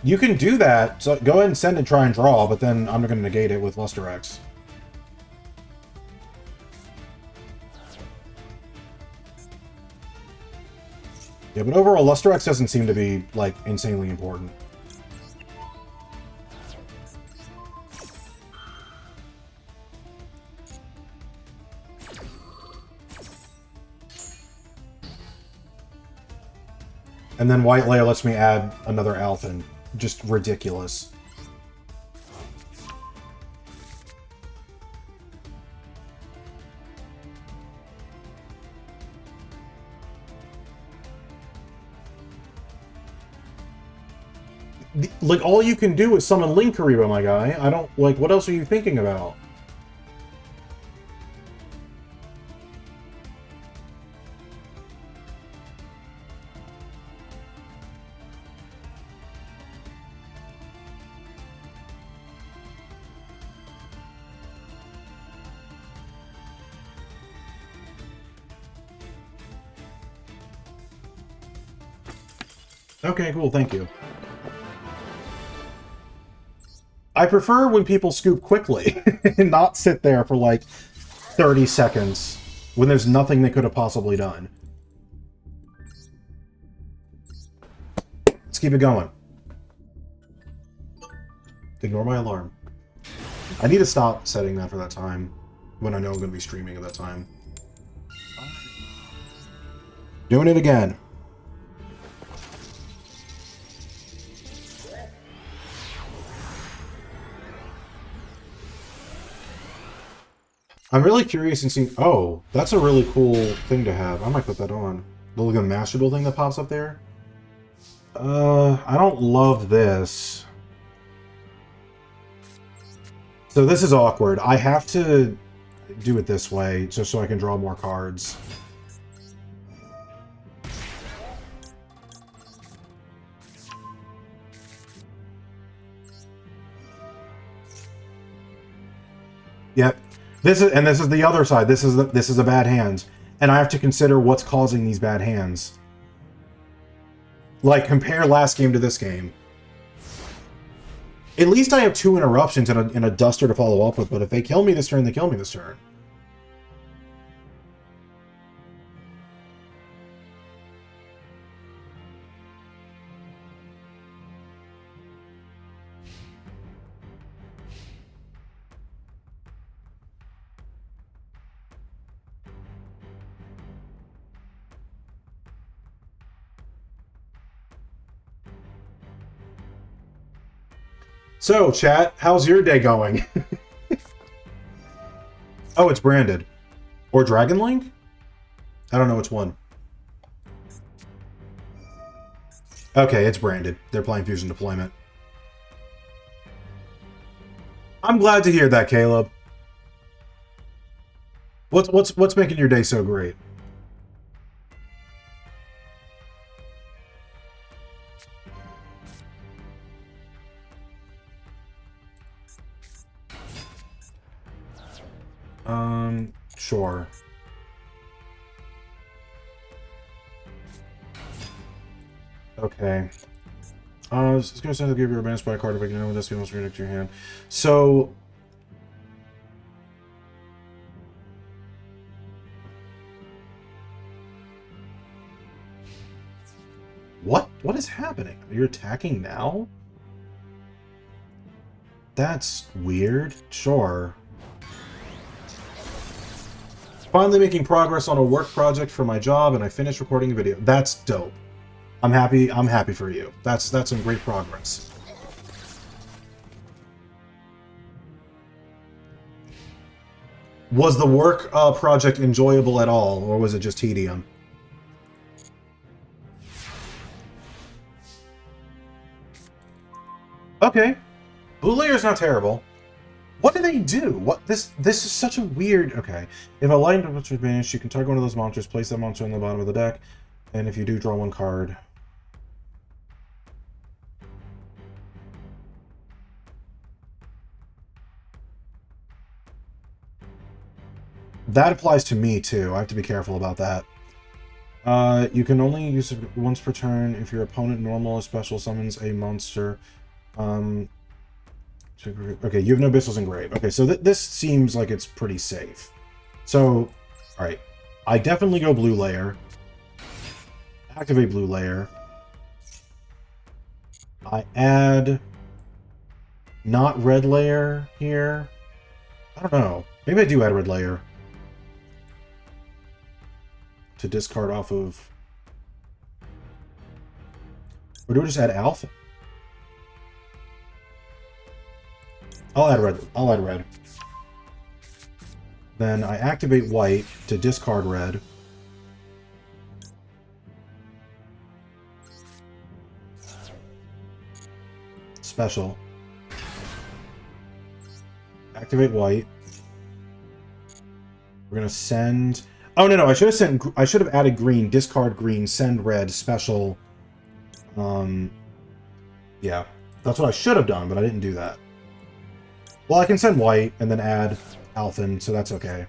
You can do that. So go ahead and send and try and draw, but then I'm going to negate it with Luster X. Yeah, but overall, Luster X doesn't seem to be, like, insanely important. And then White Layer lets me add another Althen. Just ridiculous. Like, all you can do is summon Linkariba, my guy. I don't... Like, what else are you thinking about? Okay, cool, thank you. I prefer when people scoop quickly and not sit there for like 30 seconds when there's nothing they could have possibly done. Let's keep it going. Ignore my alarm. I need to stop setting that for that time when I know I'm going to be streaming at that time. Doing it again. I'm really curious and seeing... Oh, that's a really cool thing to have. I might put that on. The little Master Duel thing that pops up there. I don't love this. So this is awkward. I have to do it this way just so I can draw more cards. Yep. This is the other side. This is a bad hand, and I have to consider what's causing these bad hands. Like, compare last game to this game. At least I have 2 interruptions and a duster to follow up with, but if they kill me this turn, they kill me this turn. So, chat, how's your day going? Oh, it's branded. Or Dragon Link? I don't know which one. Okay, it's branded. They're playing Fusion Deployment. I'm glad to hear that, Caleb. What's making your day so great? Sure. Okay. I was going to say to give you a advanced by a card if I can know this be most read to your hand. So... What is happening? You're attacking now? That's weird. Sure. Finally making progress on a work project for my job, and I finished recording a video. That's dope. I'm happy for you. That's some great progress. Was the work project enjoyable at all, or was it just tedium? Okay. Blue Layer's not terrible. What do they do? This is such a weird... Okay. If a light monster is banished, you can target one of those monsters, place that monster on the bottom of the deck, and if you do, draw 1 card. That applies to me, too. I have to be careful about that. You can only use it once per turn if your opponent normal or special summons a monster. Okay, you have no Bystials Engrave. Okay, so this seems like it's pretty safe. So, alright. I definitely go Blue Layer. Activate blue layer. I add not red layer here. I don't know. Maybe I do add red layer to discard off of... Or do I just add alpha? I'll add red. I'll add red. Then I activate white to discard red. Special. Activate white. We're gonna send... Oh no, I should have sent... I should have added green, discard green, send red, special. Yeah. That's what I should have done, but I didn't do that. Well, I can send white and then add Alphen, so that's okay.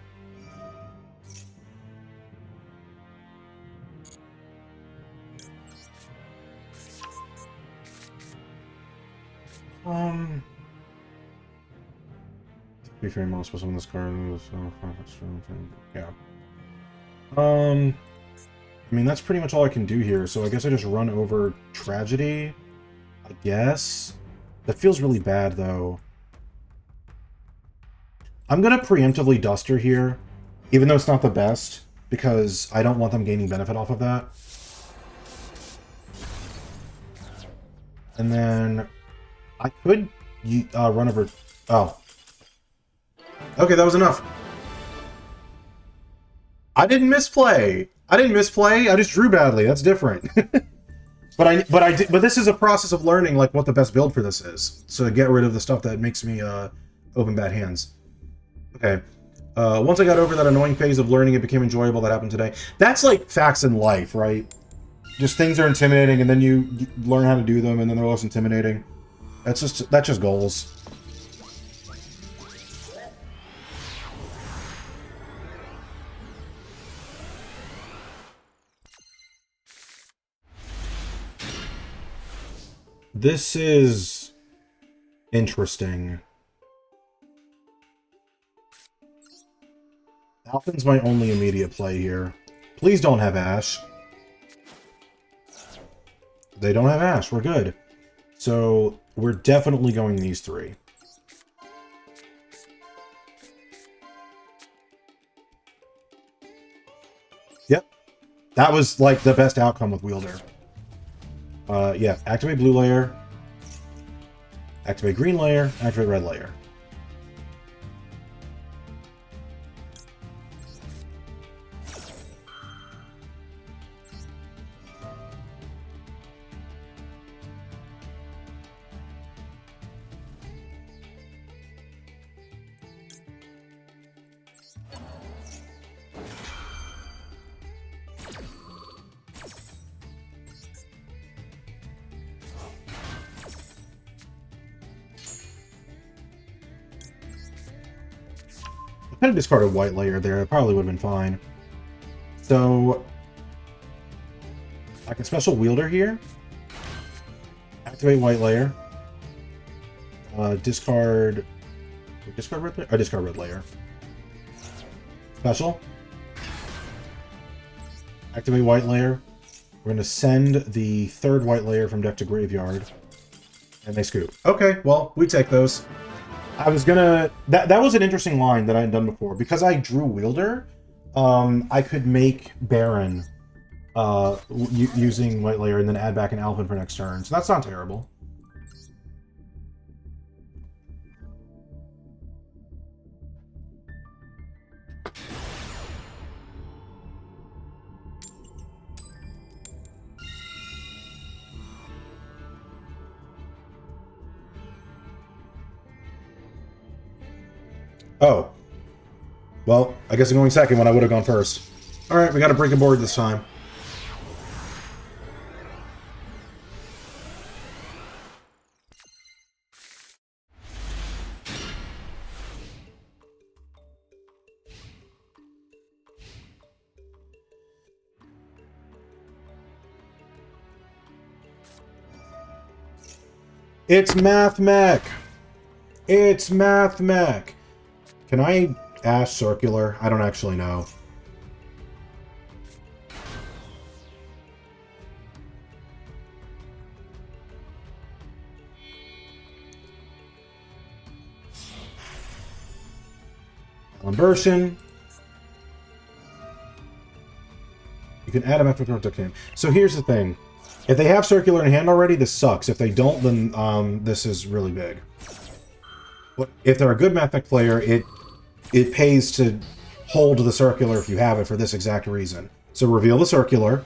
Be very most special in this card. Yeah. I mean, that's pretty much all I can do here, so I guess I just run over Tragedy, I guess. That feels really bad, though. I'm gonna preemptively Duster here, even though it's not the best, because I don't want them gaining benefit off of that. And then I could run over... Oh. Okay, that was enough. I didn't misplay. I just drew badly. That's different. but this is a process of learning like what the best build for this is. So to get rid of the stuff that makes me open bad hands. Okay. Once I got over that annoying phase of learning, it became enjoyable. That happened today. That's like facts in life, right? Just things are intimidating, and then you learn how to do them, and then they're less intimidating. That's just goals. This is interesting. Alphen's my only immediate play here. Please don't have Ash. They don't have Ash. We're good. So we're definitely going these three. Yep. That was like the best outcome with Wielder. Yeah, activate blue layer, activate green layer, activate red layer. I could have discarded white layer there. It probably would have been fine. So I can special Wielder here. Activate white layer. Discard red layer? Discard red layer. Special. Activate white layer. We're going to send the third white layer from deck to graveyard. And they scoop. Okay, well, we take those. I was gonna... That was an interesting line that I hadn't done before. Because I drew Wielder, I could make Baron using white layer and then add back an Alphen for next turn. So that's not terrible. Oh. Well, I guess I'm going second when I would have gone first. Alright, we got to break a board this time. It's Mathmech! It's Mathmech! Can I Ash Circular? I don't actually know. Alimbertion. You can add them after throwing deck hand. So here's the thing. If they have circular in hand already, this sucks. If they don't, then this is really big. But if they're a good Mathmech player, it pays to hold the circular if you have it for this exact reason. So reveal the circular.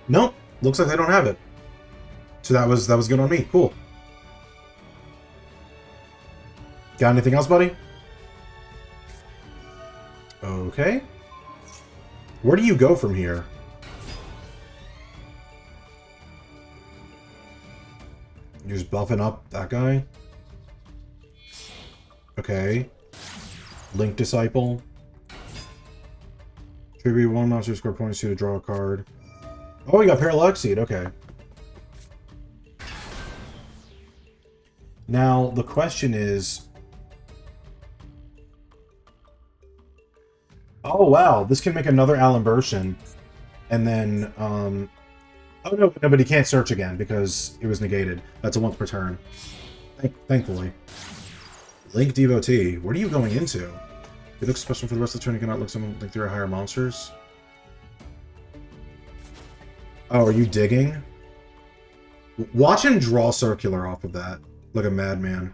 Nope. Looks like they don't have it. So that was good on me. Cool. Got anything else, buddy? Okay. Where do you go from here? You're just buffing up that guy? Okay. Link Disciple. Tribute one monster, score points to draw a card. Oh, you got Parallaxeed. Okay. Now, the question is... Oh, wow. This can make another Alimbertion. And then, oh, no, but he can't search again because it was negated. That's a once per turn. Thankfully. Link Devotee. What are you going into? It looks special for the rest of the turn. You cannot look something through higher monsters. Oh, are you digging? Watch him draw circular off of that. Like a madman.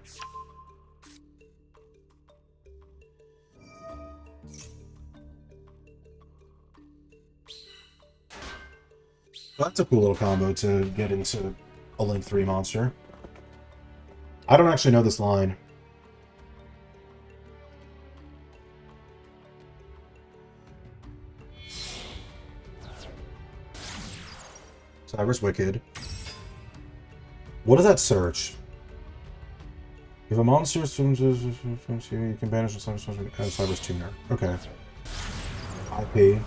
Well, that's a cool little combo to get into a Link 3 monster. I don't actually know this line. Cyber's Wicked. What does that search? If a monster swims, you can banish a Cyber's Tuner. Okay. IP.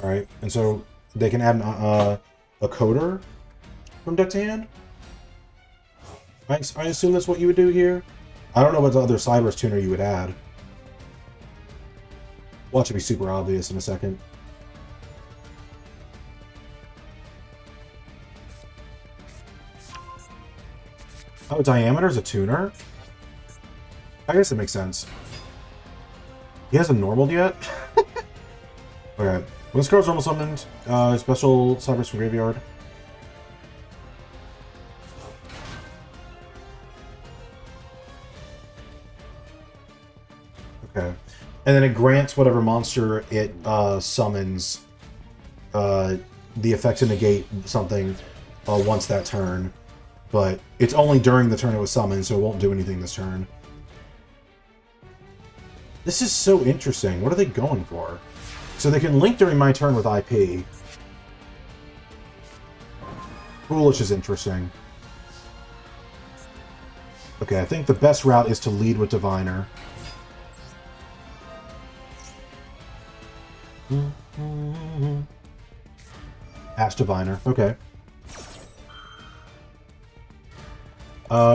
Alright, and so they can add a coder from deck to hand? I assume that's what you would do here? I don't know what other Cyber's Tuner you would add. Watch it be super obvious in a second. Oh, Diameter's a tuner? I guess it makes sense. He hasn't normaled yet? Okay. When this card's normal summoned, special Cybers from Graveyard. Okay. And then it grants whatever monster it summons the effect to negate something once that turn. But it's only during the turn it was summoned, so it won't do anything this turn. This is so interesting. What are they going for? So they can link during my turn with IP. Foolish is interesting. Okay, I think the best route is to lead with Diviner. Ash Diviner. Okay.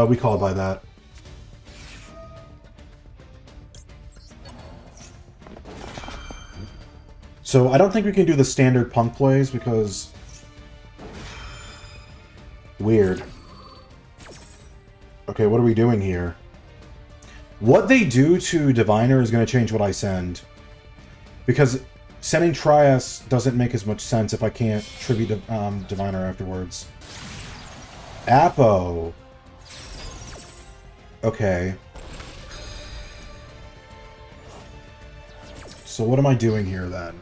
We call by that. So I don't think we can do the standard P.U.N.K plays because... Weird. Okay, what are we doing here? What they do to Diviner is going to change what I send. Because sending Trias doesn't make as much sense if I can't tribute Diviner afterwards. Apo. Okay. So what am I doing here then?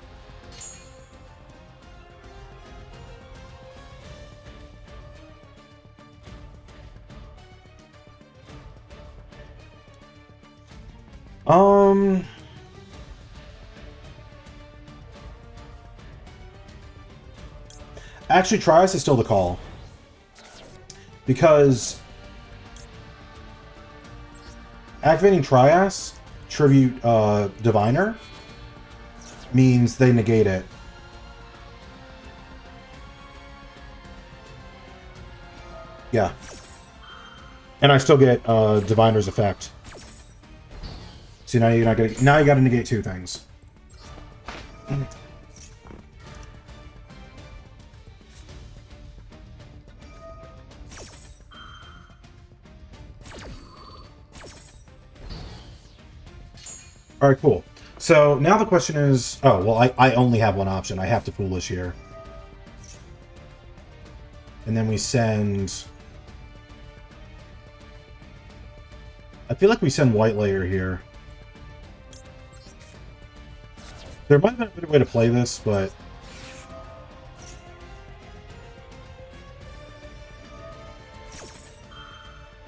Actually, Trias is still the call. Because activating Trias, tribute Diviner, means they negate it. Yeah. And I still get Diviner's effect. See, now you're not gonna, now you gotta negate two things. All right, cool. So now the question is... Oh, well, I only have one option. I have to Foolish here. And then we send... I feel like we send White Layer here. There might have been a better way to play this, but...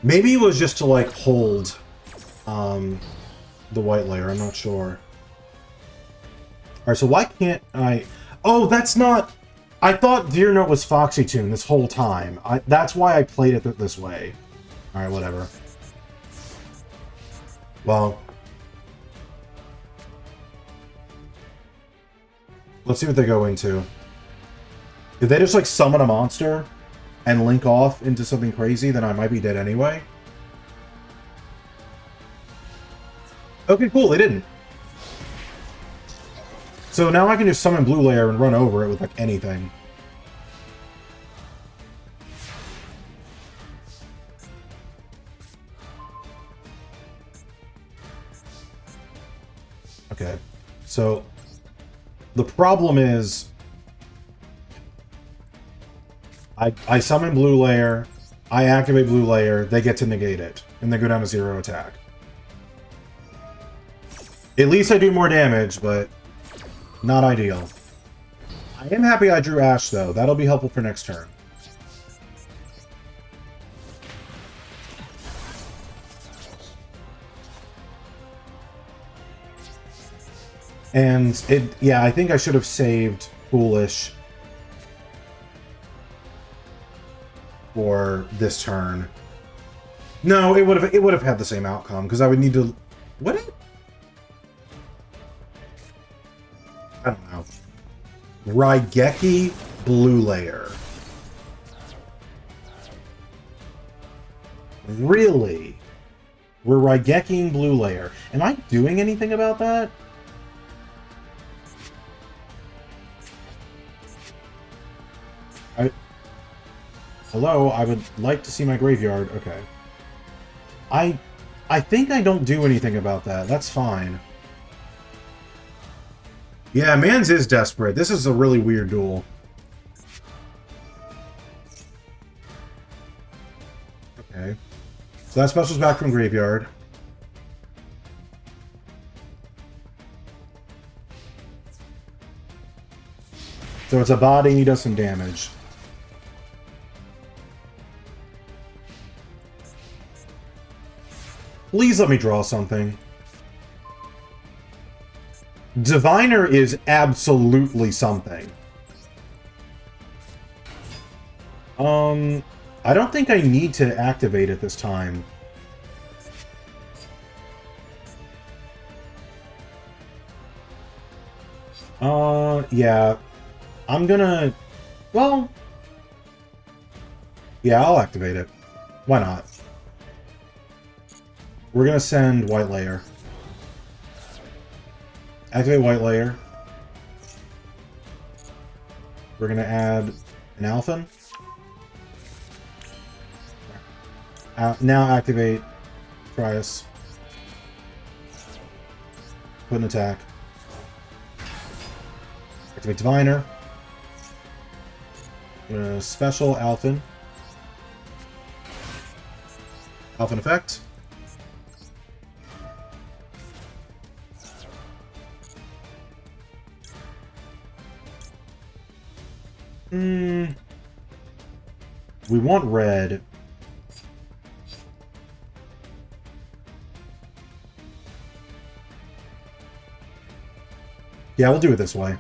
Maybe it was just to, like, hold the White Layer. I'm not sure. Alright, so why can't I... Oh, that's not... I thought Deer Note was Foxy Tune this whole time. That's why I played it this way. Alright, whatever. Well... Let's see what they go into. If they just, like, summon a monster and link off into something crazy, then I might be dead anyway. Okay, cool, they didn't. So now I can just summon Blue Layer and run over it with, like, anything. Okay, so... The problem is... I summon Blue Layer, I activate Blue Layer, they get to negate it, and they go down to 0 attack. At least I do more damage, but not ideal. I am happy I drew Ash, though. That'll be helpful for next turn. And yeah, I think I should have saved Foolish for this turn. No, it would have had the same outcome because I would need to. What? I don't know. Raigeki Blue Layer. Really? We're Raigeking Blue Layer. Am I doing anything about that? Hello, I would like to see my graveyard. Okay. I think I don't do anything about that. That's fine. Yeah, Mans is desperate. This is a really weird duel. Okay. So that special's back from graveyard. So it's a body and he does some damage. Please let me draw something. Diviner is absolutely something. I don't think I need to activate it this time. Yeah. I'm gonna... Well... Yeah, I'll activate it. Why not? We're gonna send White Layer. Activate White Layer. We're gonna add an Alphen. Now activate Trias. Put an attack. Activate Diviner. Special Alphen. Alphen effect. We want red. Yeah, we'll do it this way.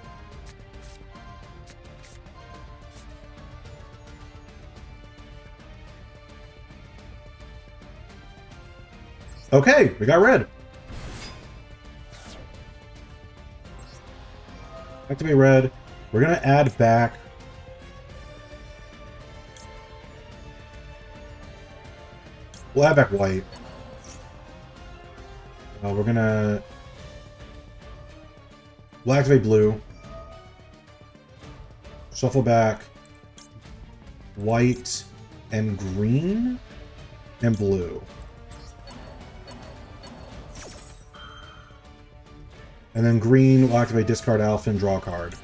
Okay, we got red. Activate red. We're gonna add back. We'll add back white. We're gonna... We'll activate blue. Shuffle back white and green and blue. And then green will activate discard alpha and draw a card.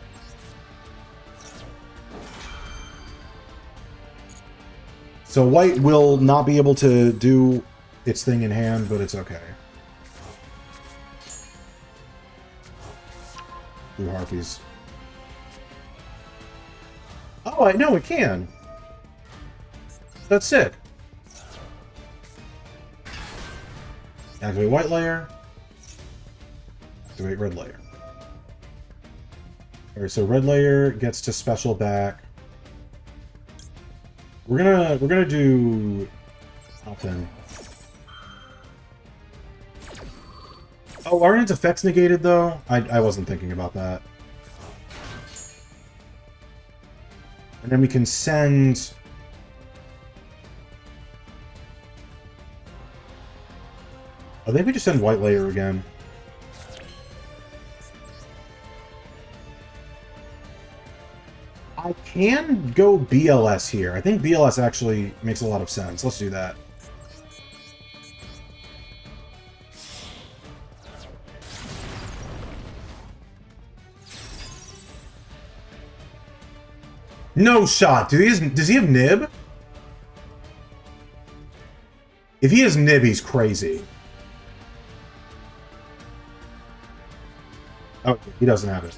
So white will not be able to do its thing in hand, but it's okay. Blue Harpies. Oh, I know it can. That's sick. Activate white layer. Activate red layer. Alright, so red layer gets to special back. We're gonna do something. Oh, aren't its effects negated though? I wasn't thinking about that. And then we can send. I think we just send white layer again. I can go BLS here. I think BLS actually makes a lot of sense. Let's do that. No shot. Does he have nib? If he has nib, he's crazy. Oh, he doesn't have it.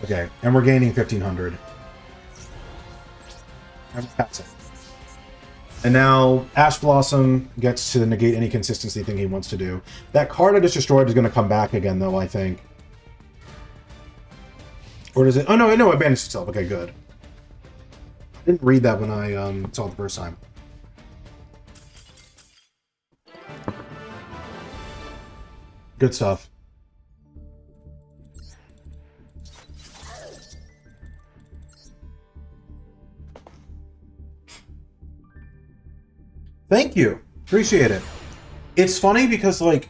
Okay, and we're gaining 1500. And we're passing. And now Ash Blossom gets to negate any consistency thing he wants to do. That card I just destroyed is going to come back again, though, I think. Or does it? Oh, no, it banished itself. Okay, good. I didn't read that when I saw it the first time. Good stuff. Thank you. Appreciate it. It's funny because, like,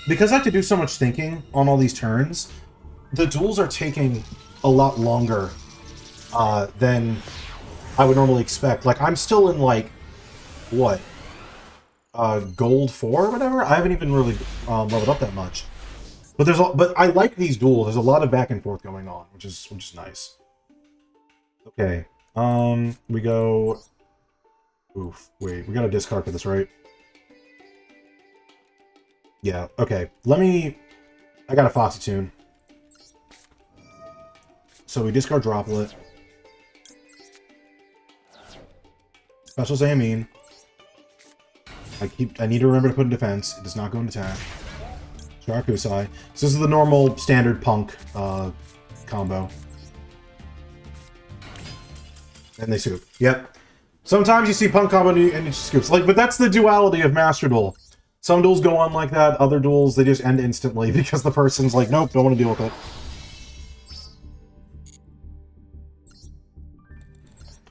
because I have to do so much thinking on all these turns, the duels are taking a lot longer than I would normally expect. Like, I'm still in, like, what? Gold 4 or whatever? I haven't even really leveled up that much. But I like these duels. There's a lot of back and forth going on, which is nice. Okay. We go... Oof, wait, we gotta discard for this, right? Yeah, okay. I got a Foxy Tune. So we discard Droplet. Special Zamine. I need to remember to put in defense. It does not go in attack. Drakusai. So this is the normal standard P.U.N.K combo. And they scoop. Yep. Sometimes you see P.U.N.K combo and it scoops. Like, but that's the duality of Master Duel. Some duels go on like that. Other duels, they just end instantly because the person's like, nope, don't want to deal with it.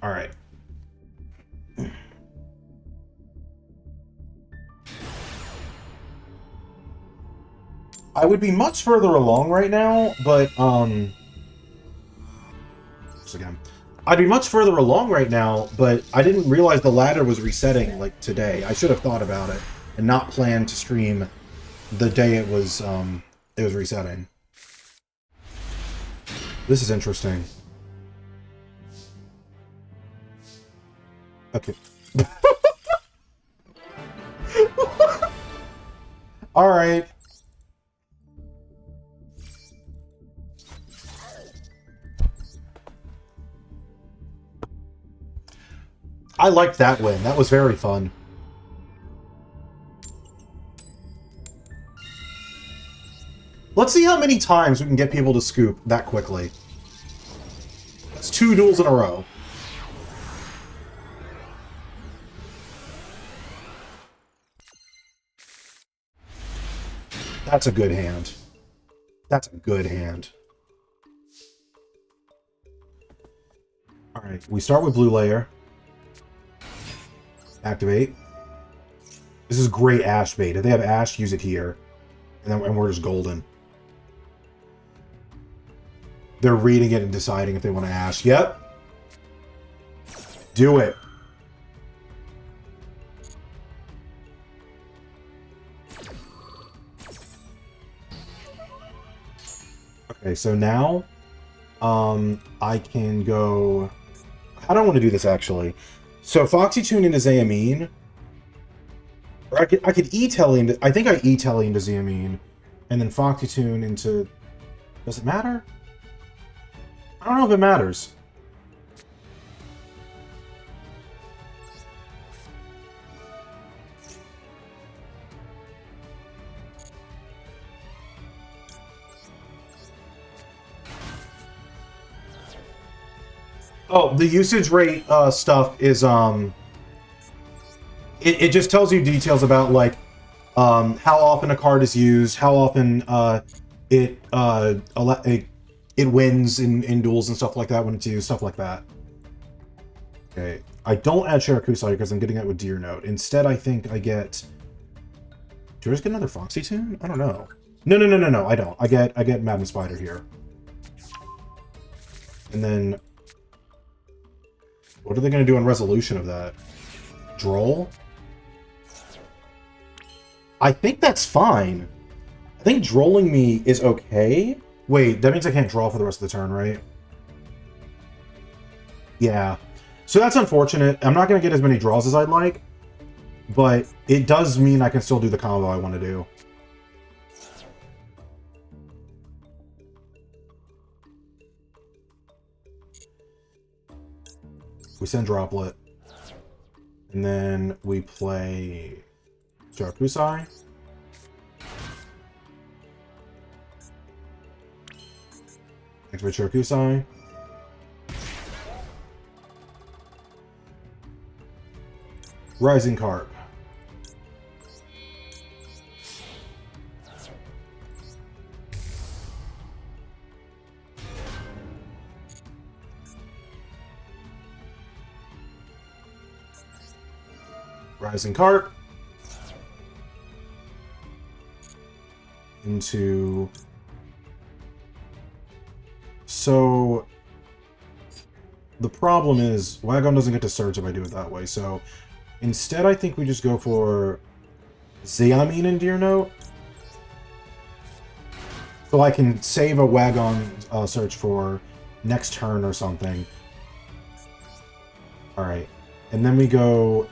Alright. I would be much further along right now, but, again. I'd be much further along right now, but I didn't realize the ladder was resetting, like, today. I should have thought about it and not planned to stream the day it was resetting. This is interesting. Okay. Alright. I liked that win. That was very fun. Let's see how many times we can get people to scoop that quickly. That's 2 duels in a row. That's a good hand. That's a good hand. Alright, we start with blue layer. Activate. This is great Ash bait. If they have Ash, use it here. And we're just golden. They're reading it and deciding if they want to Ash. Yep. Do it. Okay, so now I can go... I don't want to do this, actually. So Foxy Tune into Xayamine. Or I could E-Telly into... I think I E-Telly into Xayamine. And then Foxy Tune into... Does it matter? I don't know if it matters. Oh, the usage rate stuff is it just tells you details about like how often a card is used, how often it wins in duels and stuff like that when it's used, stuff like that. Okay, I don't add Shirakusai because I'm getting it with Deer Note. Instead, I think I get. Do I just get another Foxy Tune? I don't know. No, I don't. I get Madden Spider here, and then. What are they going to do in resolution of that? Droll? I think that's fine. I think drolling me is okay. Wait, that means I can't draw for the rest of the turn, right? Yeah. So that's unfortunate. I'm not going to get as many draws as I'd like, but it does mean I can still do the combo I want to do. We send Droplet. And then we play Shirakusai. Activate Shirakusai. Rising Carp. Rising Carp into... So the problem is Wagon doesn't get to search if I do it that way, so instead I think we just go for Xayamine and Deer Note. So I can save a Wagon search for next turn or something. Alright, and then we go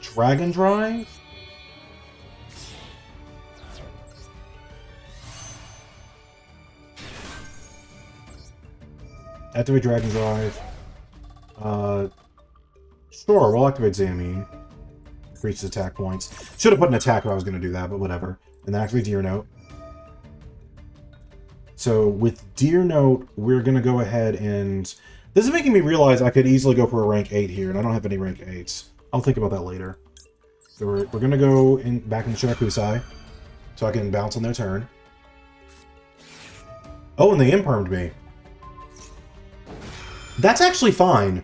Dragon Drive? Activate Dragon Drive. Sure, we'll activate Xayamine. Increases attack points. Should have put an attack if I was going to do that, but whatever. And then activate Deer Note. So with Deer Note, we're going to go ahead and... This is making me realize I could easily go for a rank 8 here, and I don't have any rank 8s. I'll think about that later. So we're going to go back in Shirakusai, so I can bounce on their turn. Oh, and they impermed me. That's actually fine.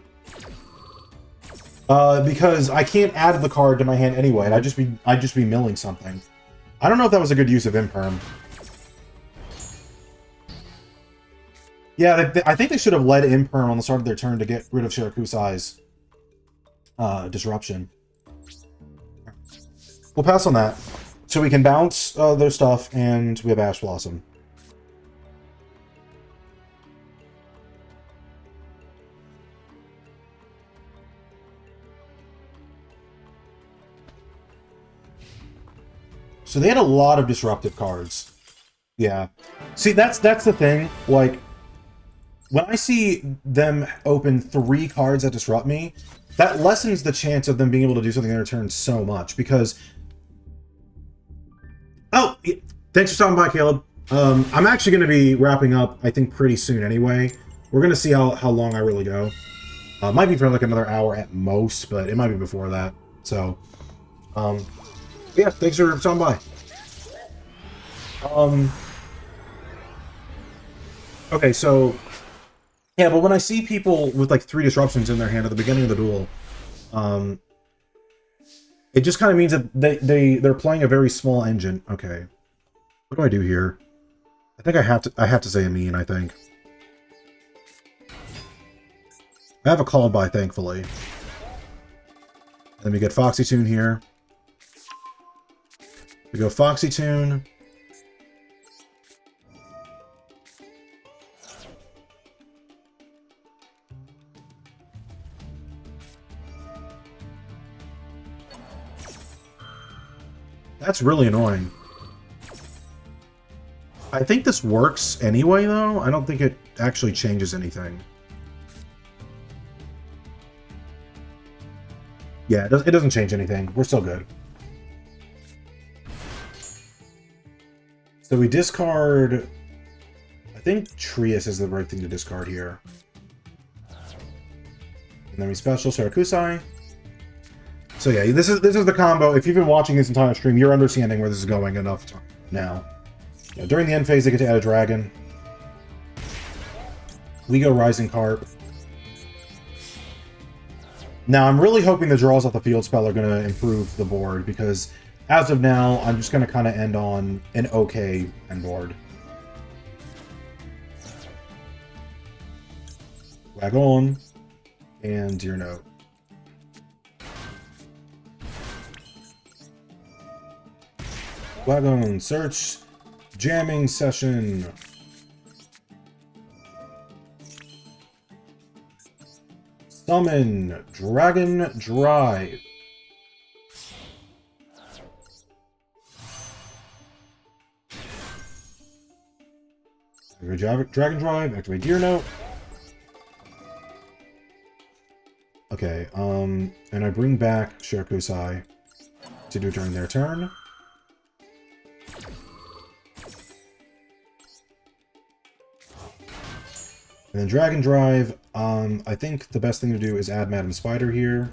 Because I can't add the card to my hand anyway, and I'd just be milling something. I don't know if that was a good use of imperm. Yeah, I think they should have led imperm on the start of their turn to get rid of Shirakusai's disruption. We'll pass on that. So we can bounce their stuff, and we have Ash Blossom. So they had a lot of disruptive cards. Yeah. See, that's the thing. Like, when I see them open 3 cards that disrupt me, that lessens the chance of them being able to do something in their turn so much, because... Oh! Thanks for stopping by, Caleb. I'm actually going to be wrapping up, I think, pretty soon anyway. We're going to see how long I really go. Might be for like another hour at most, but it might be before that. So, yeah, thanks for stopping by. Okay, so... Yeah, but when I see people with like 3 disruptions in their hand at the beginning of the duel, it just kind of means that they're playing a very small engine. Okay, what do I do here? I think I have to say Xayamine, I think. I have a call by, thankfully. Then we get Foxy Tune here. We go Foxy Tune. That's really annoying. I think this works anyway, though. I don't think it actually changes anything. Yeah, it doesn't change anything. We're still good. So we discard... I think Trius is the right thing to discard here. And then we special Sarakusai. So yeah, this is the combo. If you've been watching this entire stream, you're understanding where this is going enough now. Yeah, during the end phase, they get to add a dragon. We go Rising Carp. Now, I'm really hoping the draws off the field spell are going to improve the board, because as of now, I'm just going to kind of end on an okay end board. Wagon and Deer Note. Wagon, search, jamming session. Summon, Dragon Drive. Dragon Drive, activate Deer Note. Okay, and I bring back Shirakusai to do during their turn. And then Dragon Drive, I think the best thing to do is add Madam Spider here.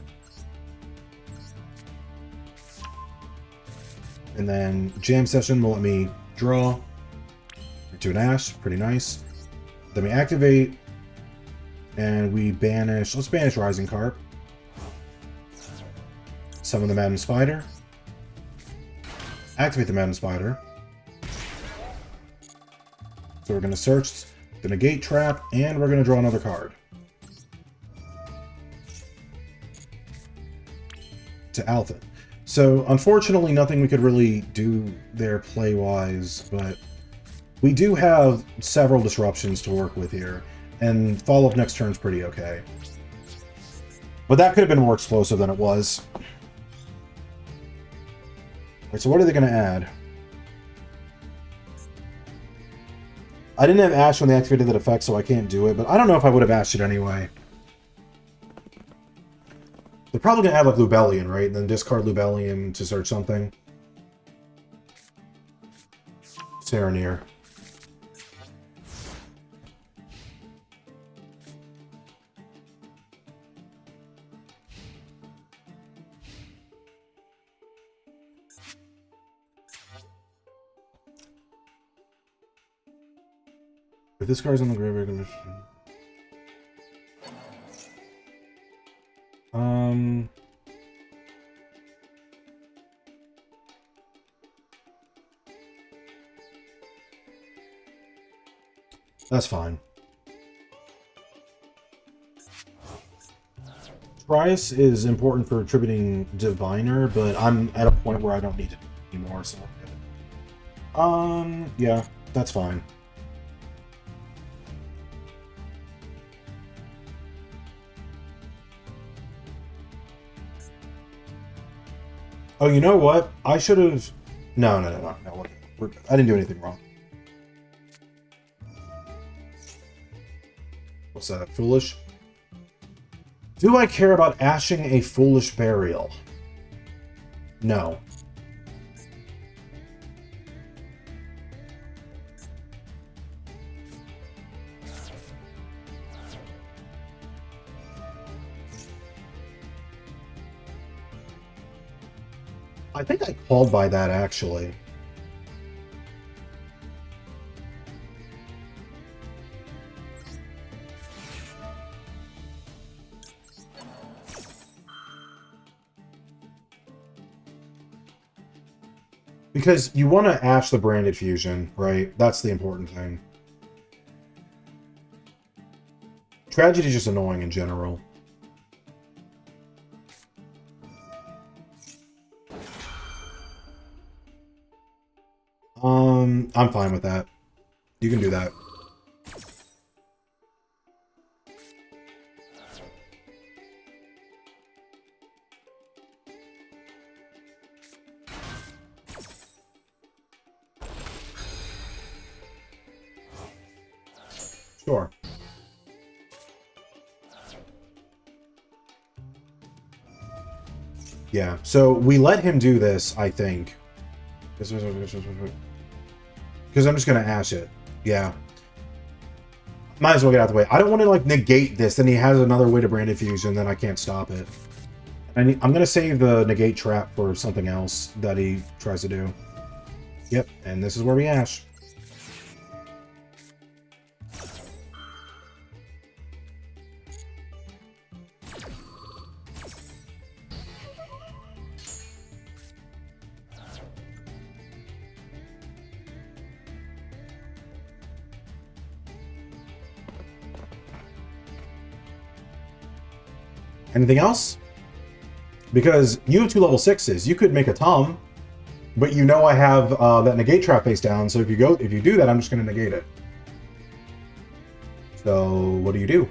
And then Jam Session will let me draw to an Ash, pretty nice. Then we activate, and we banish, let's banish Rising Carp. Summon the Madam Spider. Activate the Madam Spider. So we're going to search the Negate Trap, and we're going to draw another card. To Alpha. So, unfortunately, nothing we could really do there play-wise, but we do have several disruptions to work with here, and follow-up next turn's pretty okay. But that could have been more explosive than it was. Alright, so what are they going to add? I didn't have Ash when they activated that effect, so I can't do it, but I don't know if I would have Ashed it anyway. They're probably going to add, like, Lubellion, right? And then discard Lubellion to search something. Serenir. If this card's on the graveyard commission. That's fine. Trius is important for attributing Diviner, but I'm at a point where I don't need it anymore, so yeah, that's fine. Oh, you know what? I should have... No. I didn't do anything wrong. What's that? Foolish? Do I care about ashing a Foolish Burial? No. I think I called by that, actually. Because you want to ash the Branded Fusion, right? That's the important thing. Tragedy is just annoying in general. I'm fine with that. You can do that. Sure. Yeah, so we let him do this, I think. Because I'm just going to ash it. Yeah. Might as well get out of the way. I don't want to, like, negate this, then he has another way to Branded Fusion, then I can't stop it. I'm going to save the negate trap for something else that he tries to do. Yep, and this is where we ash. Anything else? Because you have 2 level 6s. You could make a Tom, but you know I have that negate trap face down, so if you do that, I'm just going to negate it. So, what do you do?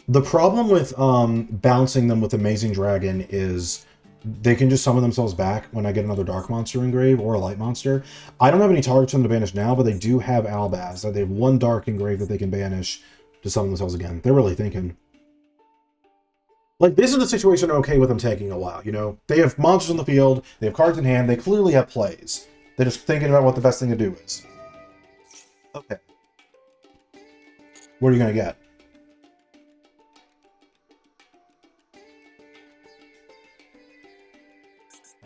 The problem with bouncing them with Amazing Dragon is they can just summon themselves back when I get another Dark Monster engrave or a Light Monster. I don't have any targets for them to banish now, but they do have Albaz. They have 1 Dark engrave that they can banish to summon themselves again. They're really thinking. Like, this is a situation I'm okay with them taking a while, you know? They have monsters on the field, they have cards in hand, they clearly have plays. They're just thinking about what the best thing to do is. Okay. What are you going to get?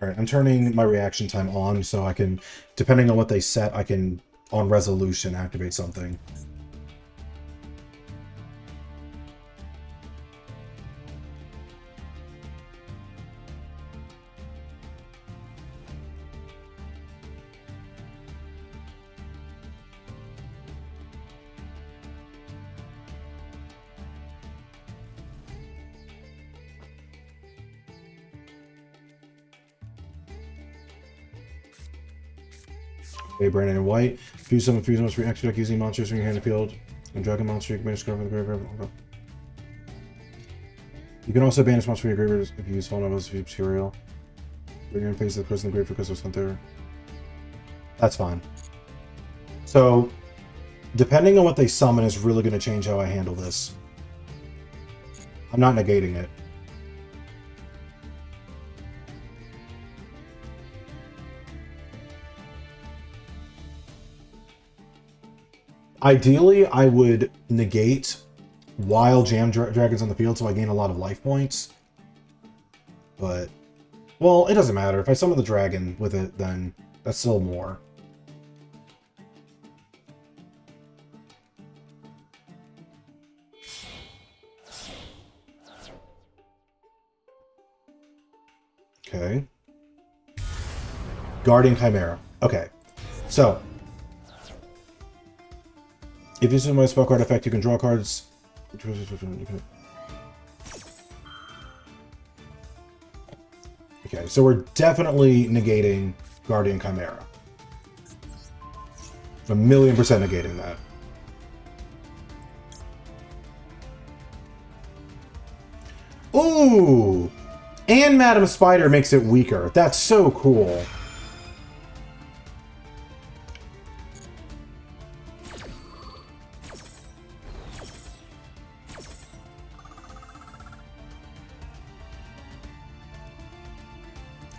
Alright, I'm turning my reaction time on so I can, depending on what they set, I can, on resolution, activate something. Okay, Brandon and White. Fuse summon monster reaction deck using monsters from your hand and field. And Dragon Monster, you can banish card from the graveyard. Okay. You can also banish monsters from your graveyard if you use Fall Novels of Material. Bring your face to the person in the grave because there's something there. That's fine. So, depending on what they summon is really going to change how I handle this. I'm not negating it. Ideally, I would negate while Jam Dragon's on the field so I gain a lot of life points. But, well, it doesn't matter. If I summon the dragon with it, then that's still more. Okay. Guardian Chimera. Okay. So, if you summon a spell card effect, you can draw cards. Okay, so we're definitely negating Guardian Chimera. 1,000,000% negating that. Ooh! And Madam Spider makes it weaker. That's so cool.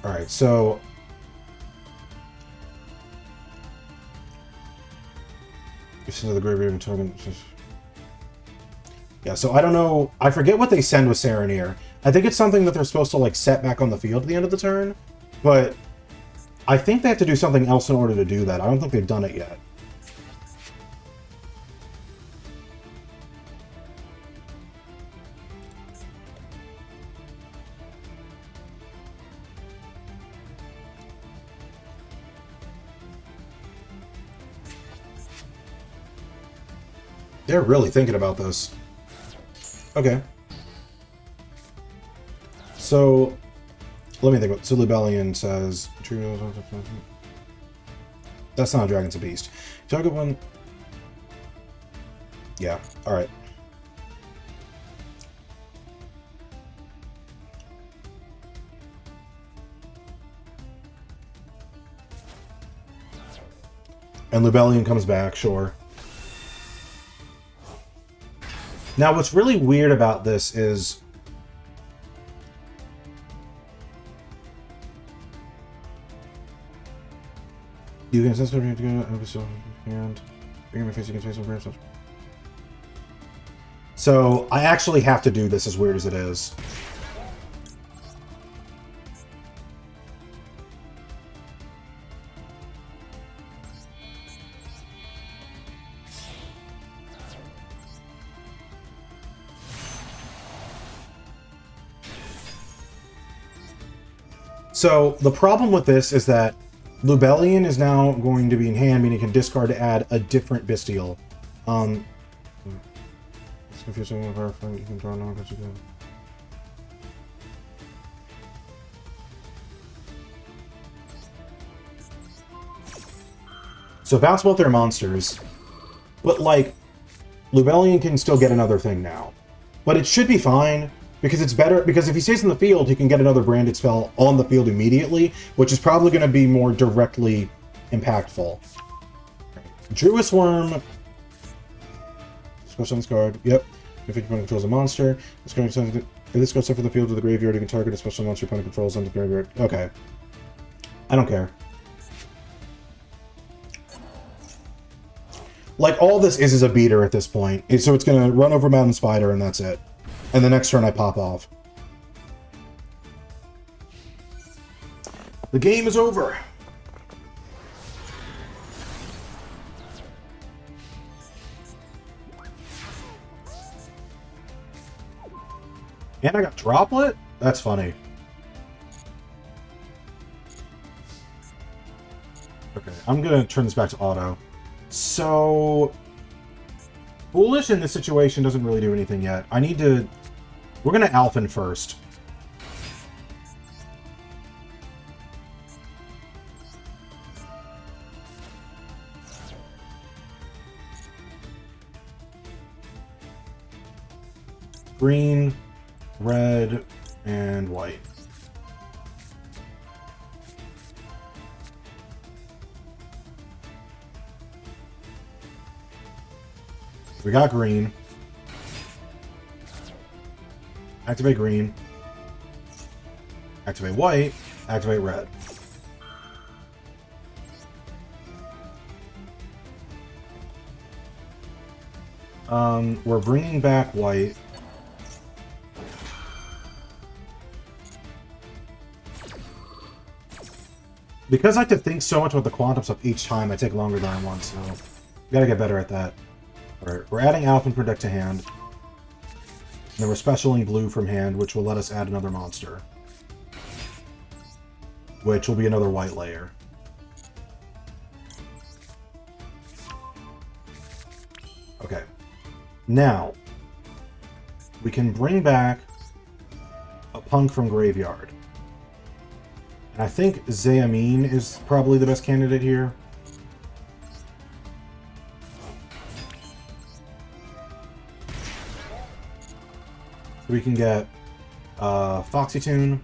Alright, so this is the graveyard token. Yeah, so I don't know. I forget what they send with Serenir. I think it's something that they're supposed to like set back on the field at the end of the turn, but I think they have to do something else in order to do that. I don't think they've done it yet. They're really thinking about this. Okay. So, let me think about it. So, Libellion says... That's not a dragon, it's a beast. Target one... Yeah, alright. And Lubellion comes back, sure. Now, what's really weird about this is... You can sense everything to go, and bring my face, you can face over. So, I actually have to do this, as weird as it is. So, the problem with this is that Lubellion is now going to be in hand, meaning it can discard to add a different Bystial. It's confusing with our friend, you can draw no but you can. So bounce both their monsters. But like, Lubellion can still get another thing now. But it should be fine. Because it's better, because if he stays in the field, he can get another branded spell on the field immediately, which is probably going to be more directly impactful. Druis Worm. Special on this card. Yep. If your opponent controls a monster, if this goes up for the field to the graveyard, you can target a special monster your opponent controls on the graveyard. Okay. I don't care. Like, all this is a beater at this point. So it's going to run over Mountain Spider, and that's it. And the next turn I pop off. The game is over. And I got Droplet? That's funny. Okay, I'm going to turn this back to auto. So... Foolish in this situation doesn't really do anything yet. I need to... We're going to Alphen first. Green, red, and white. We got green. Activate green. Activate white. Activate red. We're bringing back white. Because I have to think so much about the quantum stuff each time, I take longer than I want, so... Gotta get better at that. Alright, we're adding Alphen Protect to hand. And then we're specialing blue from hand, which will let us add another monster. Which will be another white layer. Okay. Now, we can bring back a P.U.N.K from Graveyard. And I think Xayameen is probably the best candidate here. We can get Foxy Tune.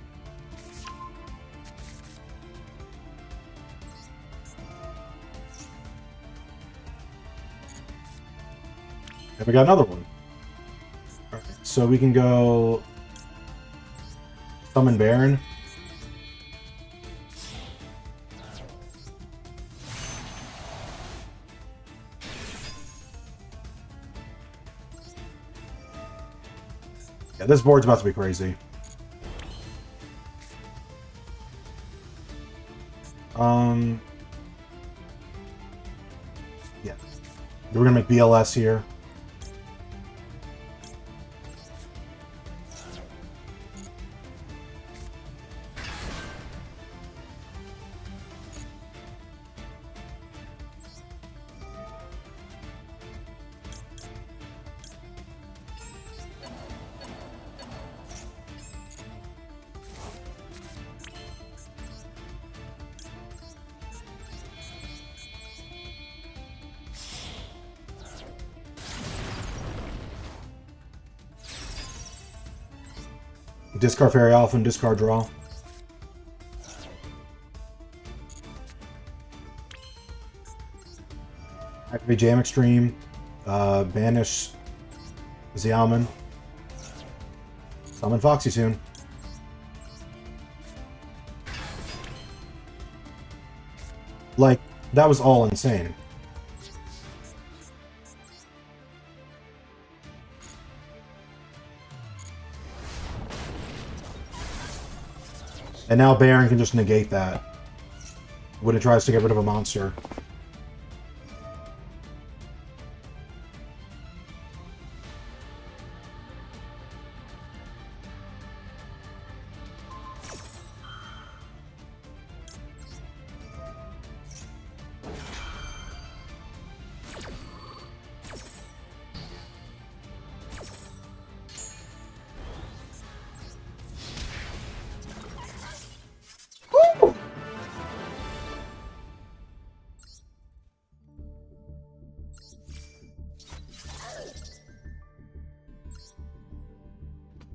And we got another one. Right, so we can go Summon Baron. Yeah, this board's about to be crazy. Yeah. We're gonna make BLS here. Discard Fairy Alpha and discard draw. Activate Jam Extreme. Banish Xiaoman. Summon Foxy soon. Like, that was all insane. And now Baron can just negate that when it tries to get rid of a monster.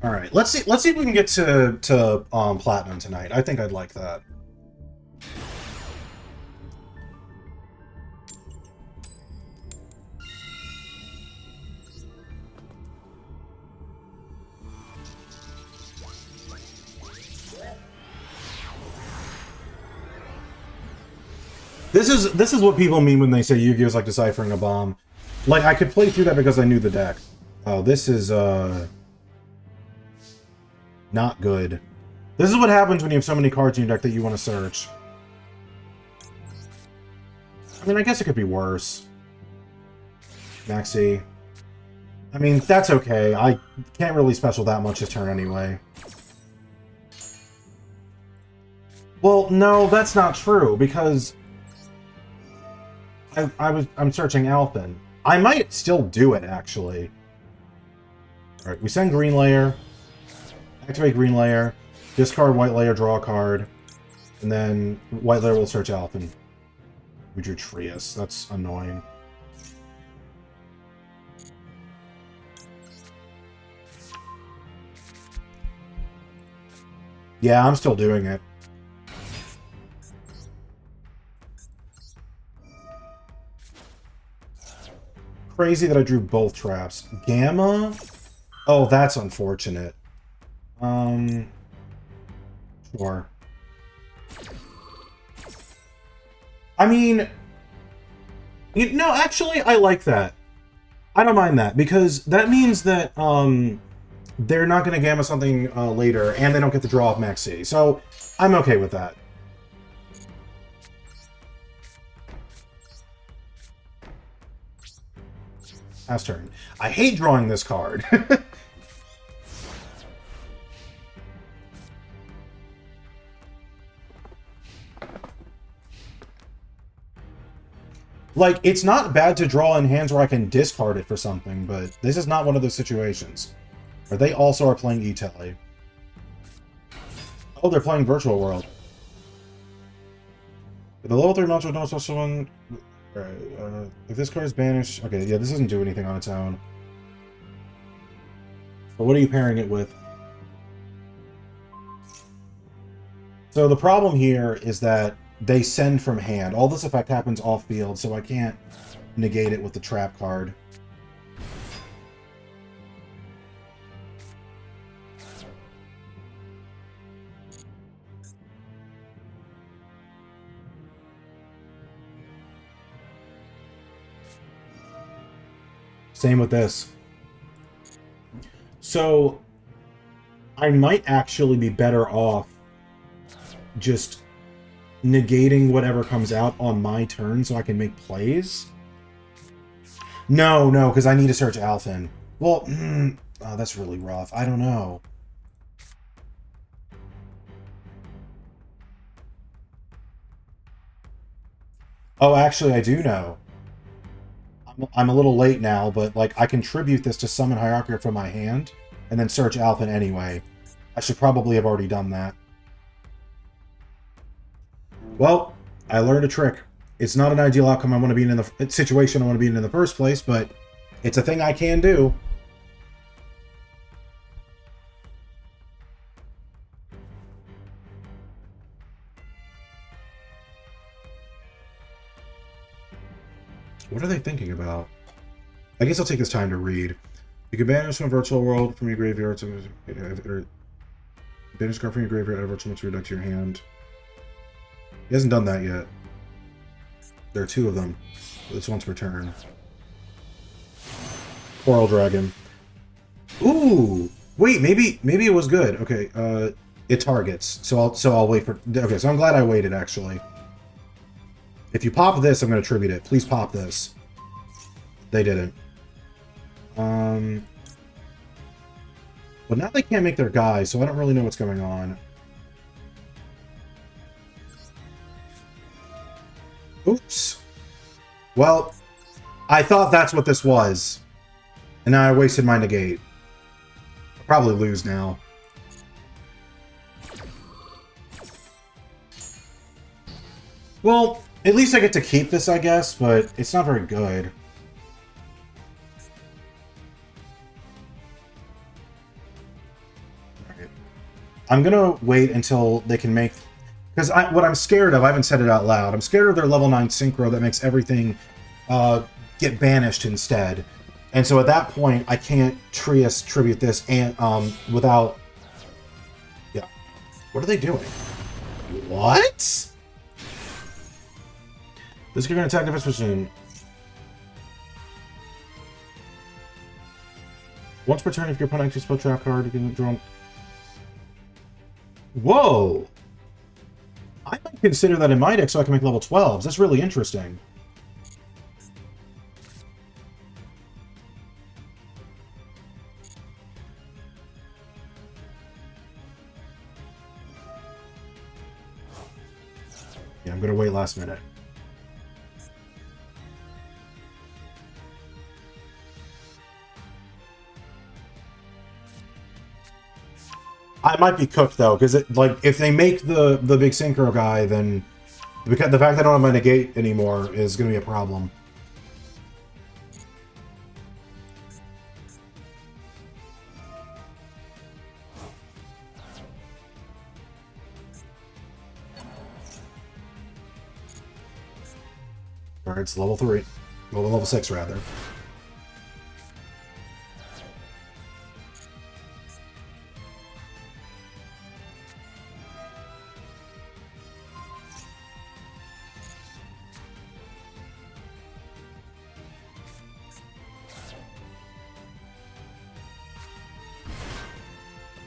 All right, let's see if we can get to platinum tonight. I think I'd like that. This is what people mean when they say Yu-Gi-Oh's like deciphering a bomb. Like, I could play through that because I knew the deck. Oh, this is not good. This is what happens when you have so many cards in your deck that you want to search. I mean, I guess it could be worse. Maxi. I mean, that's okay. I can't really special that much this turn anyway. Well, no, that's not true, because I'm searching Alphen. I might still do it, actually. Alright, we send green layer, activate green layer, discard white layer, draw a card, and then white layer will search Alphen. We drew Trius. That's annoying. Yeah, I'm still doing it. Crazy that I drew both traps. Gamma? Oh, that's unfortunate. Sure. I mean, no, actually, I like that. I don't mind that, because that means that, they're not going to Gamma something later, and they don't get the draw of Maxi. So, I'm okay with that. Pass turn. I hate drawing this card. Like, it's not bad to draw in hands where I can discard it for something, but this is not one of those situations. Where they also are playing E-Tele. Oh, they're playing Virtual World. If the level 3 monster don't special one... Alright, if this card is banished... Okay, yeah, this doesn't do anything on its own. But what are you pairing it with? So the problem here is that they send from hand. All this effect happens off field, so I can't negate it with the trap card. Same with this. So, I might actually be better off just negating whatever comes out on my turn so I can make plays. No, because I need to search Alphen. Well, oh, that's really rough. I don't know. Oh, actually, I do know. I'm a little late now, but like I contribute this to summon Hierarchy from my hand, and then search Alphen anyway. I should probably have already done that. Well, I learned a trick. It's not an ideal outcome I want to be in the situation I want to be in the first place, but it's a thing I can do. What are they thinking about? I guess I'll take this time to read. You can banish from a virtual world from your graveyard to banish a card from your graveyard, add a virtual monster deck to your hand. He hasn't done that yet. There are two of them. This once per turn. Coral Dragon. Ooh! Wait, maybe it was good. Okay, it targets. So I'll wait for... Okay, so I'm glad I waited, actually. If you pop this, I'm going to tribute it. Please pop this. They didn't. But now they can't make their guy, so I don't really know what's going on. Oops. Well, I thought that's what this was. And now I wasted my negate. I'll probably lose now. Well, at least I get to keep this, I guess, but it's not very good. Right. I'm gonna wait until they can make... Because what I'm scared of, I haven't said it out loud, I'm scared of their level 9 synchro that makes everything get banished instead. And so at that point, I can't Trias tribute this and without... Yeah. What are they doing? What? This is going to attack defense position. Once per turn, if your opponent activates a spell trap card, you can draw... Whoa! I might consider that in my deck so I can make level 12s. That's really interesting. Yeah, I'm going to wait last minute. I might be cooked though, because like if they make the big synchro guy, then the fact that I don't have my negate anymore is going to be a problem. Alright, it's level 3. Well, level 6 rather.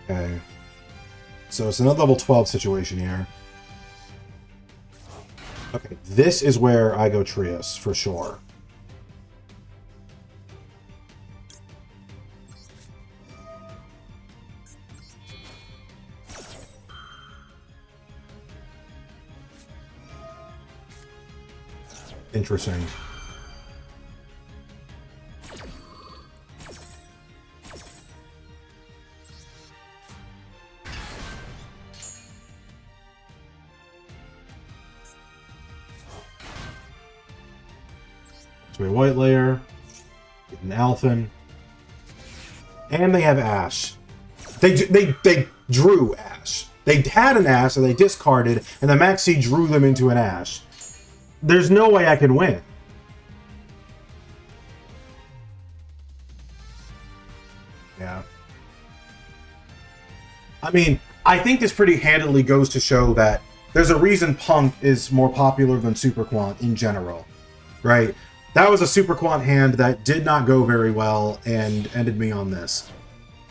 Okay. So it's another level 12 situation here. Okay, this is where I go Trias, for sure. Interesting. So a white layer, an Alphen, and they have Ash. They drew Ash. They had an Ash and they discarded, and the Maxi drew them into an Ash. There's no way I can win. Yeah. I mean, I think this pretty handily goes to show that there's a reason P.U.N.K is more popular than Super Quant in general, right? That was a Super Quant hand that did not go very well and ended me on this.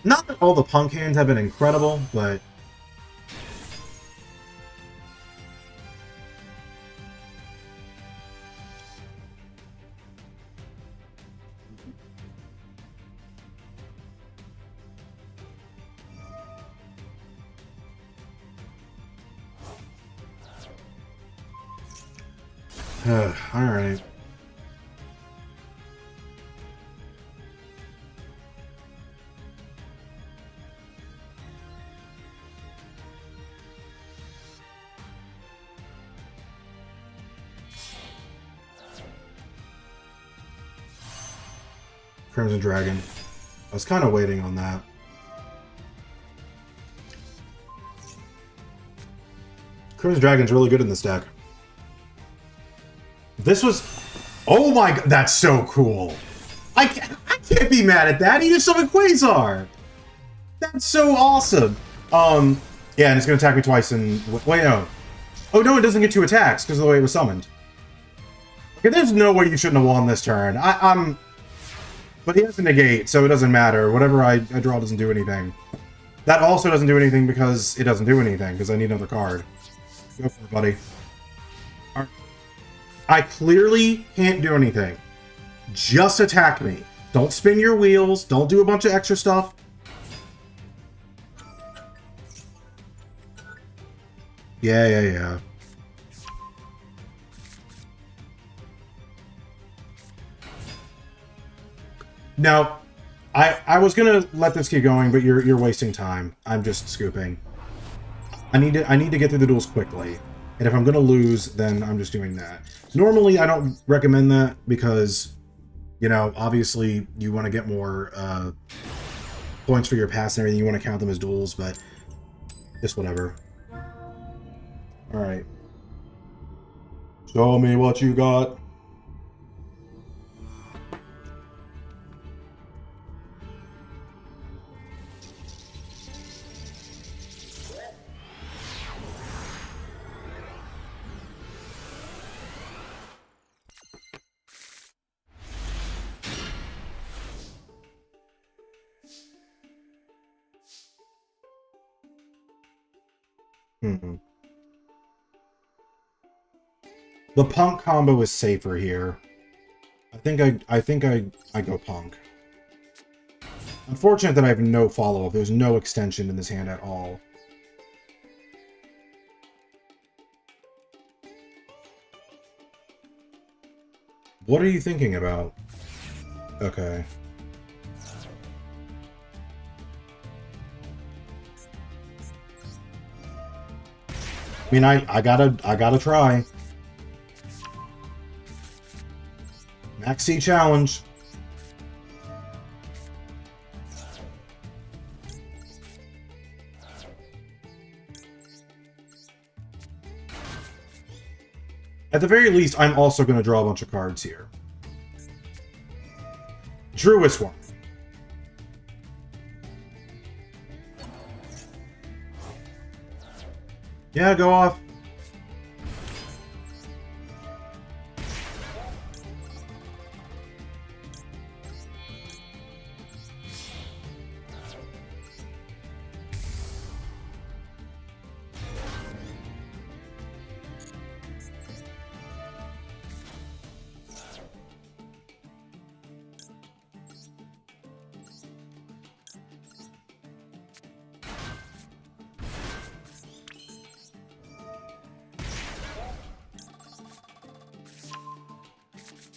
Not that all the P.U.N.K hands have been incredible, but... Alright. Crimson Dragon. I was kind of waiting on that. Crimson Dragon's really good in this deck. This was... Oh my god, that's so cool. I can't be mad at that. He just summoned Quasar. That's so awesome. Yeah, and it's gonna attack me twice and wait, no. Oh no, it doesn't get 2 attacks because of the way it was summoned. Okay, there's no way you shouldn't have won this turn. But he has a negate, so it doesn't matter. Whatever I draw doesn't do anything. That also doesn't do anything because it doesn't do anything, because I need another card. Go for it, buddy. Right. I clearly can't do anything. Just attack me. Don't spin your wheels. Don't do a bunch of extra stuff. Yeah. Now, I was gonna let this keep going, but you're wasting time. I'm just scooping. I need to get through the duels quickly, and if I'm gonna lose, then I'm just doing that. Normally, I don't recommend that because, you know, obviously you want to get more points for your pass and everything. You want to count them as duels, but just whatever. All right. Show me what you got. The P.U.N.K combo is safer here. I think I go P.U.N.K. Unfortunate that I have no follow-up. There's no extension in this hand at all. What are you thinking about? Okay. I mean, I gotta try. Maxi challenge. At the very least, I'm also going to draw a bunch of cards here. Drew is one. Yeah, go off.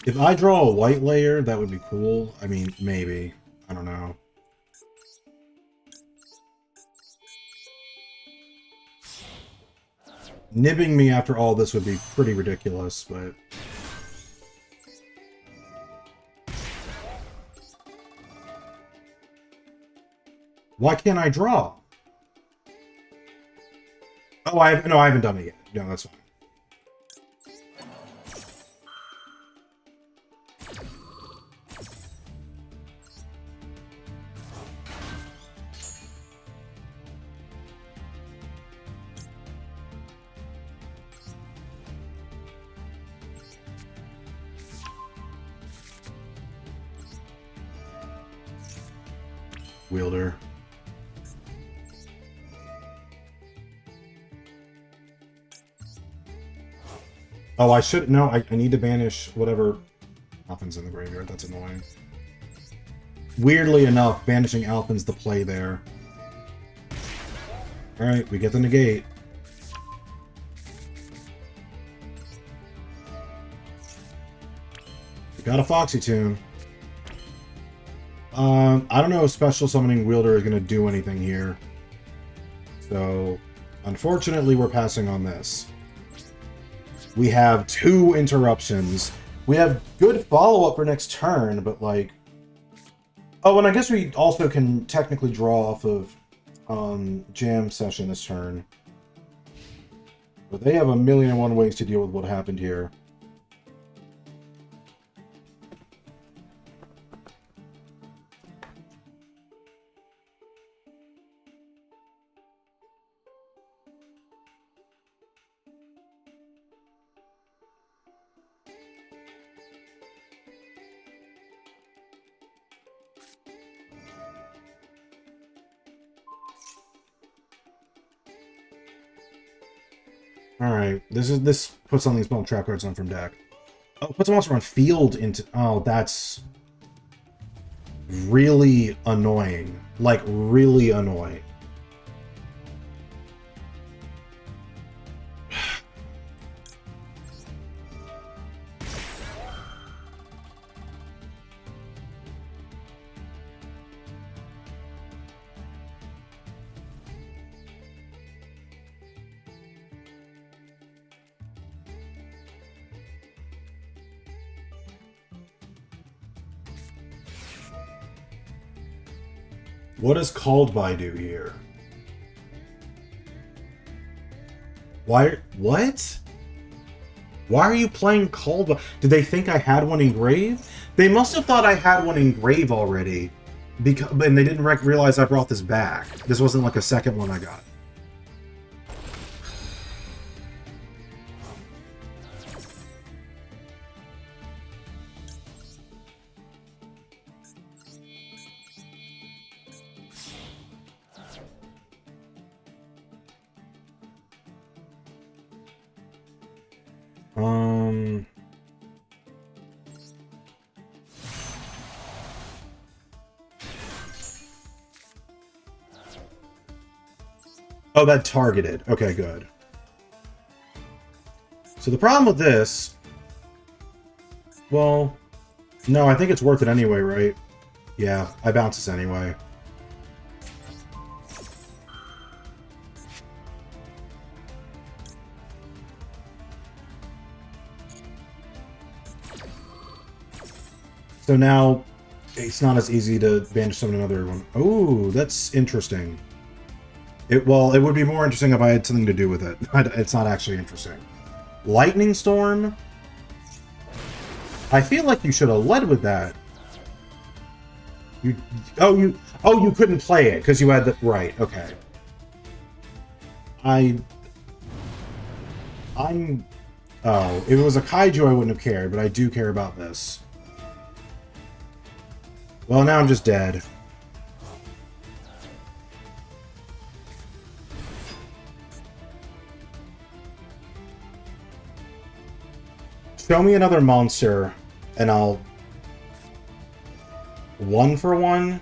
If I draw a white layer, that would be cool. I mean, maybe. I don't know. Nibbing me after all this would be pretty ridiculous, but... Why can't I draw? Oh, I haven't done it yet. No, that's fine. Wielder. Oh, I should... No, I need to banish whatever... Nothing's in the graveyard. That's annoying. Weirdly enough, banishing Alpin's the play there. Alright, we get the negate. We got a Foxy Tune. I don't know if Special Summoning Wielder is going to do anything here. So, unfortunately, we're passing on this. We have 2 interruptions. We have good follow-up for next turn, but like... Oh, and I guess we also can technically draw off of Jam Session this turn. But they have 1,000,001 ways to deal with what happened here. Alright, this puts some of these spell trap cards on from deck. Oh, puts a monster on field into... Oh, that's really annoying. Like, really annoying. What does Called By do here? Why? What? Why are you playing Called By? Did they think I had one engraved? They must have thought I had one engraved already, because and they didn't realize I brought this back. This wasn't like a second one I got. Oh, that targeted. Okay, good. So the problem with this... Well... No, I think it's worth it anyway, right? Yeah, I bounce this anyway. So now, it's not as easy to banish summon another one. Oh, that's interesting. Well, it would be more interesting if I had something to do with it. It's not actually interesting. Lightning Storm? I feel like you should have led with that. You couldn't play it because you had the... Right, okay. I'm... Oh, if it was a Kaiju, I wouldn't have cared, but I do care about this. Well, now I'm just dead. Show me another monster, and I'll... 1 for 1?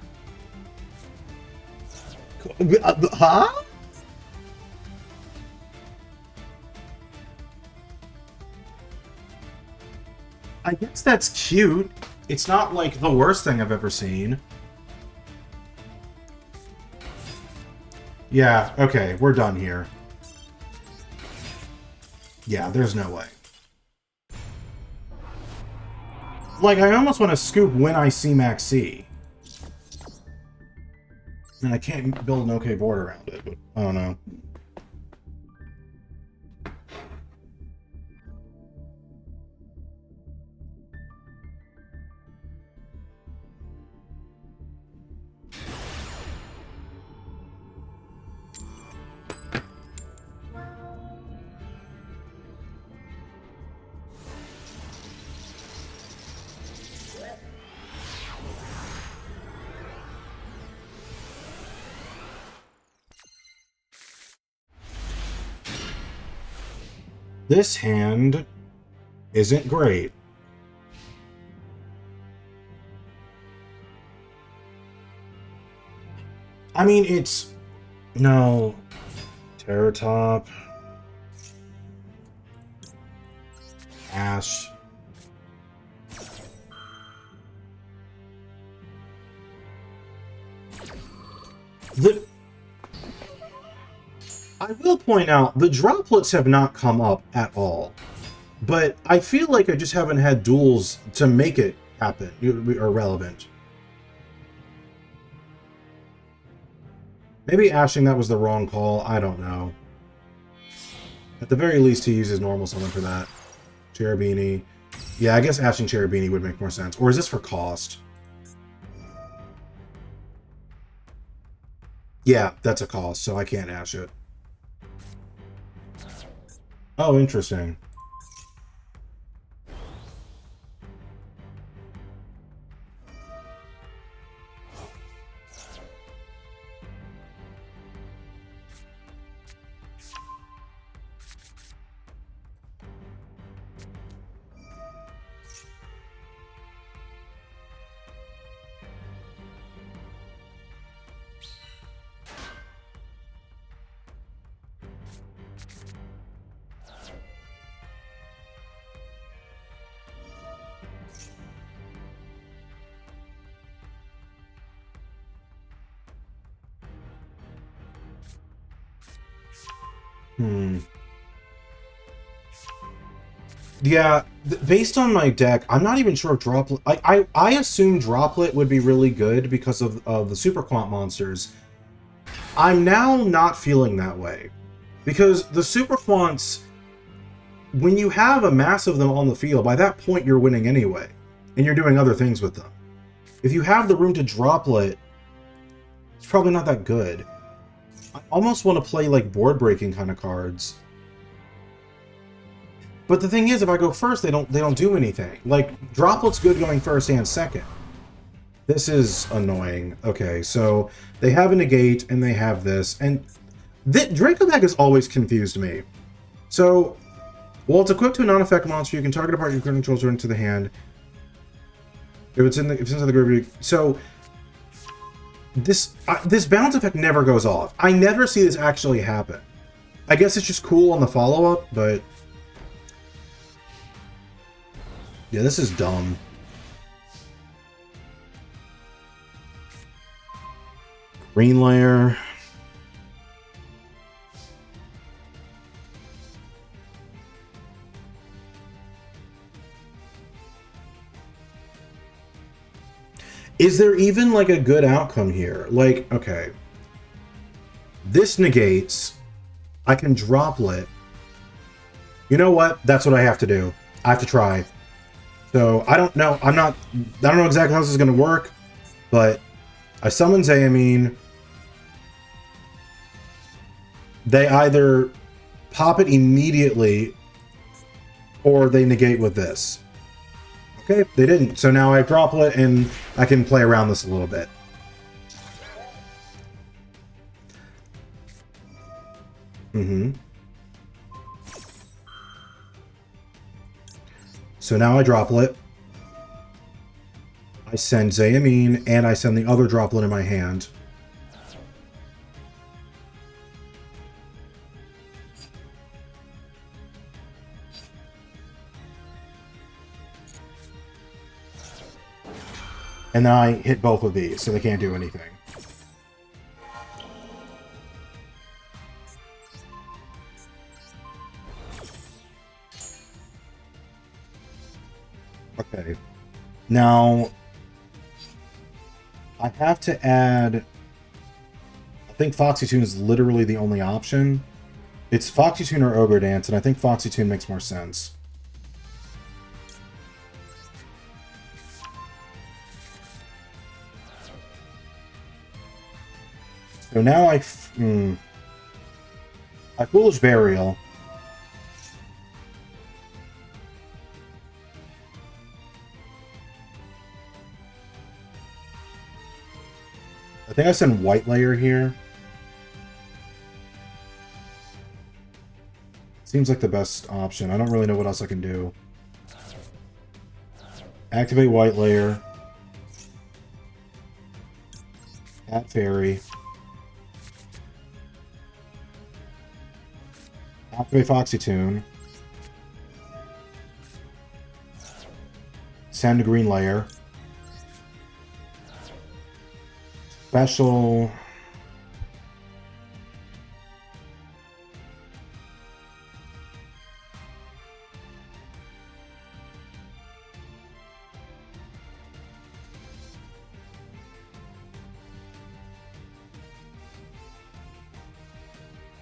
Huh? I guess that's cute. It's not, like, the worst thing I've ever seen. Yeah, okay, we're done here. Yeah, there's no way. Like, I almost want to scoop when I see Max C. And I can't build an okay board around it, but I don't know. This hand isn't great. I mean, it's... No. Terror Top. Ash. I will point out, the droplets have not come up at all. But I feel like I just haven't had duels to make it happen, or relevant. Maybe ashing that was the wrong call, I don't know. At the very least, he uses normal summon for that. Cherubini. Yeah, I guess ashing Cherubini would make more sense. Or is this for cost? Yeah, that's a cost, so I can't ash it. Oh, interesting. Yeah, based on my deck, I'm not even sure if Droplet... I assume Droplet would be really good because of the Super Quant monsters. I'm now not feeling that way. Because the Super Quants, when you have a mass of them on the field, by that point you're winning anyway. And you're doing other things with them. If you have the room to Droplet, it's probably not that good. I almost want to play like board-breaking kind of cards. But the thing is, if I go first, they don't do anything. Like, Droplet's good going first and second. This is annoying. Okay, so they have a negate, and they have this. And Dragunity has always confused me. So, while it's equipped to a non-effect monster, you can target a part your controls into the hand. If it's inside the graveyard. So, this bounce effect never goes off. I never see this actually happen. I guess it's just cool on the follow-up, but... yeah, this is dumb. Green layer. Is there even, like, a good outcome here? Like, okay. This negates. I can Droplet. You know what? That's what I have to do. I have to try. So, I don't know. I don't know exactly how this is going to work, but I summon Zayamine. They either pop it immediately, or they negate with this. Okay, they didn't. So now I Droplet, and I can play around this a little bit. So now I Droplet. I send Zayamine, and I send the other Droplet in my hand. And then I hit both of these, so they can't do anything. Okay. Now, I have to add... I think Foxy Tune is literally the only option. It's Foxy Tune or Ogre Dance, and I think Foxy Tune makes more sense. So now I Foolish Burial. I think I send White Layer here. Seems like the best option. I don't really know what else I can do. Activate White Layer. Add Fairy. Activate Foxy Tune. Send a Green Layer. Special.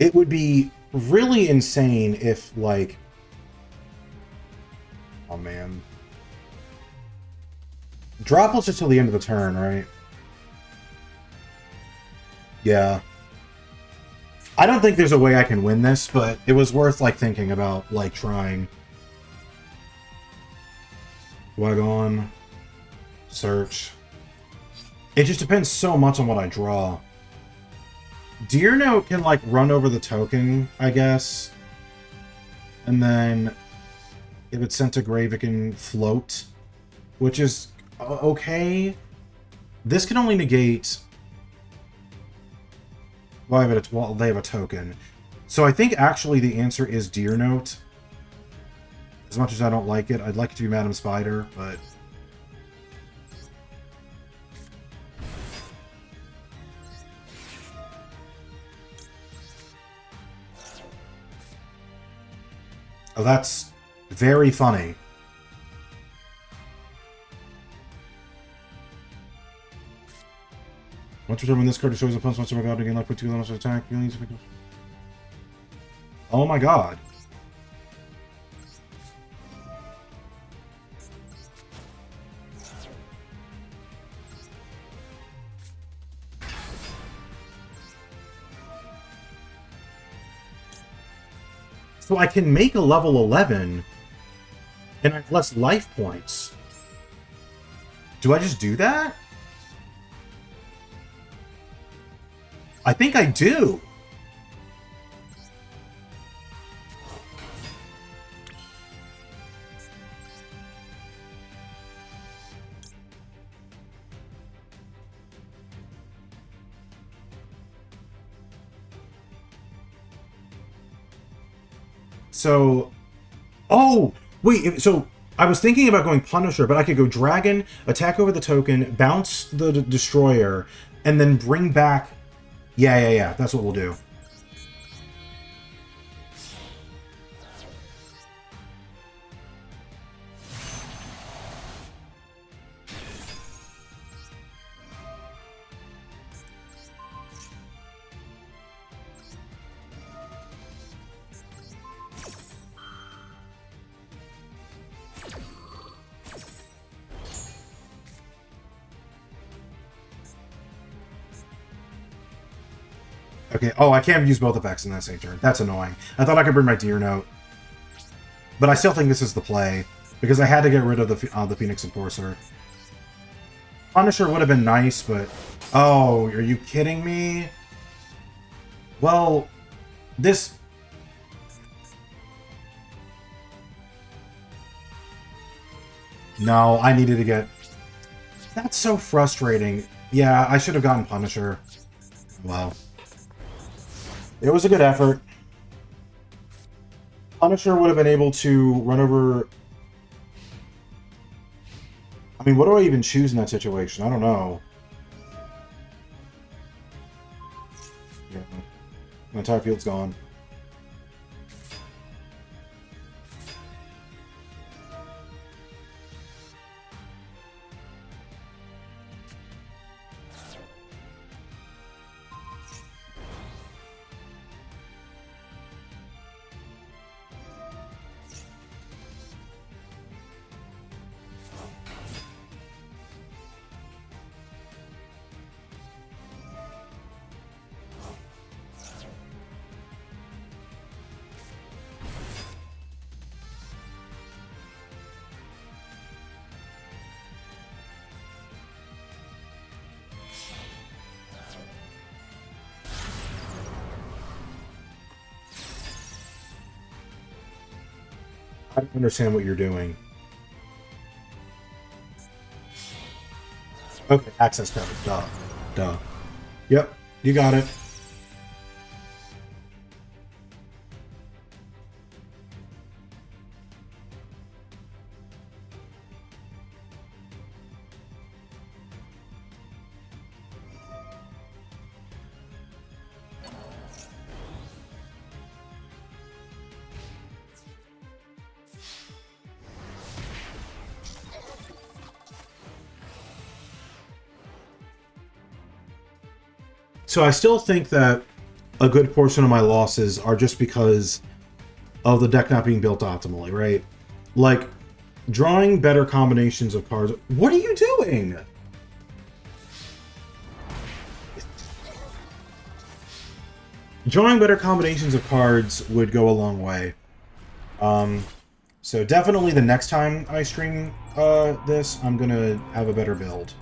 It would be really insane if, like... oh, man. Droplets just till the end of the turn, right? Yeah. I don't think there's a way I can win this, but it was worth, like, thinking about, like, trying. Do I go on? Search. It just depends so much on what I draw. Deer Note can, like, run over the token, I guess. And then, if it's sent to grave, it can float. Which is okay. This can only negate... well, they have a token. So I think, actually, the answer is Deer Note. As much as I don't like it, I'd like it to be Madam Spider, but... Oh, that's very funny. Once return when this card shows a punch once about again, like put 2 levels of attack. Oh my god. So I can make a level 11 and I have less life points. Do I just do that? I think I do. So, oh, wait, so I was thinking about going Punisher, but I could go Dragon, attack over the token, bounce the Destroyer, and then bring back... Yeah, that's what we'll do. Okay, oh, I can't use both effects in that same turn. That's annoying. I thought I could bring my Deer Note. But I still think this is the play, because I had to get rid of the Phoenix Enforcer. Punisher would have been nice, but... Oh, are you kidding me? Well, this... No, I needed to get... That's so frustrating. Yeah, I should have gotten Punisher. Wow. It was a good effort. Punisher would have been able to run over... I mean, what do I even choose in that situation? I don't know. Yeah. My entire field's gone. I don't understand what you're doing. Okay, access code. Duh. Yep, you got it. So I still think that a good portion of my losses are just because of the deck not being built optimally, right? Like, drawing better combinations of cards... What are you doing? Drawing better combinations of cards would go a long way. So definitely the next time I stream this, I'm gonna have a better build.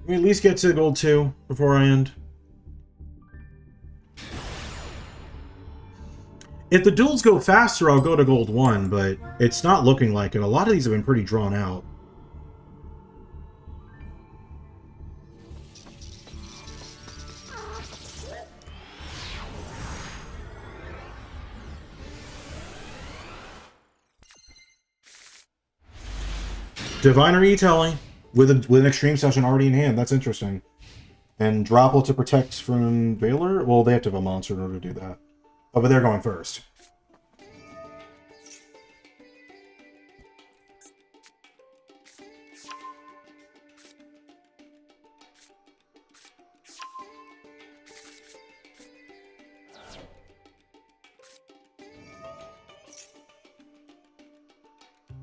We at least get to gold 2 before I end. If the duels go faster, I'll go to gold 1, but it's not looking like it. A lot of these have been pretty drawn out. Diviner E-Telling. With an extreme session already in hand, that's interesting. And Droplet to protect from Veiler? Well, they have to have a monster in order to do that. Oh, but they're going first.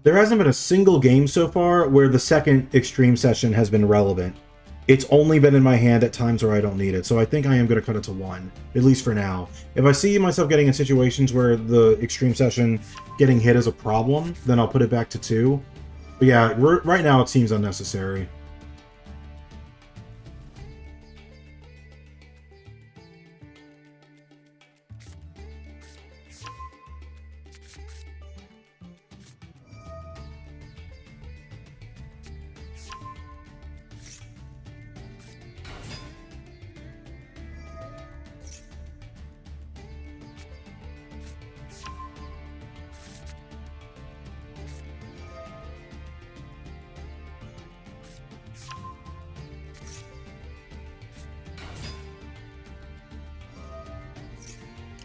There hasn't been a single game so far where the second extreme session has been relevant. It's only been in my hand at times where I don't need it, so I think I am going to cut it to 1, at least for now. If I see myself getting in situations where the extreme session getting hit is a problem, then I'll put it back to 2. But yeah, right now it seems unnecessary.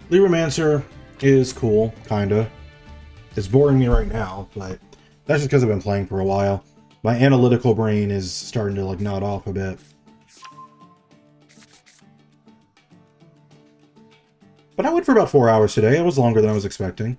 Libromancer is cool, kinda. It's boring me right now, but that's just because I've been playing for a while. My analytical brain is starting to, like, nod off a bit. But I went for about 4 hours today. It was longer than I was expecting.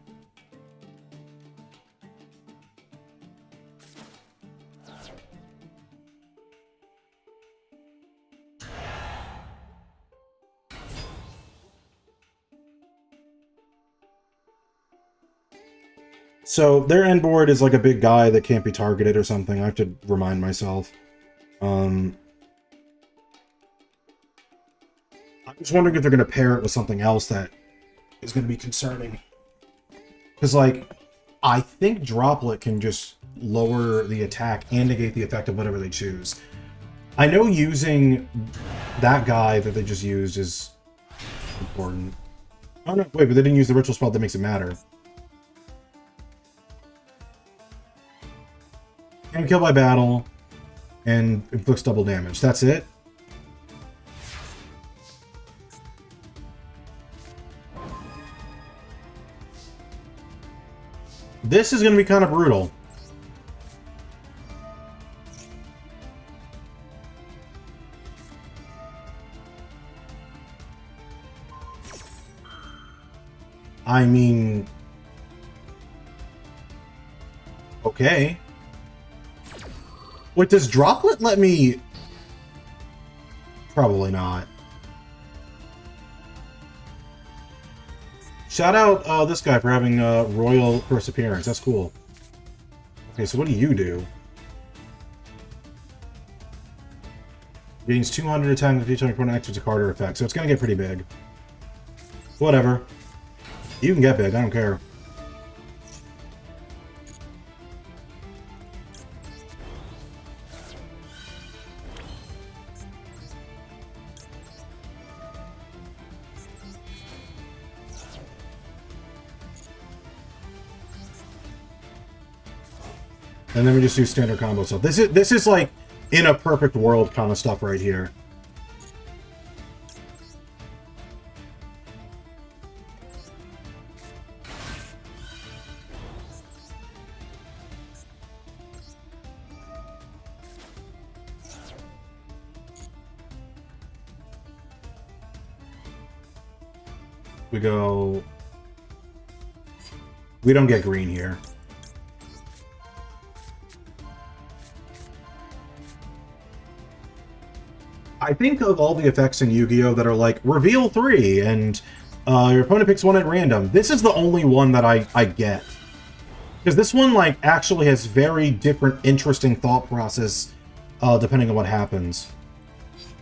So their end board is like a big guy that can't be targeted or something. I have to remind myself. I'm just wondering if they're going to pair it with something else that is going to be concerning. Because, like, I think Droplet can just lower the attack and negate the effect of whatever they choose. I know using that guy that they just used is important. Oh no, wait, but they didn't use the ritual spell that makes it matter. And kill by battle, and inflicts double damage. That's it? This is going to be kind of brutal. I mean... okay. Wait, does Droplet let me... Probably not. Shout out this guy for having royal first appearance. That's cool. Okay, so what do you do? Gains 200 attack with each opponent activates a card or effect, so it's gonna get pretty big. Whatever. You can get big, I don't care. And then we just do standard combo stuff. This is like in a perfect world kind of stuff right here. We go... We don't get green here. I think of all the effects in Yu-Gi-Oh! That are like, reveal 3, and your opponent picks one at random. This is the only one that I get. Because this one, like, actually has very different, interesting thought process, depending on what happens.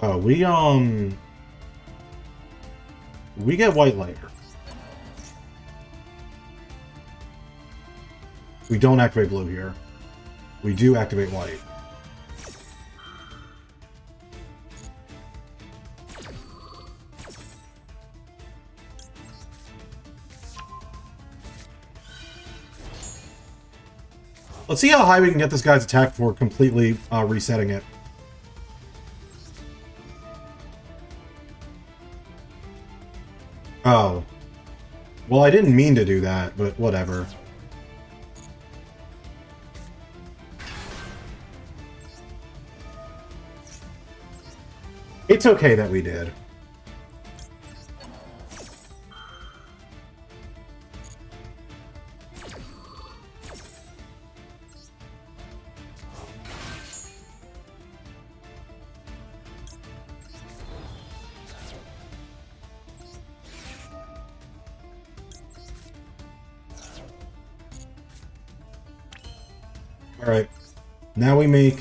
Oh, we get white later. We don't activate blue here. We do activate white. Let's see how high we can get this guy's attack before completely resetting it. Oh. Well, I didn't mean to do that, but whatever. It's okay that we did. Alright. Now we make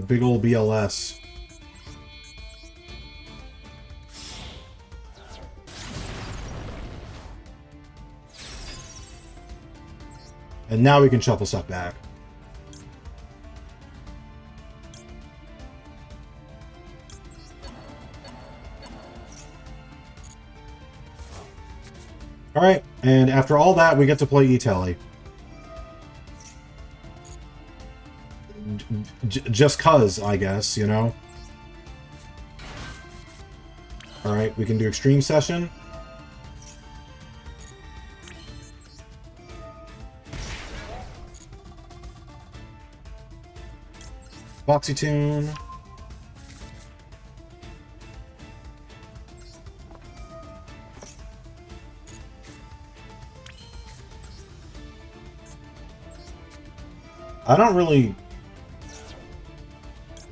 big ol' BLS. And now we can shuffle stuff back. Alright, and after all that, we get to play E-Telly. Just cuz, I guess, you know? Alright, we can do Extreme Session. Boxy Tune. I don't really...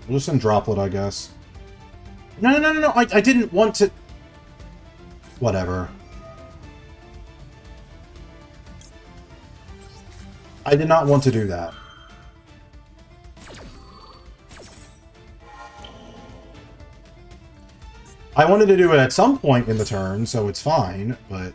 We'll just send Droplet, I guess. No. I didn't want to... Whatever. I did not want to do that. I wanted to do it at some point in the turn, so it's fine, but...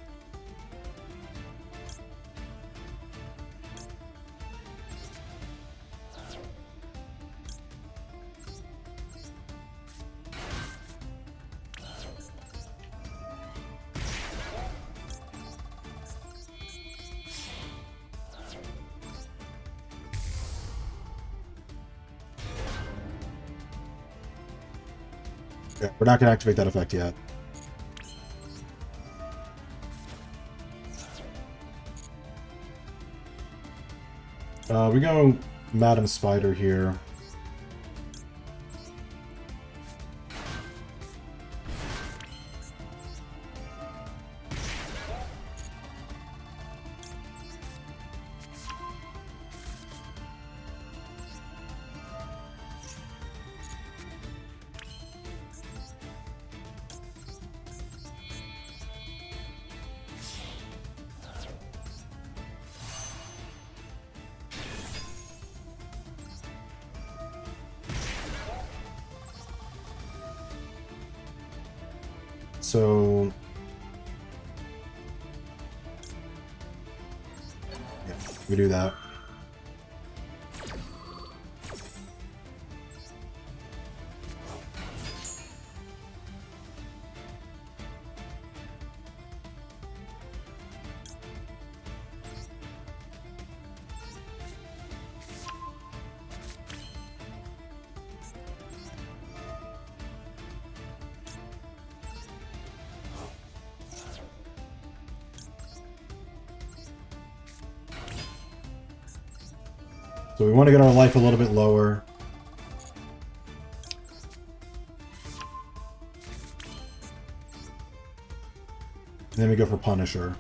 Yeah, we're not going to activate that effect yet. We go Madam Spider here. So... yeah, we do that. So we want to get our life a little bit lower. And then we go for Punisher.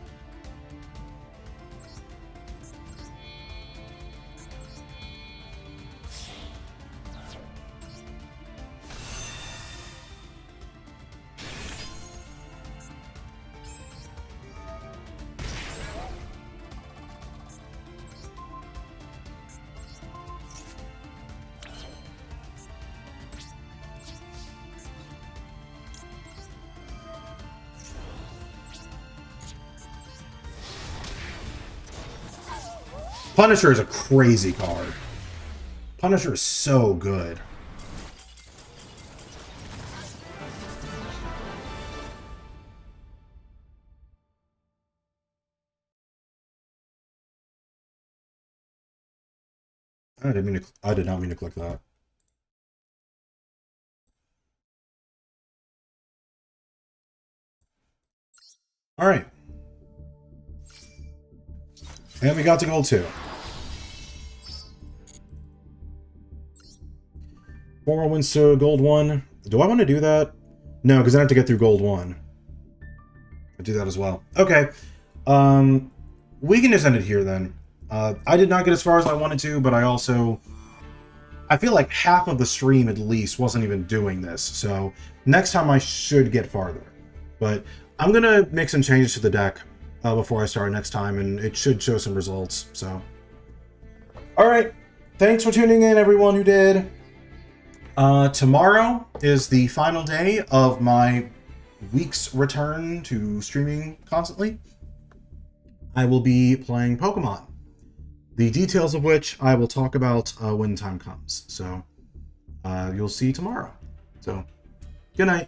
Punisher is a crazy card. Punisher is so good. I did not mean to click that. All right. And we got to gold 2. 4 more wins to gold 1. Do I want to do that? No, because I have to get through gold 1. I'll do that as well. Okay. We can just end it here then. I did not get as far as I wanted to, but I feel like half of the stream at least wasn't even doing this. So next time I should get farther. But I'm going to make some changes to the deck before I start next time, and it should show some results. So, all right. Thanks for tuning in, everyone who did. Tomorrow is the final day of my week's return to streaming constantly. I will be playing Pokemon, the details of which I will talk about when time comes. So you'll see tomorrow. So good night.